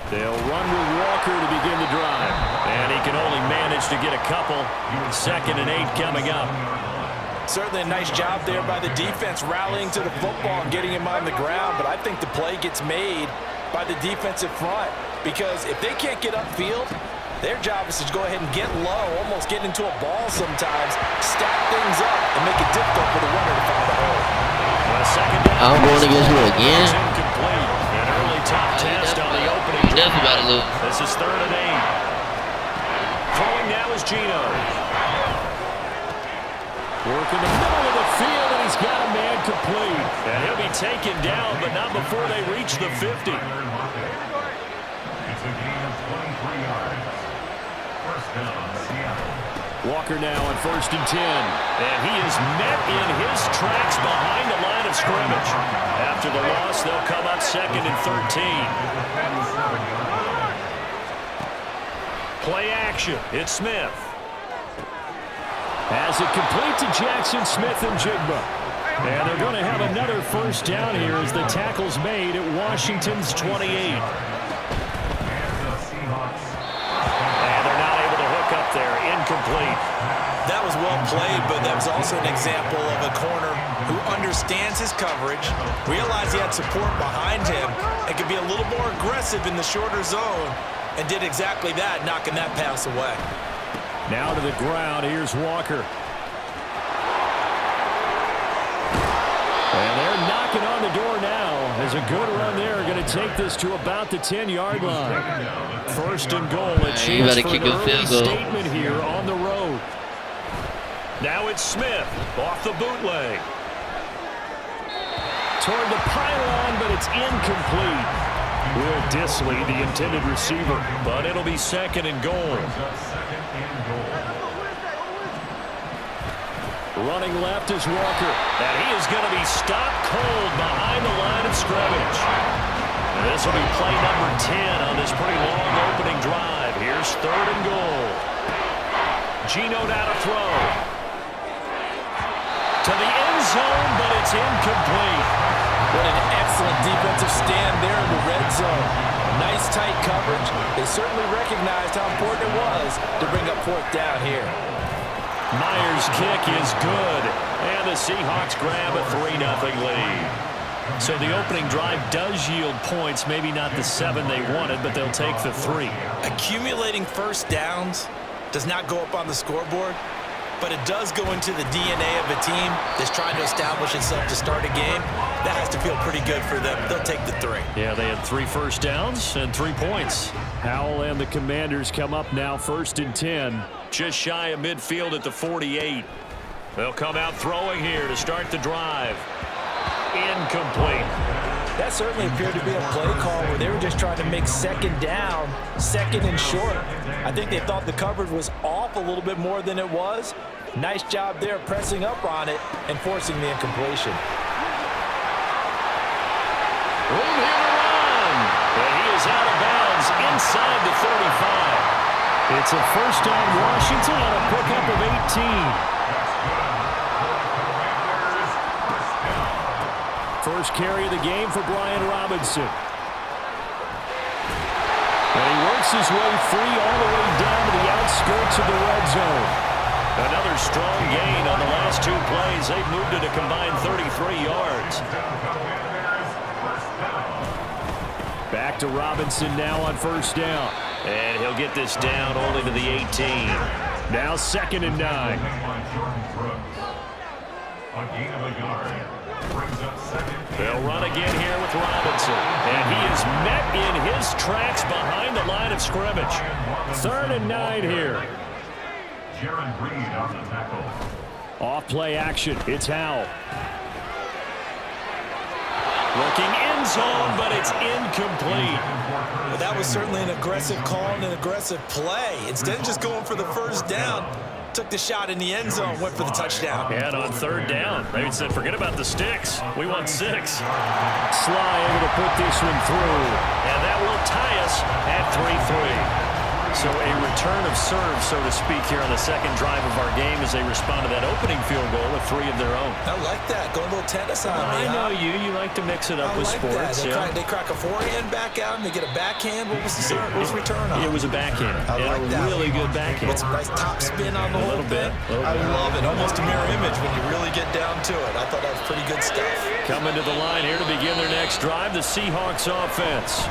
Speaker 3: They'll run with Walker to begin the drive.
Speaker 4: And he can only manage to get a couple. 2nd and 8 coming up.
Speaker 2: Certainly a nice job there by the defense rallying to the football and getting him on the ground, but I think the play gets made by the defensive front because if they can't get upfield, their job is to go ahead and get low, almost get into a ball sometimes, stack things up, and make it difficult for the runner to find a hole.
Speaker 1: I'm going against you again.
Speaker 4: Incomplete. An early top test on the opening drive.
Speaker 1: About to lose.
Speaker 4: This is 3rd and 8. Throwing now is Gino.
Speaker 3: Work in the middle of the field, and he's got a man complete.
Speaker 4: And he'll be taken down, but not before they reach the 50.
Speaker 5: It's a gain of 23 yards. First down, Seattle.
Speaker 3: Walker now on 1st and 10.
Speaker 4: And he is met in his tracks behind the line of scrimmage. After the loss, they'll come up 2nd and 13. Play action. It's Smith.
Speaker 3: Has it complete to Jackson Smith and Jigba. And they're going to have another first down here as the tackle's made at Washington's 28.
Speaker 4: And they're not able to hook up there. Incomplete.
Speaker 2: That was well played, but that was also an example of a corner who understands his coverage, realized he had support behind him, and could be a little more aggressive in the shorter zone, and did exactly that, knocking that pass away.
Speaker 3: Now to the ground, here's Walker. And they're knocking on the door now. As a good run there, going to take this to about the 10-yard line. 1st and goal, a chance for an early statement here on the road.
Speaker 4: Now it's Smith off the bootleg.
Speaker 3: Toward the pylon, but it's incomplete. Will Disley, the intended receiver.
Speaker 4: But it'll be 2nd and goal.
Speaker 3: Running left is Walker.
Speaker 4: And he is going to be stopped cold behind the line of scrimmage. And this will be play number 10 on this pretty long opening drive. Here's 3rd and goal. Gino now to throw. To the end zone, but it's incomplete.
Speaker 2: What an excellent defensive stand there in the red zone. Nice tight coverage. They certainly recognized how important it was to bring up 4th down here.
Speaker 4: Myers' kick is good. And the Seahawks grab a 3-0 lead. So the opening drive does yield points. Maybe not the 7 they wanted, but they'll take the 3.
Speaker 2: Accumulating first downs does not go up on the scoreboard, but it does go into the DNA of a team that's trying to establish itself to start a game. That has to feel pretty good for them. They'll take the 3.
Speaker 4: Yeah, they had 3 first downs and 3 points.
Speaker 3: Howell and the Commanders come up now 1st and 10.
Speaker 4: Just shy of midfield at the 48. They'll come out throwing here to start the drive. Incomplete.
Speaker 2: That certainly appeared to be a play call where they were just trying to make 2nd down, 2nd and short. I think they thought the coverage was off a little bit more than it was. Nice job there pressing up on it and forcing the incompletion.
Speaker 4: Room here to run. And he is out of bounds inside the 35.
Speaker 3: It's a first down Washington on a pickup of 18. First carry of the game for Brian Robinson. And he works his way free all the way down to the outskirts of the red zone. Another strong gain on the last 2 plays. They've moved it a combined 33 yards. Back to Robinson now on first down. And he'll get this down only to the 18. Now 2nd and 9. They'll run again here with Robinson. And he is met in his tracks behind the line of scrimmage. 3rd and 9 here.
Speaker 5: Jaron Reed on the tackle.
Speaker 3: Off play action. It's Howell. Looking end zone, but it's incomplete.
Speaker 2: Well, that was certainly an aggressive call and an aggressive play. Instead of just going for the first down, took the shot in the end zone, went for the touchdown.
Speaker 3: And on 3rd down, they said, forget about the sticks. We want 6. Sly able to put this one through. And that will tie us at 3-3. So a return of serve, so to speak, here on the 2nd drive of our game as they respond to that opening field goal with 3 of their own.
Speaker 2: I like that. Going a little tennis on me.
Speaker 3: I know you. You like to mix it up with sports.
Speaker 2: They crack a forehand back out and they get a backhand. What was the return on?
Speaker 3: It was a backhand.
Speaker 2: I like
Speaker 3: a
Speaker 2: that.
Speaker 3: really good backhand.
Speaker 2: With some nice top spin on the whole
Speaker 3: bit.
Speaker 2: I love it. Almost a mirror image when you really get down to it. I thought that was pretty good stuff.
Speaker 3: Coming to the line here to begin their next drive, the Seahawks offense.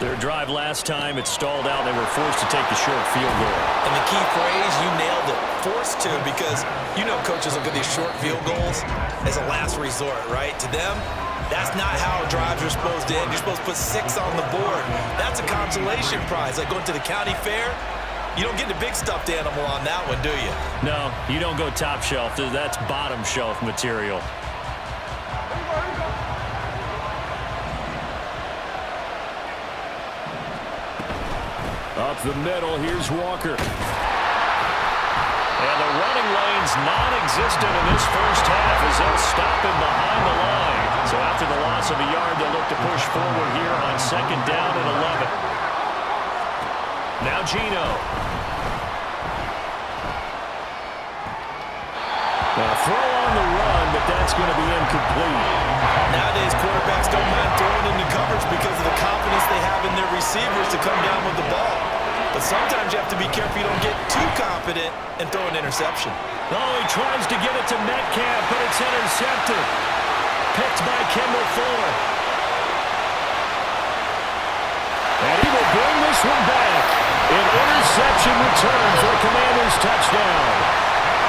Speaker 3: Their drive last time, it stalled out. They were forced to take the short field goal.
Speaker 2: And the key phrase, you nailed it. Forced to, because you know coaches look at these short field goals as a last resort, right? To them, that's not how drives are supposed to end. You're supposed to put 6 on the board. That's a consolation prize. Like going to the county fair, you don't get the big stuffed animal on that one, do you?
Speaker 3: No, you don't go top shelf. That's bottom shelf material. Up the middle, here's Walker. And the running lane's non-existent in this first half as they'll stop him behind the line. So after the loss of a yard, they'll look to push forward here on 2nd down and 11. Now Gino. A throw on the run, but that's going to be incomplete.
Speaker 2: Nowadays, quarterbacks don't mind throwing into coverage because of the confidence they have in their receivers to come down with the ball. But sometimes you have to be careful you don't get too confident and throw an interception.
Speaker 3: Oh, he tries to get it to Metcalf, but it's intercepted. Picked by Kendall Fuller. And he will bring this one back. An interception return for a Commanders touchdown.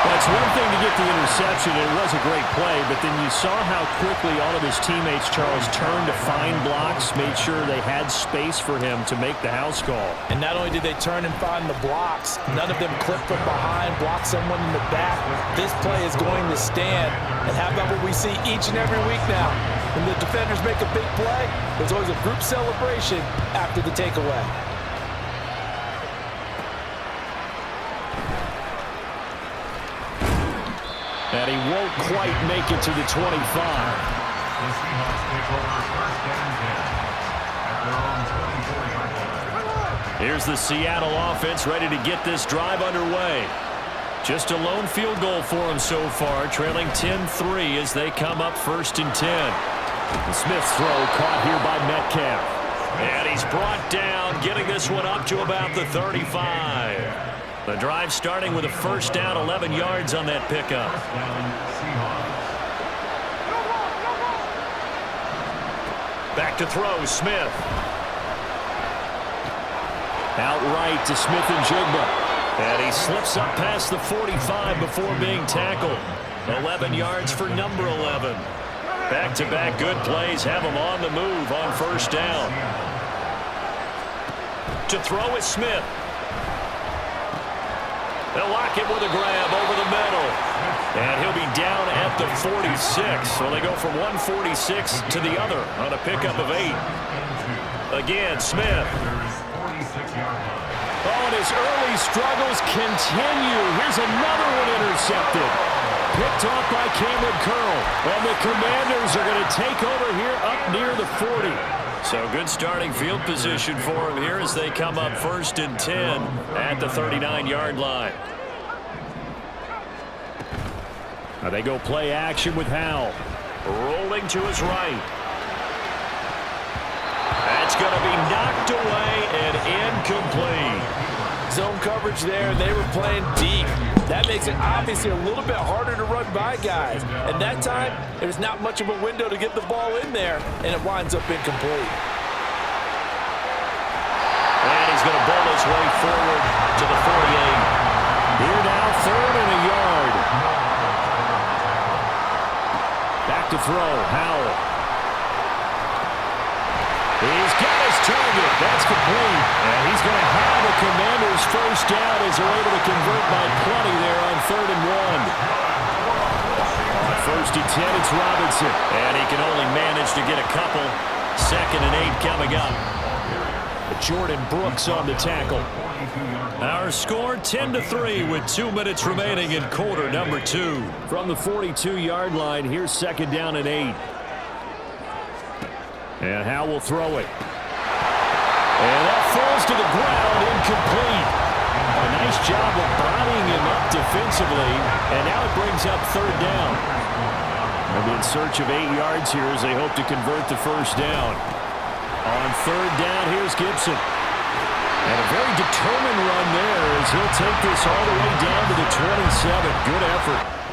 Speaker 3: That's one thing to get the interception, and it was a great play, but then you saw how quickly all of his teammates, Charles, turned to find blocks, made sure they had space for him to make the house call.
Speaker 2: And not only did they turn and find the blocks, none of them clipped from behind, blocked someone in the back. This play is going to stand. And how about what we see each and every week now? When the defenders make a big play, there's always a group celebration after the takeaway.
Speaker 3: And he won't quite make it to the 25.
Speaker 5: The Seahawks take over 1st and 10 at their own 24-yard line.
Speaker 3: Here's the Seattle offense ready to get this drive underway. Just a lone field goal for them so far, trailing 10-3 as they come up 1st and 10. The Smith's throw caught here by Metcalf. And he's brought down, getting this one up to about the 35. The drive starting with a 1st down, 11 yards on that pickup. Back to throw, Smith. Outright to Smith and Jigba. And he slips up past the 45 before being tackled. 11 yards for number 11. Back-to-back good plays have him on the move on 1st down. To throw is Smith. They'll lock it with a grab over the middle. And he'll be down at the 46. So they go from 146 to the other on a pickup of 8. Again, Smith. Oh, and his early struggles continue. Here's another one intercepted. Picked off by Cameron Curl. And the Commanders are going to take over here up near the 40. So good starting field position for him here as they come up 1st and 10 at the 39-yard line. Now they go play action with Howell. Rolling to his right. That's
Speaker 4: It's going to be knocked away and incomplete.
Speaker 2: Zone coverage there, and they were playing deep. That makes it obviously a little bit harder to run by guys. And that time, there's not much of a window to get the ball in there, and it winds up incomplete.
Speaker 4: And he's going to bowl his way forward to the 48. Here now, 3rd and a yard. Back to throw, Howell. He's got his target. That's complete. And he's going to have the Commanders' first down as they're able to convert by plenty there on 3rd and 1. On 1st and 10, it's Robinson. And he can only manage to get a couple. 2nd and 8 coming up. Jordan Brooks on the tackle. Our score 10-3 with 2 minutes remaining in quarter number 2.
Speaker 3: From the 42-yard line, here's 2nd down and 8. And Howell will throw it. And that falls to the ground, incomplete. A nice job of bodying him up defensively, and now it brings up 3rd down. They'll be in search of 8 yards here as they hope to convert the first down. On 3rd down, here's Gibson. And a very determined run there as he'll take this all the way down to the 27. Good effort.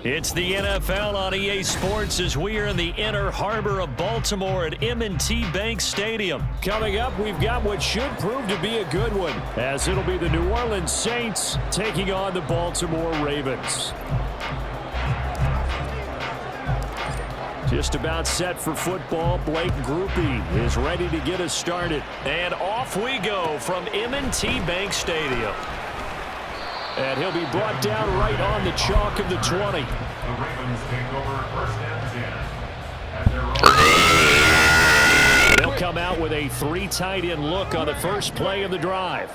Speaker 4: It's the NFL on EA Sports as we are in the inner harbor of Baltimore at M&T Bank Stadium.
Speaker 3: Coming up, we've got what should prove to be a good one, as it'll be the New Orleans Saints taking on the Baltimore Ravens. Just about set for football. Blake Groupie is ready to get us started.
Speaker 4: And off we go from M&T Bank Stadium.
Speaker 3: And he'll be brought down right on the chalk of the 20.
Speaker 5: The Ravens take over 1st and 10.
Speaker 3: They'll come out with a 3 tight end look on the first play of the drive.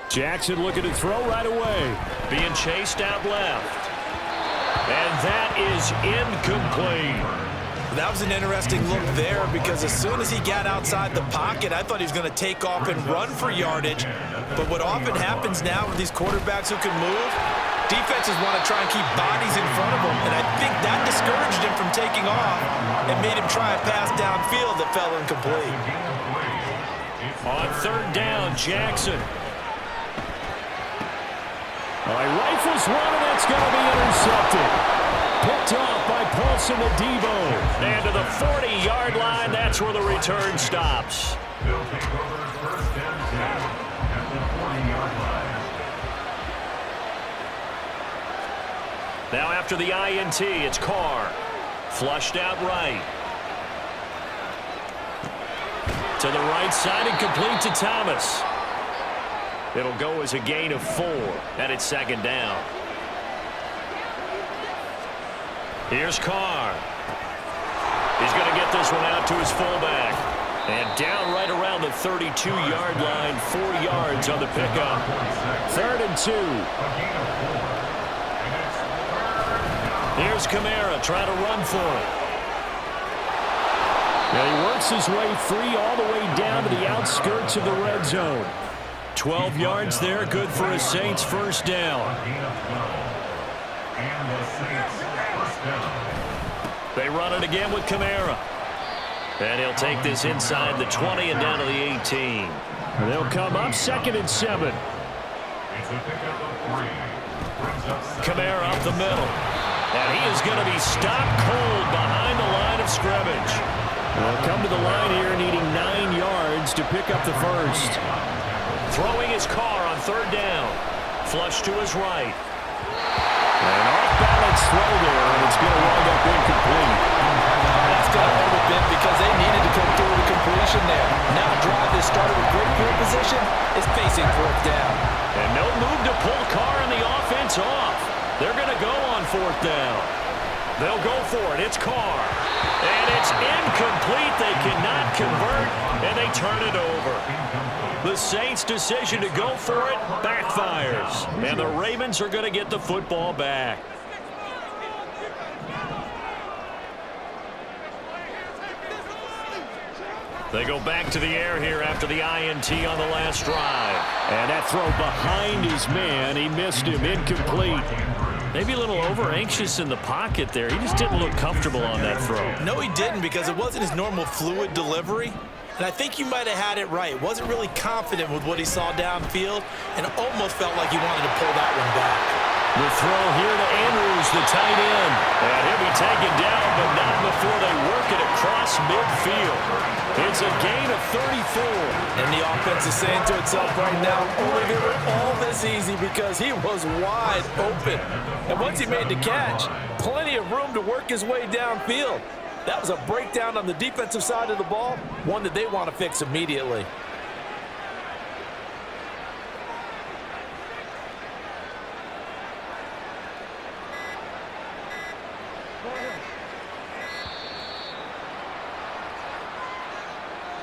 Speaker 3: Jackson looking to throw right away.
Speaker 4: Being chased out left. And that is incomplete.
Speaker 2: That was an interesting look there because as soon as he got outside the pocket, I thought he was going to take off and run for yardage. But what often happens now with these quarterbacks who can move, defenses want to try and keep bodies in front of them. And I think that discouraged him from taking off and made him try a pass downfield that fell incomplete.
Speaker 4: On 3rd down, Jackson.
Speaker 3: All right, rifles one, and that's going to be intercepted. Picked off by Paulson Adebo.
Speaker 4: And to the 40-yard line, that's where the return stops.
Speaker 5: They'll take over 1st and 10 at the 40-yard line.
Speaker 4: Now after the INT, it's Carr. Flushed out right. To the right side and complete to Thomas. It'll go as a gain of 4, and it's 2nd down. Here's Carr. He's going to get this one out to his fullback. And down right around the 32-yard line, 4 yards on the pickup.
Speaker 3: 3rd and 2.
Speaker 4: Here's Kamara trying to run for it.
Speaker 3: Now he works his way free all the way down to the outskirts of the red zone.
Speaker 4: 12 yards there, good for a Saints first down.
Speaker 5: And the Saints first down.
Speaker 4: They run it again with Kamara. And he'll take this inside the 20 and down to the 18.
Speaker 3: They'll come up 2nd and 7.
Speaker 5: It's a pickup of 3. Brings up 7.
Speaker 4: Kamara up the middle. And he is going to be stopped cold behind the line of scrimmage.
Speaker 3: They'll come to the line here needing 9 yards to pick up the first.
Speaker 4: Throwing his car on 3rd down. Flush to his right.
Speaker 3: An off-balance throw there, and it's going to wind up incomplete.
Speaker 2: That's going to hurt a bit because they needed to come through with a completion there. Now a drive that started with great field position is facing 4th down.
Speaker 4: And no move to pull Carr and the offense off. They're going to go on 4th down. They'll go for it. It's Carr. And it's incomplete. They cannot convert, and they turn it over. The Saints' decision to go for it backfires. And the Ravens are going to get the football back. They go back to the air here after the INT on the last drive.
Speaker 3: And that throw behind his man, he missed him, incomplete.
Speaker 4: Maybe a little over-anxious in the pocket there. He just didn't look comfortable on that throw.
Speaker 2: No, he didn't, because it wasn't his normal fluid delivery. And I think you might have had it right. Wasn't really confident with what he saw downfield and almost felt like he wanted to pull that one back.
Speaker 4: The throw here to Andrews, the tight end. And he'll be taken down, but not before they work it across midfield. It's a gain of 34.
Speaker 2: And the offense is saying to itself right now, only they were all this easy because he was wide open. And once he made the catch, plenty of room to work his way downfield. That was a breakdown on the defensive side of the ball, one that they want to fix immediately.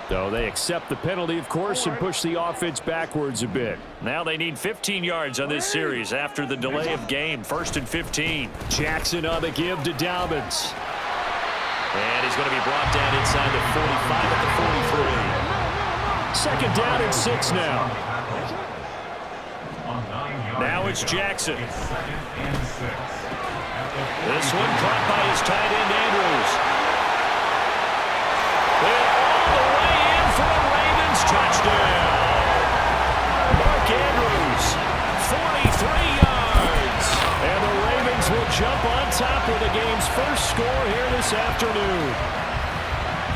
Speaker 3: So they accept the penalty, of course, and push the offense backwards a bit.
Speaker 4: Now they need 15 yards on this series after the delay of game. 1st and 15.
Speaker 3: Jackson on the give to Dobbins.
Speaker 4: And he's going to be brought down inside the 45 at the 43.
Speaker 3: 2nd down and 6 now.
Speaker 4: Now it's Jackson.
Speaker 5: 2nd and 6.
Speaker 4: This one caught by his tight end, Andrews. And all the way in for a Ravens touchdown. Mark Andrews, 43 yards. And the Ravens will jump on top with the game's first score here this afternoon.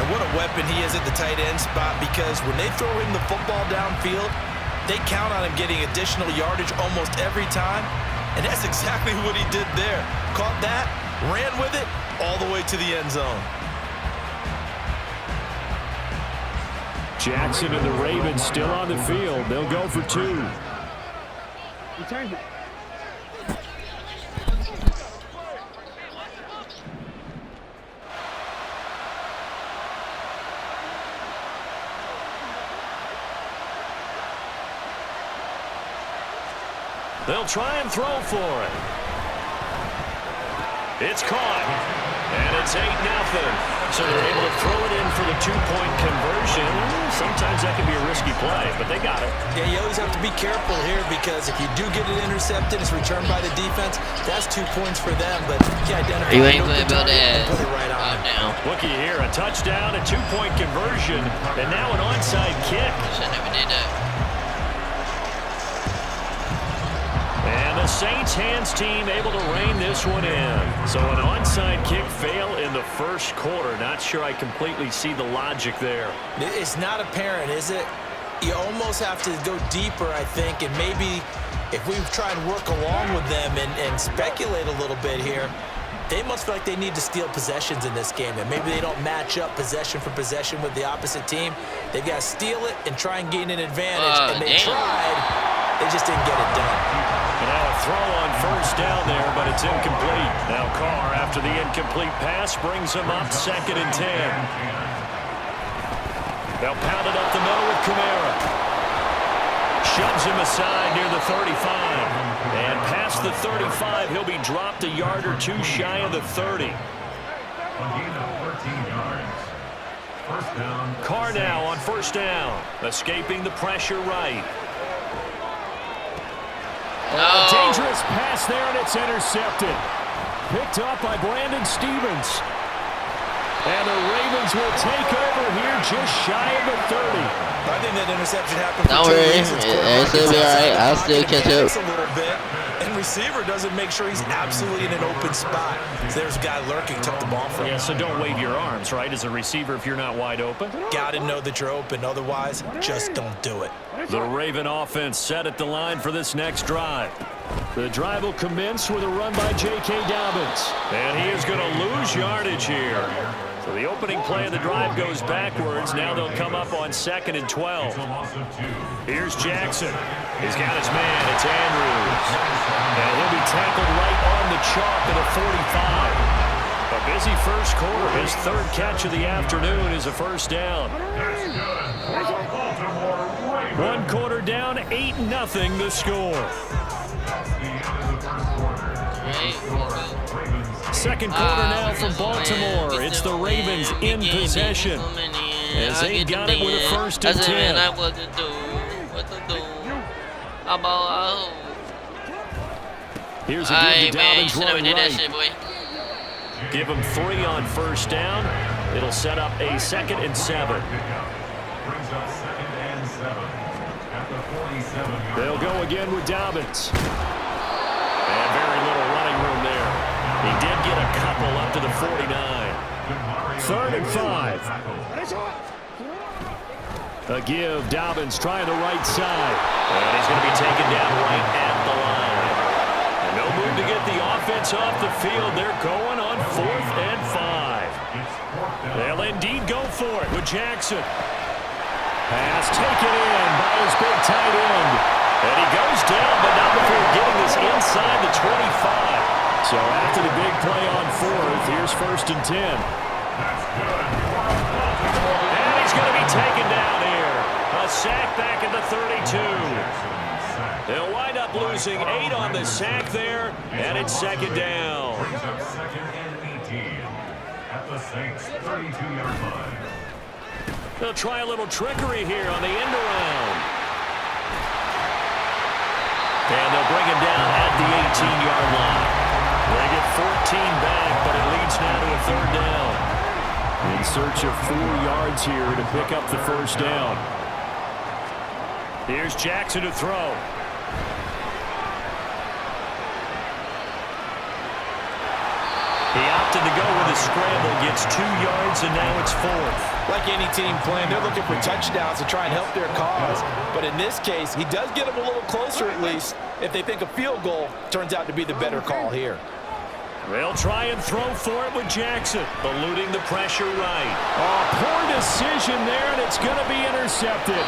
Speaker 2: And what a weapon he is at the tight end spot, because when they throw him the football downfield, they count on him getting additional yardage almost every time. And that's exactly what he did there. Caught that, ran with it, all the way to the end zone.
Speaker 3: Jackson and the Ravens still on the field. They'll go for 2.
Speaker 4: They'll try and throw for it. It's caught. And it's 8-0. So they're able to throw it in for the 2-point conversion. Sometimes that can be a risky play, but they got it.
Speaker 2: Yeah, you always have to be careful here, because if you do get it intercepted, it's returned by the defense. That's 2 points for them, but you identify
Speaker 1: You ain't
Speaker 2: the
Speaker 1: put
Speaker 2: target and put it right on.
Speaker 1: down.
Speaker 4: Looky here, a touchdown, a 2-point conversion, and now an onside kick.
Speaker 1: Should never did that.
Speaker 4: And the Saints hands team able to rein this one in. So an onside kick fail in the first quarter. Not sure I completely see the logic there.
Speaker 2: It's not apparent, is it? You almost have to go deeper, I think, and maybe if we try and work along with them and speculate a little bit here, they must feel like they need to steal possessions in this game, and maybe they don't match up possession for possession with the opposite team. They've got to steal it and try and gain an advantage, and they tried. They just didn't get it done.
Speaker 4: And now a throw on 1st down there, but it's incomplete. Now Carr, after the incomplete pass, brings him up 2nd and 10. They'll pound it up the middle with Kamara. Shoves him aside near the 35. And past the 35, he'll be dropped a yard or 2 shy of the 30.
Speaker 5: A gain of 13 yards. 1st down.
Speaker 4: Carr now on 1st down, escaping the pressure right.
Speaker 3: A dangerous pass there, and it's intercepted. Picked up by Brandon Stevens. And the Ravens will take over here just shy of the 30.
Speaker 2: I think that interception happened
Speaker 1: Don't
Speaker 2: for two
Speaker 1: worry.
Speaker 2: reasons.
Speaker 1: It's going to be all right. I'll still catch up.
Speaker 2: A little bit, and receiver doesn't make sure he's absolutely in an open spot. So there's a guy lurking, took the ball from him.
Speaker 4: Yeah, so don't wave your arms, right, as a receiver if you're not wide open.
Speaker 2: Got to know that you're open. Otherwise, just don't do it.
Speaker 4: The Raven offense set at the line for this next drive. The drive will commence with a run by J.K. Dobbins. And he is going to lose yardage here. So the opening play of the drive goes backwards. Now they'll come up on 2nd and 12. Here's Jackson. He's got his man. It's Andrews. And he'll be tackled right on the chalk at the 45. A busy first quarter. His 3rd catch of the afternoon is a first down. 1 quarter down, 8-0 the score. Second quarter now from Baltimore. It's the Ravens in possession as they got it with a 1st and 10. Here's a give to Dobbins running right. Give him 3 on first down. It'll set up a 2nd and 7. They'll go again with Dobbins. And very little running room there. He did get a couple up to the 49. 3rd and 5. A give. Dobbins trying the right side. And he's going to be taken down right at the line. And no move to get the offense off the field. They're going on 4th and 5. They'll indeed go for it with Jackson. Pass taken in by his big tight end. And he goes down, but not before getting this inside the 25. So after the big play on 4th, here's 1st and 10. And he's going to be taken down here. A sack back at the 32. They'll wind up losing 8 on the sack there, and it's 2nd down.
Speaker 5: Second and 18 at the Saints' 32-yard line.
Speaker 4: They'll try a little trickery here on the end around. And they'll bring him down at the 18-yard line. They get 14 back, but it leads now to a 3rd down. In search of 4 yards here to pick up the 1st down. Here's Jackson to throw. He opted to go with a scramble, gets 2 yards, and now it's 4th.
Speaker 2: Like any team playing, they're looking for touchdowns to try and help their cause. But in this case, he does get them a little closer at least. If they think a field goal turns out to be the better call here.
Speaker 4: They'll try and throw for it with Jackson, eluding the pressure right. Oh, poor decision there, and it's going to be intercepted.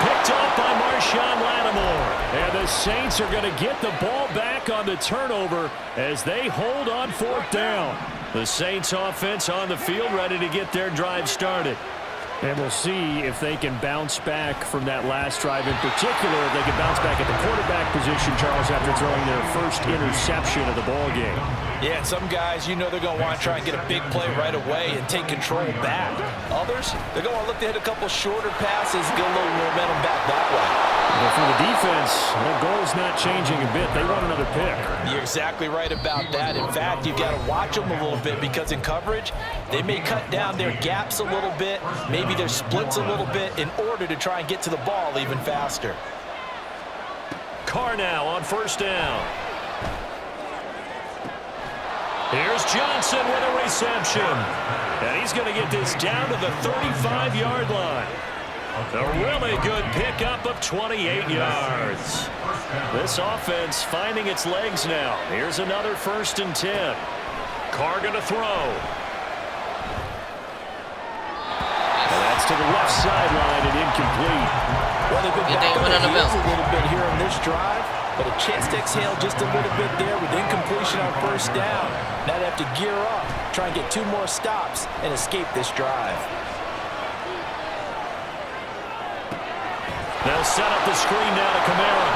Speaker 4: Picked up by Marshawn Lattimore. And the Saints are going to get the ball back on the turnover as they hold on 4th down. The Saints offense on the field ready to get their drive started. And we'll see if they can bounce back from that last drive in particular. If they can bounce back at the quarterback position, Charles, after throwing their first interception of the ball game.
Speaker 2: Yeah, and some guys, you know they're going to want to try and get a big play right away and take control back. Others, they're going to look to hit a couple shorter passes and get a little momentum back that way.
Speaker 4: But for the defense, the goal's not changing a bit. They want another pick.
Speaker 2: You're exactly right about that. In fact, you've got to watch them a little bit because in coverage, they may cut down their gaps a little bit, maybe their splits a little bit in order to try and get to the ball even faster.
Speaker 4: Carr now on 1st down. Here's Johnson with a reception. And he's going to get this down to the 35-yard line. A really good pickup of 28 yards. This offense finding its legs now. Here's another 1st and 10. Carr going to throw. And that's to the left sideline and incomplete.
Speaker 2: Well, they've been back on the heels a little bit here on this drive, but a chance to exhale just a little bit there with incompletion on 1st down. Now they have to gear up, try and get 2 more stops, and escape this drive.
Speaker 4: They'll set up the screen now to Kamara.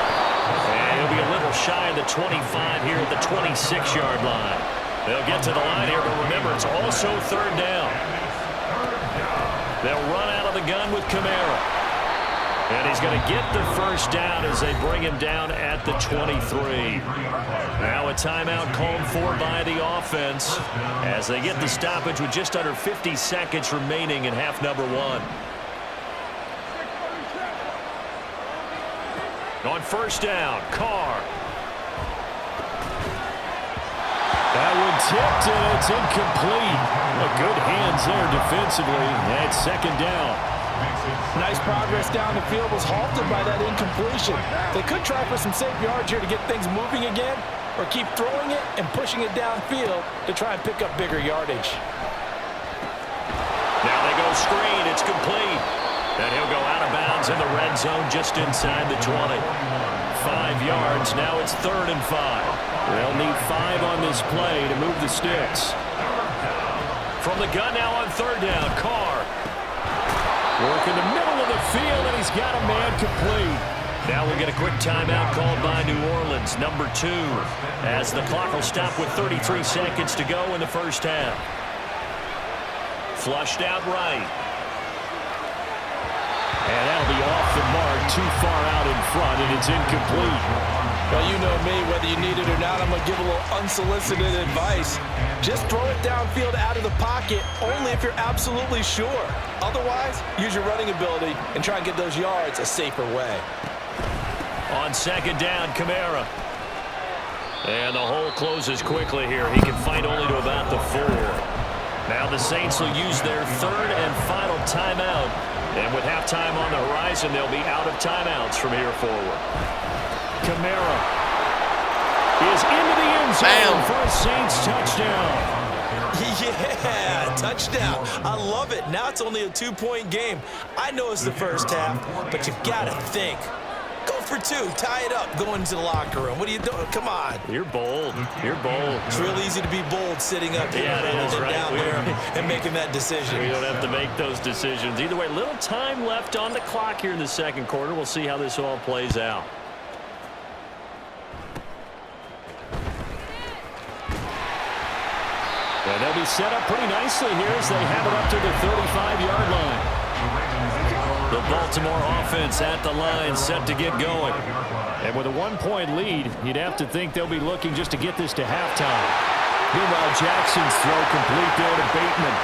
Speaker 4: And he'll be a little shy of the 25 here at the 26-yard line. They'll get to the line here, but remember, it's also 3rd down. They'll run out of the gun with Kamara. And he's going to get the first down as they bring him down at the 23. Now a timeout called for by the offense as they get the stoppage with just under 50 seconds remaining in half number one. On first down, Carr.
Speaker 3: That one tipped, and it's incomplete. Well, good hands there defensively. That's second down.
Speaker 2: Nice progress down the field was halted by that incompletion. They could try for some safe yards here to get things moving again, or keep throwing it and pushing it downfield to try and pick up bigger yardage.
Speaker 4: Now they go screen. It's complete. And he'll go out of bounds in the red zone just inside the 20. 5 yards. Now it's 3rd and 5.
Speaker 3: They'll need 5 on this play to move the sticks.
Speaker 4: From the gun now on 3rd down, Carr.
Speaker 3: Work in the middle of the field, and he's got a man complete.
Speaker 4: Now we'll get a quick timeout called by New Orleans, number 2, as the clock will stop with 33 seconds to go in the first half. Flushed out right.
Speaker 3: And that'll be off the mark, too far out in front, and it's incomplete.
Speaker 2: Well, you know me, whether you need it or not, I'm going to give a little unsolicited advice. Just throw it downfield out of the pocket, only if you're absolutely sure. Otherwise, use your running ability and try and get those yards a safer way.
Speaker 4: On second down, Kamara. And the hole closes quickly here. He can fight only to about the 4. Now the Saints will use their 3rd and final timeout. And with halftime on the horizon, they'll be out of timeouts from here forward.
Speaker 3: Kamara is into the end zone for a Saints touchdown.
Speaker 2: Yeah, touchdown. I love it. Now it's only a 2-point game. I know it's the first half, but you've got to think. Go for 2. Tie it up. Go into the locker room. What are you doing? Come on.
Speaker 4: You're bold. You're bold.
Speaker 2: It's real easy to be bold sitting up here rather than down there and making that decision.
Speaker 4: We don't have to make those decisions. Either way, little time left on the clock here in the second quarter. We'll see how this all plays out.
Speaker 3: And they'll be set up pretty nicely here as they have it up to the 35-yard line.
Speaker 4: The Baltimore offense at the line, set to get going.
Speaker 3: And with a 1-point lead, you'd have to think they'll be looking just to get this to halftime. Meanwhile, Jackson's throw complete there to Bateman.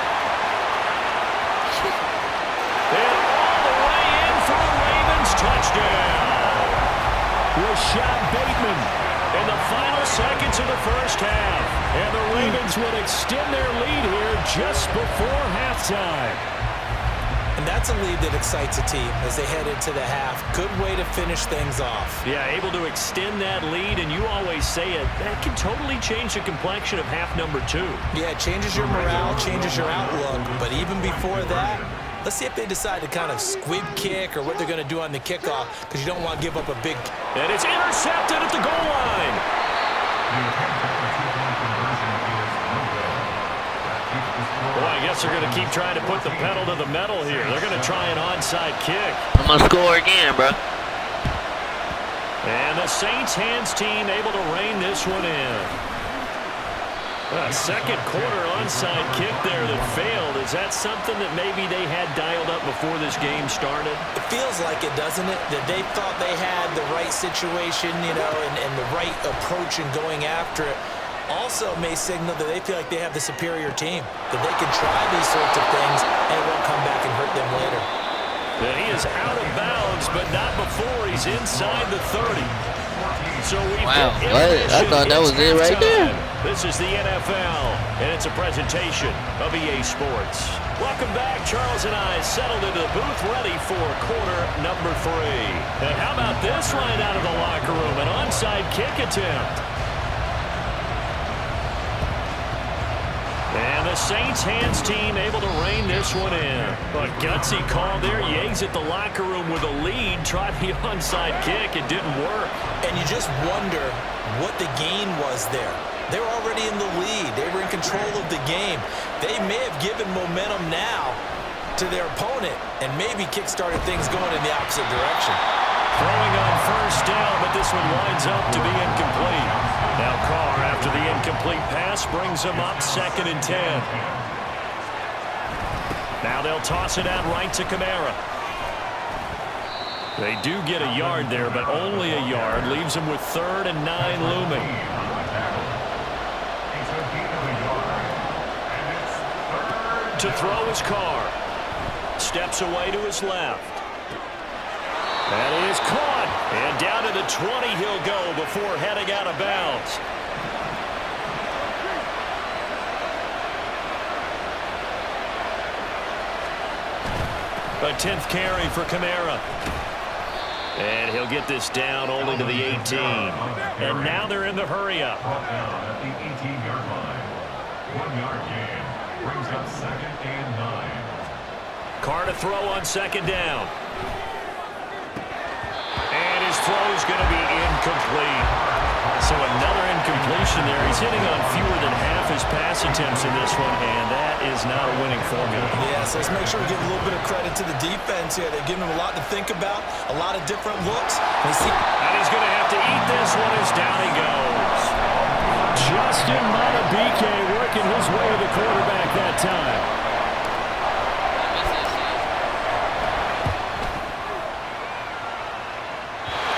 Speaker 4: And all the way in for a Ravens touchdown.
Speaker 3: Rashad Bateman.
Speaker 4: In the final seconds of the first half.
Speaker 3: And the Ravens will extend their lead here just before halftime.
Speaker 2: And that's a lead that excites a team as they head into the half. Good way to finish things off.
Speaker 4: Yeah, able to extend that lead, and you always say it, that can totally change the complexion of half number 2.
Speaker 2: Yeah, it changes your morale, changes your outlook. But even before that, let's see if they decide to kind of squib kick or what they're going to do on the kickoff, because you don't want to give up a big...
Speaker 4: And it's intercepted at the goal line. Well, I guess they're going to keep trying to put the pedal to the metal here. They're going to try an onside kick.
Speaker 1: I'm going to score again, bro.
Speaker 4: And the Saints hands team able to rein this one in. A second quarter onside kick there that failed. Is that something that maybe they had dialed up before this game started?
Speaker 2: It feels like it, doesn't it? That they thought they had the right situation, you know, and the right approach in going after it. Also may signal that they feel like they have the superior team, that they can try these sorts of things and it won't come back and hurt them later.
Speaker 4: And he is out of bounds, but not before he's inside the 30. So we've
Speaker 1: wow, I thought that was it right there.
Speaker 4: This is the NFL, and it's a presentation of EA Sports. Welcome back. Charles and I settled into the booth ready for quarter number 3. And how about this right out of the locker room? An onside kick attempt. And the Saints hands team able to rein this one in. A gutsy call there. Yates at the locker room with a lead. Tried the onside kick. It didn't work.
Speaker 2: And you just wonder what the gain was there. They were already in the lead. They were in control of the game. They may have given momentum now to their opponent and maybe kick-started things going in the opposite direction.
Speaker 4: Throwing on first down, but this one winds up to be incomplete. Now Carr, after the incomplete pass, brings him up 2nd and 10. Now they'll toss it out right to Kamara. They do get a yard there, but only a yard. Leaves them with 3rd and 9 looming. To throw his Carr. Steps away to his left. That is caught. And down to the 20 he'll go before heading out of bounds. A 10th carry for Kamara. And he'll get this down only to the 18. And now they're in the hurry-up.
Speaker 5: Down at the 18-yard line. 1-yard gain. Brings up 2nd and 9.
Speaker 4: Carr to throw on 2nd down. And his throw's going to be incomplete. So another incompletion there. He's hitting on fewer than half his pass attempts in this one, and that is not a winning formula.
Speaker 2: Yes, let's make sure we give a little bit of credit to the defense here. They're giving him a lot to think about, a lot of different looks.
Speaker 4: And he's going to have to eat this one as down he goes.
Speaker 3: Justin Madubuike working his way to the quarterback that time.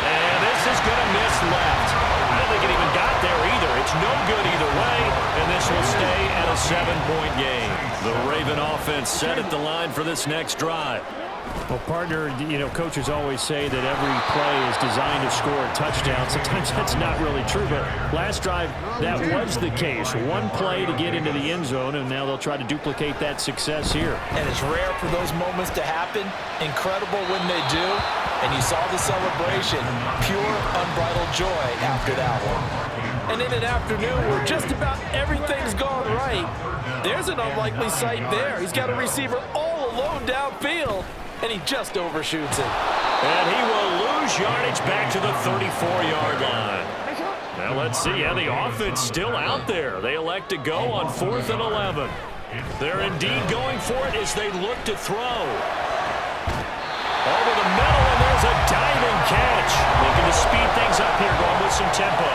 Speaker 4: And this is going to miss left. I don't think it even got there either. It's no good either way, and this will stay at a 7-point game. The Raven offense set at the line for this next drive.
Speaker 3: Well, partner, you know, coaches always say that every play is designed to score a touchdown. Sometimes that's not really true, but last drive, that was the case. One play to get into the end zone, and now they'll try to duplicate that success here.
Speaker 2: And it's rare for those moments to happen. Incredible when they do. And you saw the celebration. Pure, unbridled joy after that one. And in an afternoon where just about everything's gone right, there's an unlikely sight there. He's got a receiver all alone downfield, and he just overshoots it.
Speaker 4: And he will lose yardage back to the 34-yard line. Now let's see. Yeah, the offense still out there. They elect to go on 4th and 11. They're indeed going for it as they look to throw. Over the middle, and there's a diving catch. Looking to speed things up here, going with some tempo.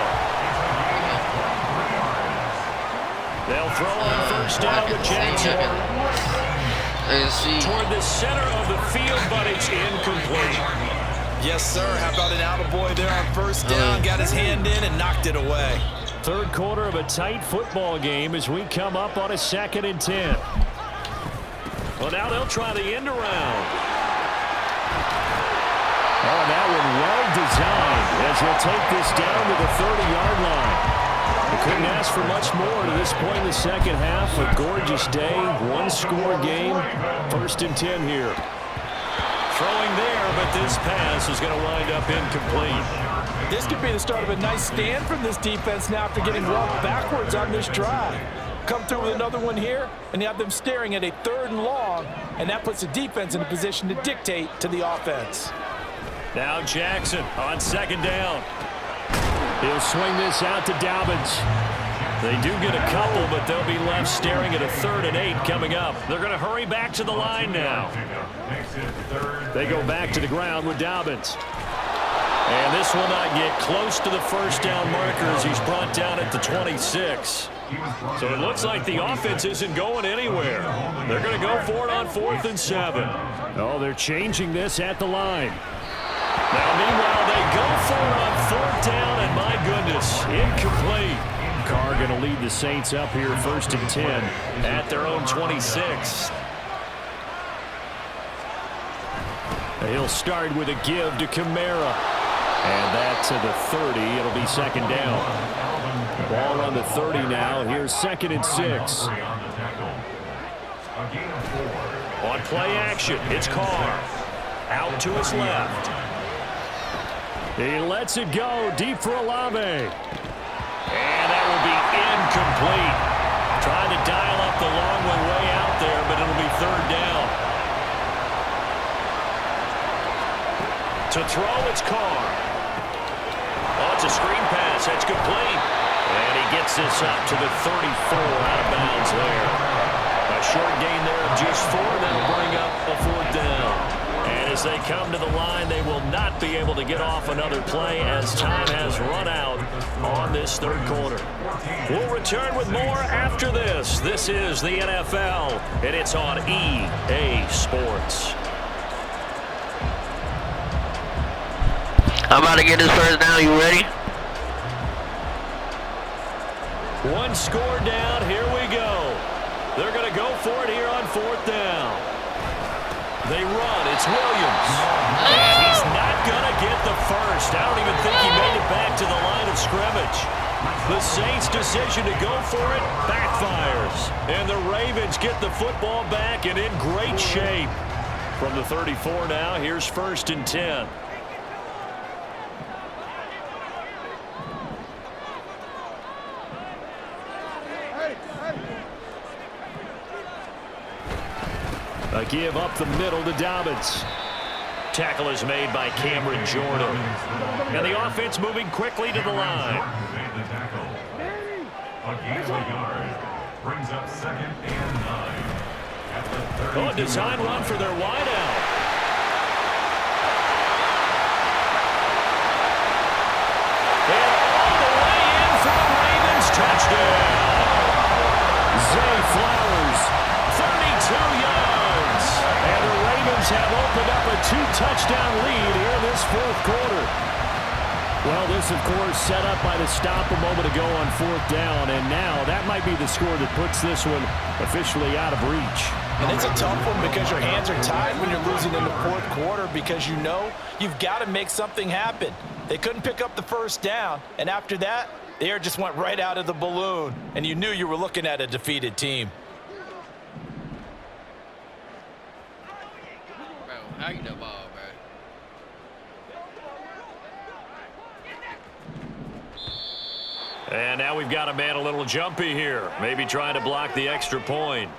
Speaker 4: They'll throw on 1st down to Jackson. Toward the center of the field, but it's incomplete.
Speaker 2: Yes, sir. How about an attaboy there on 1st down? Got his hand in and knocked it away.
Speaker 3: 3rd quarter of a tight football game as we come up on a 2nd and 10.
Speaker 4: Well, now they'll try the end around.
Speaker 3: Oh, that one well designed as he'll take this down to the 30-yard line. They couldn't ask for much more to this point in the second half. A gorgeous day, one-score game, 1st and 10 here.
Speaker 4: Throwing there, but this pass is going to wind up incomplete.
Speaker 2: This could be the start of a nice stand from this defense now after getting robbed backwards on this drive. Come through with another one here, and you have them staring at a 3rd and long, and that puts the defense in a position to dictate to the offense.
Speaker 4: Now Jackson on 2nd down.
Speaker 3: He'll swing this out to Dobbins.
Speaker 4: They do get a couple, but they'll be left staring at a 3rd and 8 coming up. They're going to hurry back to the line now.
Speaker 3: They go back to the ground with Dobbins.
Speaker 4: And this will not get close to the 1st down marker as he's brought down at the 26. So it looks like the offense isn't going anywhere. They're going to go for it on 4th and 7.
Speaker 3: Oh, they're changing this at the line.
Speaker 4: Now, meanwhile, they go for it on 4th down, and my goodness, incomplete.
Speaker 3: Carr going to lead the Saints up here 1st and 10
Speaker 4: at their own 26.
Speaker 3: He'll start with a give to Kamara. And that to the 30. It'll be 2nd down. Ball on the 30 now. Here's 2nd and 6.
Speaker 4: On play action, it's Carr. Out to his left.
Speaker 3: He lets it go deep for Olave.
Speaker 4: And that will be incomplete. Trying to dial up the long one way out there, but it'll be 3rd down. To throw, it's Carr. Oh, it's a screen pass. That's complete. And he gets this up to the 34 out of bounds there. A short gain there of just 4. That'll bring up a 4th down. And as they come to the line, they will not be able to get off another play as time has run out on this 3rd quarter. We'll return with more after this. This is the NFL, and it's on EA Sports.
Speaker 1: I'm about to get this first down. You ready?
Speaker 4: One score down. Here we go. They're going to go for it here on 4th down. They run. It's Williams. And he's not going to get the first. I don't even think he made it back to the line of scrimmage. The Saints' decision to go for it backfires. And the Ravens get the football back and in great shape. From the 34 now, here's 1st and 10. A give up the middle to Dobbins. Tackle is made by Cameron Jordan. And the offense moving quickly to the line.
Speaker 5: A gain of a yard brings up 2nd and 9. At the 32
Speaker 4: Oh, design run for their wideout. And all the way in for the Ravens touchdown. Zay Flowers, 32 yards. And the Ravens have opened up a 2-touchdown lead here in this 4th quarter. Well, this, of course, set up by the stop a moment ago on 4th down, and now that might be the score that puts this one officially out of reach.
Speaker 2: And it's a tough one because your hands are tied when you're losing in the 4th quarter because you know you've got to make something happen. They couldn't pick up the first down, and after that, the air just went right out of the balloon, and you knew you were looking at a defeated team.
Speaker 1: Bro, how you the ball, bro?
Speaker 4: And now we've got a man a little jumpy here. Maybe trying to block the extra point.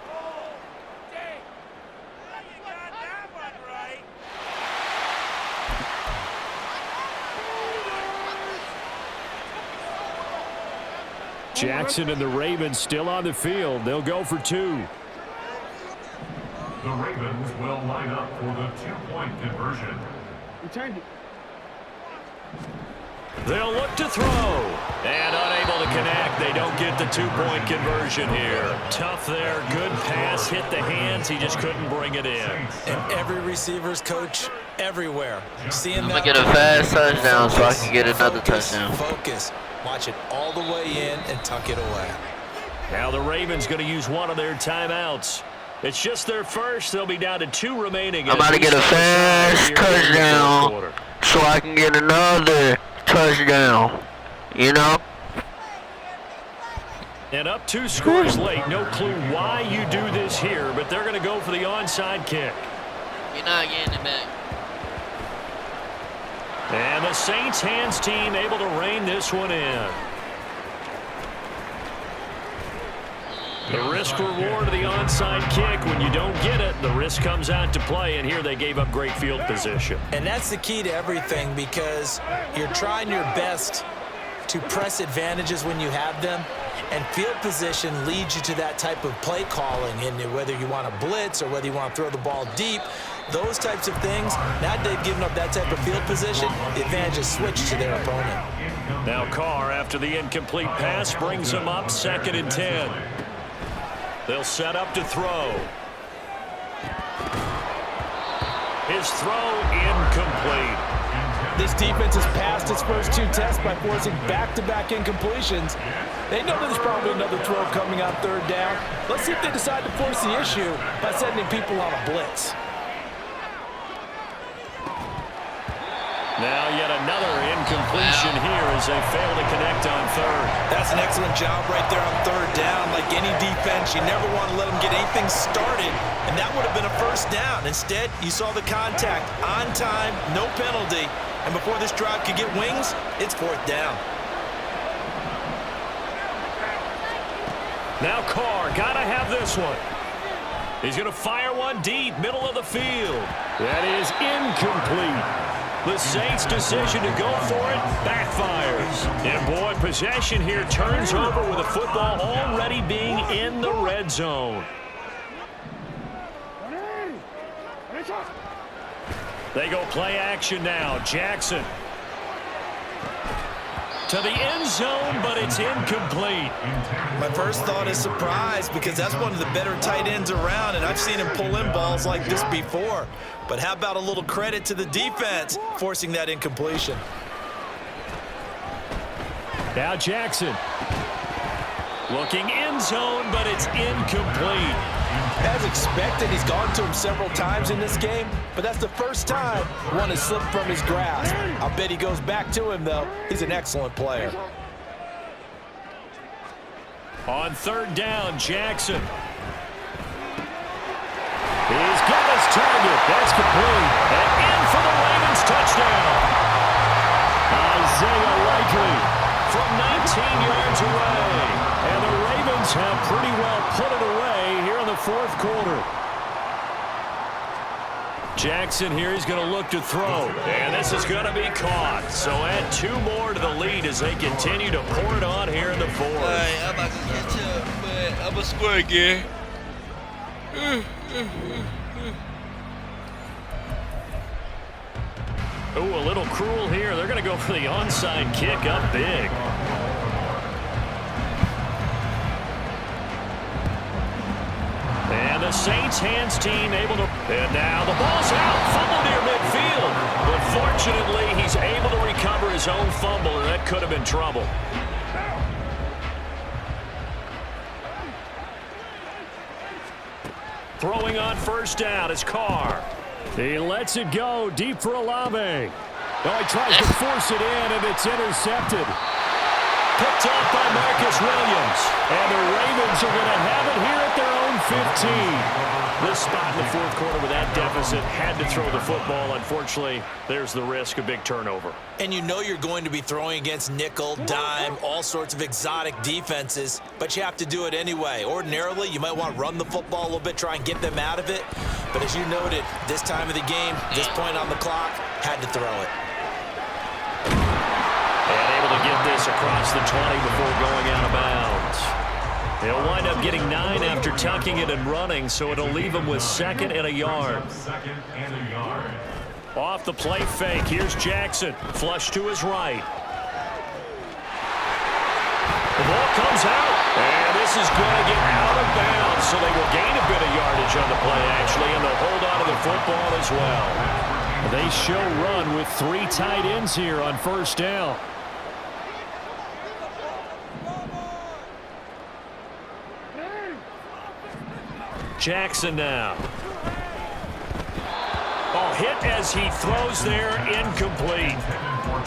Speaker 4: Jackson and the Ravens still on the field. They'll go for 2.
Speaker 5: The Ravens will line up for the 2-point conversion.
Speaker 4: They'll look to throw. And unable to connect. They don't get the 2-point conversion here. Tough there. Good pass. Hit the hands. He just couldn't bring it in.
Speaker 2: And every receiver's coach everywhere. Seeing
Speaker 1: I'm
Speaker 2: that
Speaker 1: going to get a fast touchdown so I can get another touchdown.
Speaker 2: Focus. Watch it all the way in and tuck it away.
Speaker 4: Now the Ravens going to use one of their timeouts. It's just their first. They'll be down to 2 remaining.
Speaker 1: I'm about to get a fast touchdown so I can get another touchdown. You know?
Speaker 4: And up 2 scores late. No clue why you do this here, but they're going to go for the onside kick.
Speaker 1: You're not getting it back.
Speaker 4: And the Saints hands team able to rein this one in. The risk reward of the onside kick. When you don't get it, the risk comes out to play, and here they gave up great field position.
Speaker 2: And that's the key to everything because you're trying your best to press advantages when you have them, and field position leads you to that type of play calling, and whether you want to blitz or whether you want to throw the ball deep, those types of things. Now they've given up that type of field position, the advantage is switched to their opponent.
Speaker 4: Now Carr, after the incomplete pass, brings them up 2nd and 10. They'll set up to throw. His throw incomplete.
Speaker 2: This defense has passed its first 2 tests by forcing back-to-back incompletions. They know there's probably another throw coming on 3rd down. Let's see if they decide to force the issue by sending people on a blitz.
Speaker 4: Now yet another incompletion here as they fail to connect on 3rd.
Speaker 2: That's an excellent job right there on 3rd down. Like any defense, you never want to let them get anything started, and that would have been a first down. Instead, you saw the contact on time, no penalty, and before this drive could get wings, it's 4th down.
Speaker 4: Now Carr, gotta have this one. He's gonna fire one deep, middle of the field. That is incomplete. The Saints' decision to go for it backfires. And boy, possession here turns over with the football already being in the red zone. They go play action now. Jackson. to the end zone, but it's incomplete.
Speaker 2: My first thought is surprise because that's one of the better tight ends around, and I've seen him pull in balls like this before. But how about a little credit to the defense forcing that incompletion?
Speaker 3: Now Jackson.
Speaker 4: Looking end zone, but it's incomplete.
Speaker 2: As expected, he's gone to him several times in this game, but that's the first time one has slipped from his grasp. I'll bet he goes back to him, though. He's an excellent player.
Speaker 4: On third down, Jackson.
Speaker 3: He's got his target. That's complete.
Speaker 4: And in for the Ravens touchdown.
Speaker 3: Isaiah Likely
Speaker 4: from 19 yards away.
Speaker 3: And the Ravens have pretty well put it away here in the fourth quarter.
Speaker 4: Jackson here, he's going to look to throw. And this is going to be caught. So add 2 more to the lead as they continue to pour it on here in the fourth.
Speaker 1: All right, I'm about to catch up, but I'm going to score again.
Speaker 4: Ooh, a little cruel here. They're going to go for the onside kick up big. And the Saints hands team able to... And now the ball's out. Fumble near midfield. But fortunately, he's able to recover his own fumble, and that could have been trouble. Throwing on first down is Carr.
Speaker 3: He lets it go deep for Olave. Oh, he tries to force it in, and it's intercepted.
Speaker 4: Picked off by Marcus Williams.
Speaker 3: And the Ravens are going to have it here at their own 15.
Speaker 4: This spot in the fourth quarter with that deficit, had to throw the football. Unfortunately, there's the risk of big turnover.
Speaker 2: And you know you're going to be throwing against nickel, dime, all sorts of exotic defenses, but you have to do it anyway. Ordinarily, you might want to run the football a little bit, try and get them out of it. But as you noted, this time of the game, this point on the clock, had to throw it.
Speaker 4: And able to get this across the 20 before going out of bounds. He'll wind up getting 9 after tucking it and running, so it'll leave him with 2nd and a yard. Off the play fake, here's Jackson. Flush to his right. The ball comes out, and this is going to get out of bounds, so they will gain a bit of yardage on the play, actually, and they'll hold on to the football as well.
Speaker 3: They show run with 3 tight ends here on first down.
Speaker 4: Jackson now. Oh, hit as he throws there, incomplete.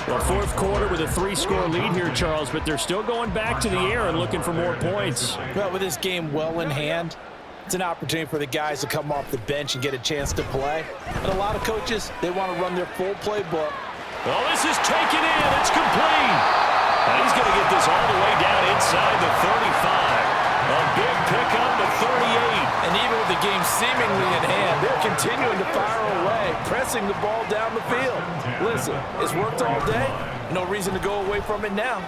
Speaker 3: The fourth quarter with a 3-score lead here, Charles, but they're still going back to the air and looking for more points.
Speaker 2: Well, with this game well in hand, it's an opportunity for the guys to come off the bench and get a chance to play. But a lot of coaches, they want to run their full playbook.
Speaker 4: Oh, this is taken in. It's complete. And he's going to get this all the way down inside the 35. A big pickup at 38.
Speaker 2: And even with the game seemingly in hand, they're continuing to fire away, pressing the ball down the field. Listen, it's worked all day. No reason to go away from it now.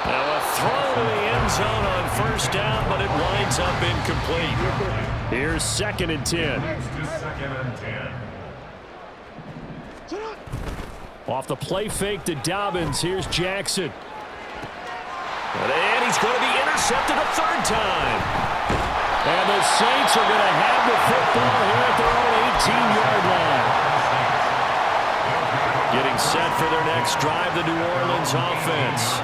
Speaker 4: Now a throw to the end zone on first down, but it winds up incomplete.
Speaker 3: Here's 2nd and 10. Off the play fake to Dobbins, here's Jackson.
Speaker 4: And he's going to be intercepted a 3rd time.
Speaker 3: And the Saints are going to have the football here at their own 18-yard line.
Speaker 4: Getting set for their next drive, the New Orleans offense.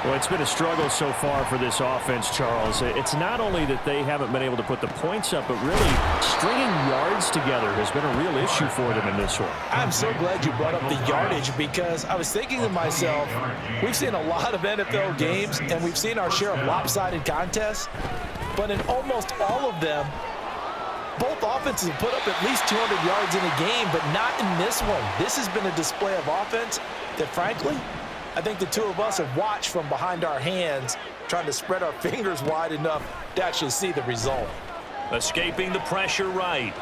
Speaker 3: Well, it's been a struggle so far for this offense, Charles. It's not only that they haven't been able to put the points up, but really stringing yards together has been a real issue for them in this one.
Speaker 2: I'm so glad you brought up the yardage because I was thinking to myself, we've seen a lot of NFL games and we've seen our share of lopsided contests, but in almost all of them, both offenses have put up at least 200 yards in a game, but not in this one. This has been a display of offense that, frankly, I think the two of us have watched from behind our hands, trying to spread our fingers wide enough to actually see the result.
Speaker 4: Escaping the pressure right.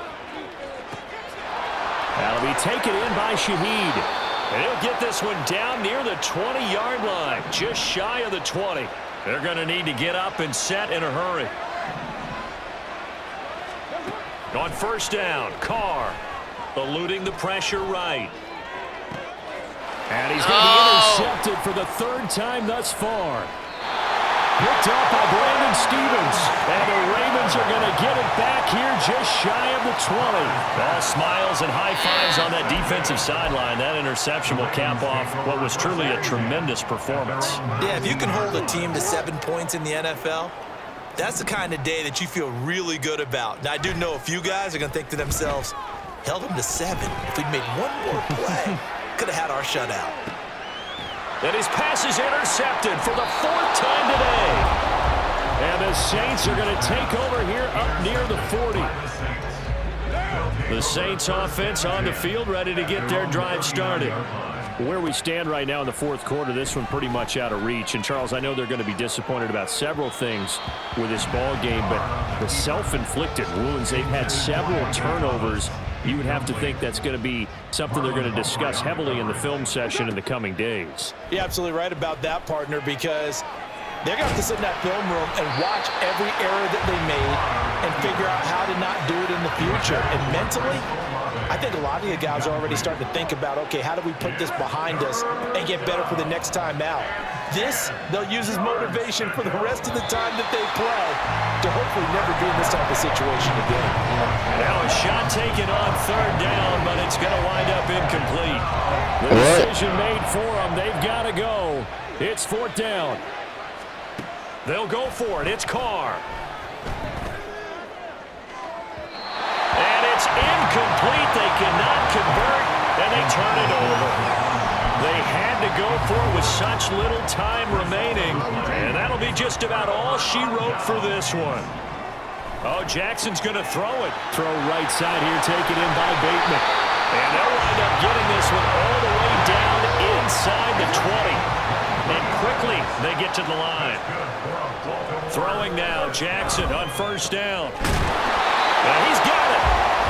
Speaker 3: That'll be taken in by Shaheed.
Speaker 4: And he'll get this one down near the 20-yard line, just shy of the 20. They're going to need to get up and set in a hurry. On first down, Carr eluding the pressure right.
Speaker 3: And he's going to be intercepted for the third time thus far. Picked up by Brandon Stevens. And the Ravens are going to get it back here just shy of the 20.
Speaker 4: All smiles and high fives on that defensive sideline. That interception will cap off what was truly a tremendous performance.
Speaker 2: Yeah, if you can hold a team to 7 points in the NFL, that's the kind of day that you feel really good about. Now, I do know a few guys are going to think to themselves, held them to 7. If we'd made one more play, could have had our shutout.
Speaker 3: And his pass is intercepted for the 4th time today. And the Saints are going to take over here up near the 40.
Speaker 4: The Saints offense on the field, ready to get their drive started.
Speaker 3: Where we stand right now in the 4th quarter, this one pretty much out of reach. And, Charles, I know they're going to be disappointed about several things with this ball game, but the self-inflicted wounds, they've had several turnovers. You would have to think that's going to be something they're going to discuss heavily in the film session in the coming days.
Speaker 2: You're absolutely right about that, partner, because they're going to have to sit in that film room and watch every error that they made and figure out how to not do it in the future. And mentally, I think a lot of the guys are already starting to think about, okay, how do we put this behind us and get better for the next time out? This, they'll use as motivation for the rest of the time that they play to hopefully never be in this type of situation again.
Speaker 4: Now a shot taken on 3rd down, but it's going to wind up incomplete.
Speaker 3: The decision made for them. They've got to go. It's 4th down.
Speaker 4: They'll go for it. It's Carr. And it's incomplete. They cannot convert, and they turn it over. They had to go for it with such little time remaining, and that'll be just about all she wrote for this one. Oh, Jackson's going to throw it.
Speaker 3: Throw right side here, taken in by Bateman.
Speaker 4: And they'll wind up getting this one all the way down inside the 20. And quickly, they get to the line. Throwing now, Jackson on 1st down. And he's got it.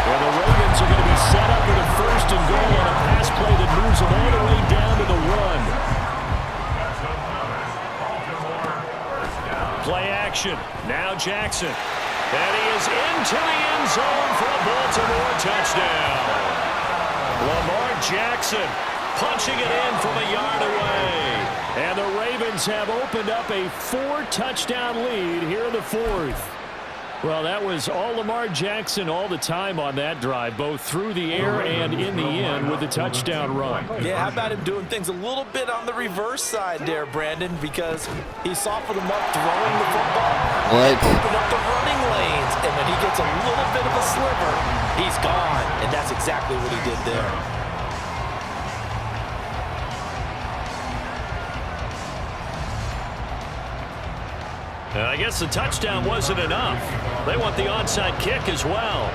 Speaker 3: Well, the Ravens are going to be set up with a 1st and goal on a pass play that moves them all the way down to the 1.
Speaker 4: Play action. Now Jackson. And he is into the end zone for a Baltimore touchdown. Lamar Jackson punching it in from a yard away.
Speaker 3: And the Ravens have opened up a 4-touchdown lead here in the 4th. Well, that was all Lamar Jackson all the time on that drive, both through the air and in the end with the touchdown run.
Speaker 2: Yeah, how about him doing things a little bit on the reverse side there, Brandon, because he softened him up throwing the football. Open up the running lanes, and when he gets a little bit of a sliver, he's gone, and that's exactly what he did there.
Speaker 4: I guess the touchdown wasn't enough. They want the onside kick as well.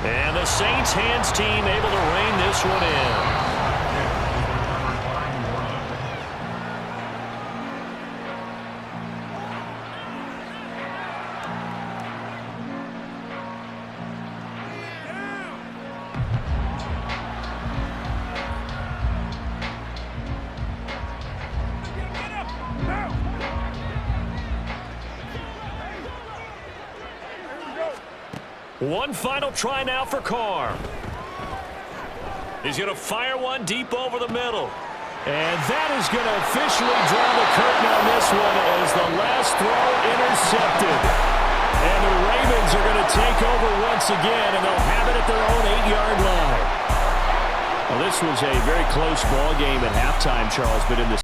Speaker 4: And the Saints hands team able to rein this one in. One final try now for Carr. He's going to fire one deep over the middle.
Speaker 3: And that is going to officially draw the curtain on this one as the last throw intercepted. And the Ravens are going to take over once again, and they'll have it at their own 8-yard line. Well, this was a very close ball game at halftime, Charles, but in the